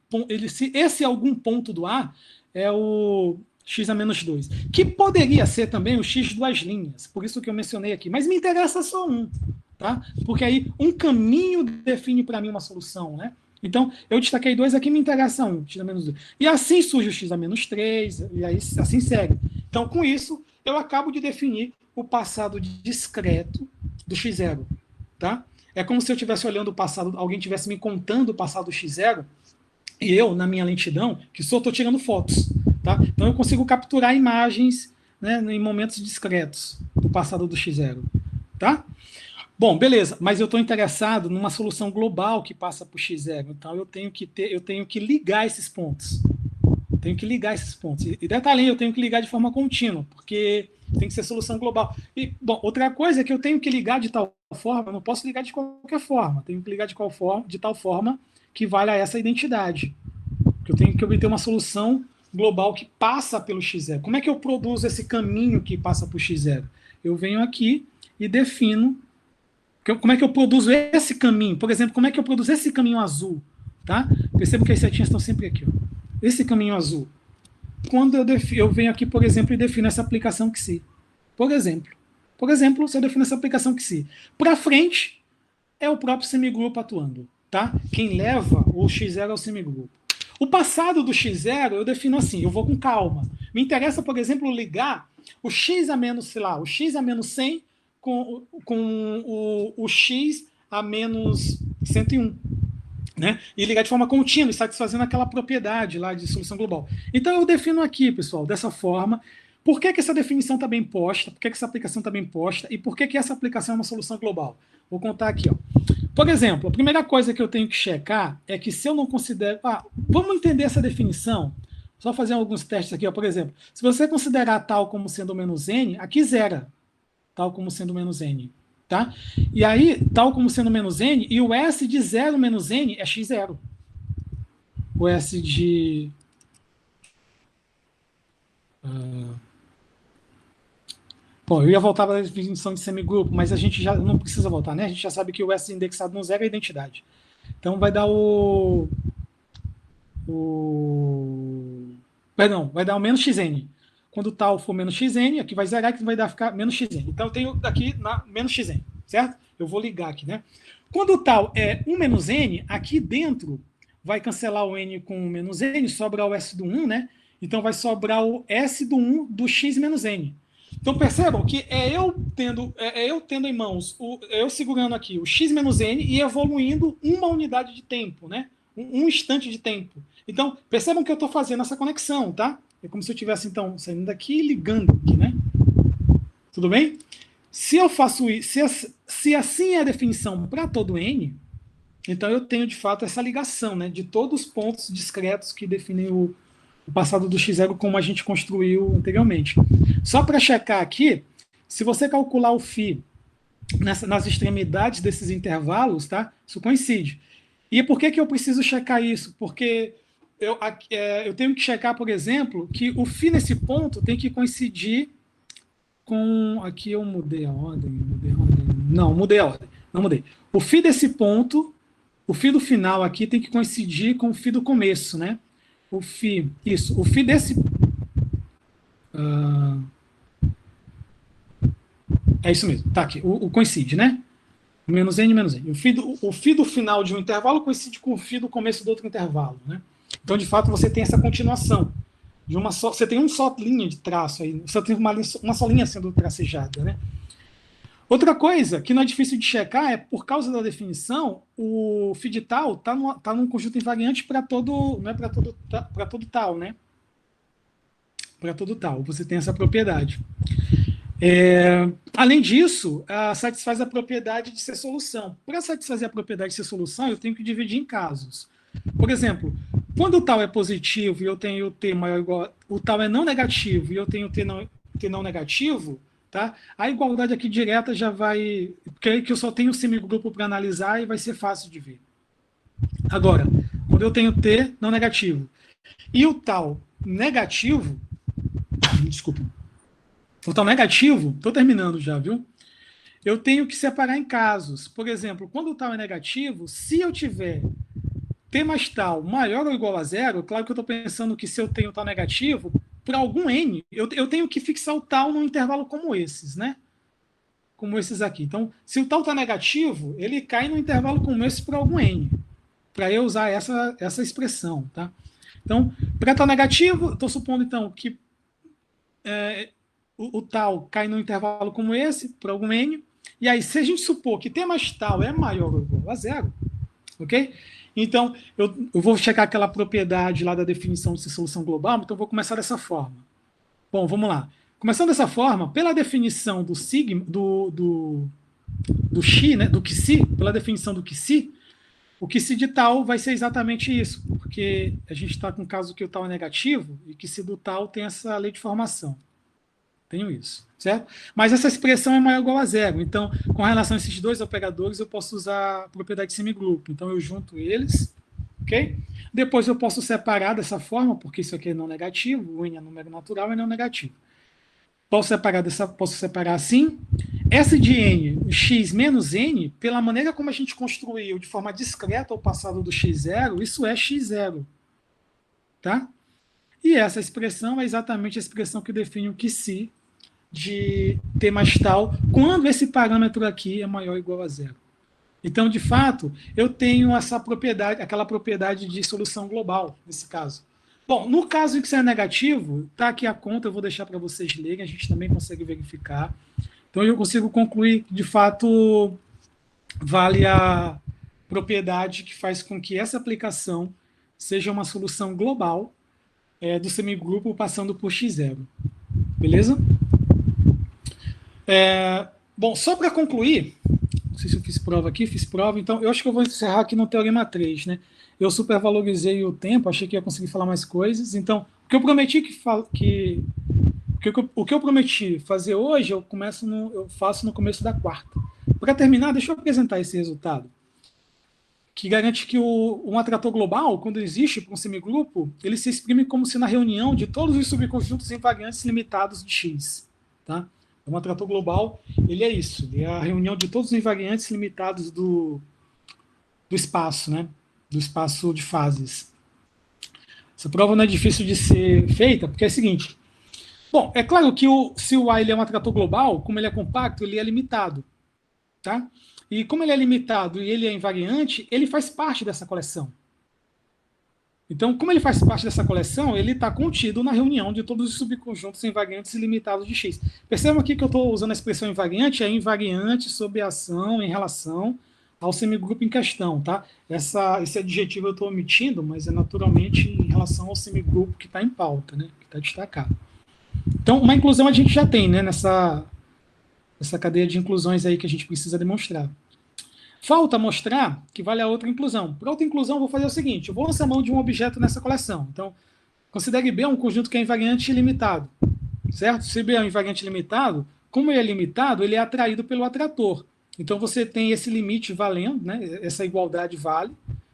esse algum ponto do A é o x a menos 2, que poderia ser também o x duas linhas, por isso que eu mencionei aqui, mas me interessa só um, tá? Porque aí um caminho define para mim uma solução, né? Então, eu destaquei 2 aqui, me interessa um, x a menos 2. E assim surge o x a menos 3, e aí assim segue. Então, com isso, eu acabo de definir o passado discreto do x0, tá? É como se eu estivesse olhando o passado, alguém estivesse me contando o passado do x0, e eu, na minha lentidão, que só estou tirando fotos, tá? Então eu consigo capturar imagens, né, em momentos discretos do passado do x0, tá? Bom, beleza, mas eu estou interessado numa solução global que passa por x0, então eu tenho que ligar esses pontos. E detalhe, eu tenho que ligar de forma contínua, porque tem que ser solução global. E, bom, outra coisa é que eu tenho que ligar de tal forma, eu não posso ligar de qualquer forma, tenho que ligar de tal forma que valha essa identidade. Eu tenho que obter uma solução global que passa pelo x0. Como é que eu produzo esse caminho que passa por x0? Eu venho aqui e defino como é que eu produzo esse caminho. Por exemplo, como é que eu produzo esse caminho azul? Tá? Percebo que as setinhas estão sempre aqui. Ó. Esse caminho azul. Quando eu venho aqui, por exemplo, e defino essa aplicação que Por exemplo, se eu defino essa aplicação que para frente, é o próprio semigrupo atuando. Tá? Quem leva o x0 é o semigrupo. O passado do x0 eu defino assim, eu vou com calma. Me interessa, por exemplo, ligar o x a menos, sei lá, o x a menos 100 com o x a menos 101. Né? E ligar de forma contínua, satisfazendo aquela propriedade lá de solução global. Então eu defino aqui, pessoal, dessa forma. Por que essa definição está bem posta? Por que essa aplicação está bem posta? E por que essa aplicação é uma solução global? Vou contar aqui. Ó. Por exemplo, a primeira coisa que eu tenho que checar é que se eu não considero... vamos entender essa definição. Só fazer alguns testes aqui. Ó. Por exemplo, se você considerar tal como sendo menos n, aqui zera. Tal como sendo menos n. Tá? E aí, tal como sendo menos n, e o S de 0 menos n é x0. O S de... Bom, eu ia voltar para a definição de semigrupo, mas a gente já não precisa voltar, né? A gente já sabe que o S indexado no zero é a identidade. Então vai dar vai dar o menos xn. Quando tal for menos xn, aqui vai zerar, que vai ficar menos xn. Então eu tenho aqui menos xn, certo? Eu vou ligar aqui, né? Quando tal é 1 menos n, aqui dentro vai cancelar o n com o menos n, sobrar o S do 1, né? Então vai sobrar o S do 1 do x menos n. Então percebam que eu tendo em mãos, eu segurando aqui o x menos n e evoluindo uma unidade de tempo, né? Um instante de tempo. Então percebam que eu estou fazendo essa conexão, tá? É como se eu estivesse, então, saindo daqui e ligando aqui, né? Tudo bem? Se eu faço isso, se assim é a definição para todo n, então eu tenho, de fato, essa ligação, né? De todos os pontos discretos que definem o passado do x0 como a gente construiu anteriormente. Só para checar aqui, se você calcular o φ nas extremidades desses intervalos, tá? Isso coincide. E por que eu preciso checar isso? Porque eu tenho que checar, por exemplo, que o φ nesse ponto tem que coincidir com... Aqui eu mudei a ordem. Não, mudei a ordem. Não mudei. O φ desse ponto, o φ do final aqui tem que coincidir com o φ do começo, né? O φ desse... é isso mesmo, tá aqui. O coincide, né? Menos n, menos n. O φ do final de um intervalo coincide com o φ do começo do outro intervalo, né? Então, de fato, você tem essa continuação. Você tem uma só linha de traço aí. Você tem uma só linha sendo tracejada, né? Outra coisa que não é difícil de checar é, por causa da definição, o φ de tal está num conjunto invariante para todo, não é para todo tal, né? Para todo tal. Você tem essa propriedade. Além disso, satisfaz a propriedade de ser solução. Para satisfazer a propriedade de ser solução, eu tenho que dividir em casos. Por exemplo, quando o tal é positivo e eu tenho t maior ou igual, o tal é não negativo e eu tenho t não negativo, tá? A igualdade aqui direta já vai... Porque eu só tenho o semigrupo para analisar e vai ser fácil de ver. Agora, quando eu tenho t não negativo e o tal negativo... Desculpa. O tal negativo, estou terminando já, viu? Eu tenho que separar em casos. Por exemplo, quando o tal é negativo, se eu tiver t mais tal maior ou igual a zero, claro que eu estou pensando que se eu tenho tal negativo, por algum n, eu tenho que fixar o tal num intervalo como esses, né? Como esses aqui. Então, se o tal está negativo, ele cai num intervalo como esse por algum n, para eu usar essa expressão, tá? Então, para tal negativo, estou supondo, então, que o tal cai num intervalo como esse, por algum n, e aí, se a gente supor que t mais tal é maior ou igual a zero, ok? Então, eu vou checar aquela propriedade lá da definição de solução global, então eu vou começar dessa forma. Bom, vamos lá. Começando dessa forma, pela definição do sigma, do xi, né, do QSI, pela definição do QSI, o QSI de tal vai ser exatamente isso, porque a gente está com um caso que o tal é negativo, e QSI do tal tem essa lei de formação. Tenho isso, certo? Mas essa expressão é maior ou igual a zero. Então, com relação a esses dois operadores, eu posso usar a propriedade de semigrupo. Então, eu junto eles, ok? Depois eu posso separar dessa forma, porque isso aqui é não negativo, o n é número natural e não negativo. Posso separar assim. S de n, x menos n, pela maneira como a gente construiu de forma discreta o passado do x0, isso é x0. Tá? E essa expressão é exatamente a expressão que define o QSI de t mais tal, quando esse parâmetro aqui é maior ou igual a zero. Então, de fato, eu tenho essa propriedade, aquela propriedade de solução global, nesse caso. Bom, no caso em que isso é negativo, está aqui a conta, eu vou deixar para vocês lerem, a gente também consegue verificar. Então, eu consigo concluir que, de fato, vale a propriedade que faz com que essa aplicação seja uma solução global do semigrupo passando por x0. Beleza? Bom, só para concluir, não sei se eu fiz prova aqui, fiz prova, então eu acho que eu vou encerrar aqui no Teorema 3, né? Eu supervalorizei o tempo, achei que ia conseguir falar mais coisas, então, o que eu prometi o que eu prometi fazer hoje, eu faço no começo da quarta. Para terminar, deixa eu apresentar esse resultado, que garante que um atrator global, quando existe para um semigrupo, ele se exprime como se na reunião de todos os subconjuntos invariantes limitados de x. Tá? Um atrator global, ele é isso, ele é a reunião de todos os invariantes limitados do espaço, né? Do espaço de fases. Essa prova não é difícil de ser feita, porque é o seguinte, bom, é claro que se o A ele é um atrator global, como ele é compacto, ele é limitado. Tá? E como ele é limitado e ele é invariante, ele faz parte dessa coleção. Então, como ele faz parte dessa coleção, ele está contido na reunião de todos os subconjuntos invariantes ilimitados de x. Percebam aqui que eu estou usando a expressão invariante, é invariante sob a ação em relação ao semigrupo em questão. Tá? Esse adjetivo eu estou omitindo, mas é naturalmente em relação ao semigrupo que está em pauta, né? Que está destacado. Então, uma inclusão a gente já tem, né? Nessa cadeia de inclusões aí que a gente precisa demonstrar. Falta mostrar que vale a outra inclusão. Para outra inclusão, eu vou fazer o seguinte, eu vou lançar mão de um objeto nessa coleção. Então, Considere B um conjunto que é invariante ilimitado, certo? Se B é um invariante limitado, como ele é limitado, ele é atraído pelo atrator. Então, você tem esse limite valendo, né? Essa igualdade vale,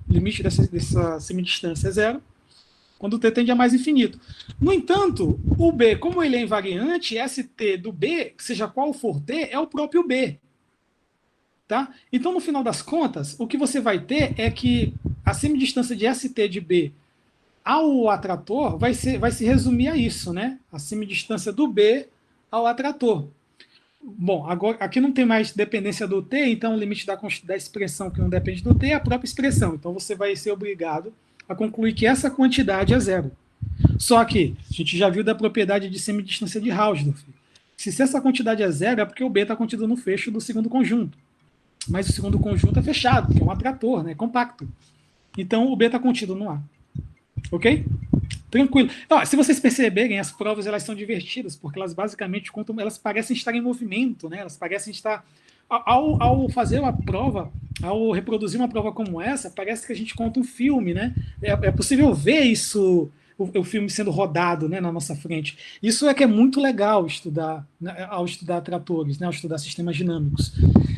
o limite dessa semidistância é zero, quando o t tende a mais infinito. No entanto, o B, como ele é invariante, ST do B, seja qual for t, é o próprio B. Tá? Então, no final das contas, o que você vai ter é que a semidistância de ST de B ao atrator vai se resumir a isso, né? A semidistância do B ao atrator. Bom, agora aqui não tem mais dependência do t, então o limite da expressão que não depende do t é a própria expressão. Então você vai ser obrigado a concluir que essa quantidade é zero. Só que a gente já viu da propriedade de semidistância de Hausdorff. Se essa quantidade é zero, é porque o B está contido no fecho do segundo conjunto. Mas o segundo conjunto é fechado, que é um atrator, né? Compacto. Então o B está contido no A. Ok? Tranquilo. Então, se vocês perceberem, as provas elas são divertidas, porque elas basicamente contam, elas parecem estar em movimento, né? Elas parecem estar. Ao fazer a prova, ao reproduzir uma prova como essa, parece que a gente conta um filme, né? É possível ver isso, o filme sendo rodado, né, na nossa frente. Isso é que é muito legal estudar, né, ao estudar tratores, né, ao estudar sistemas dinâmicos.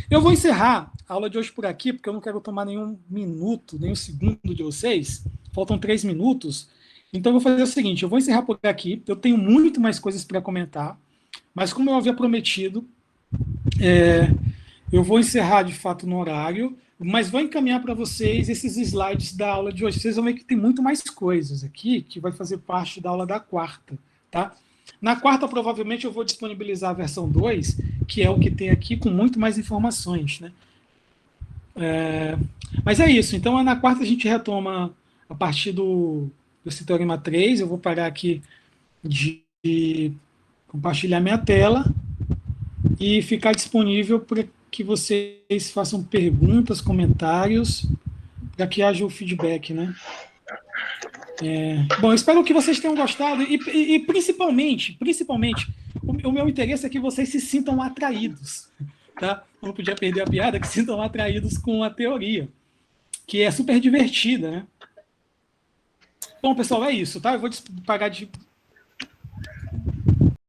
Eu vou encerrar a aula de hoje por aqui, porque eu não quero tomar nenhum minuto, nenhum segundo de vocês. Faltam 3 minutos. Então, eu vou fazer o seguinte, eu vou encerrar por aqui. Eu tenho muito mais coisas para comentar, mas como eu havia prometido, eu vou encerrar, de fato, no horário, mas vou encaminhar para vocês esses slides da aula de hoje. Vocês vão ver que tem muito mais coisas aqui, que vai fazer parte da aula da quarta, tá? Na quarta, provavelmente, eu vou disponibilizar a versão 2, que é o que tem aqui, com muito mais informações, né? Mas é isso. Então, na quarta, a gente retoma a partir desse teorema 3. Eu vou parar aqui de compartilhar minha tela e ficar disponível para que vocês façam perguntas, comentários, para que haja o feedback, né? Bom, espero que vocês tenham gostado e principalmente, o meu interesse é que vocês se sintam atraídos, tá? Eu não podia perder a piada, que se sintam atraídos com a teoria, que é super divertida, né? Bom, pessoal, é isso, tá? Eu vou parar de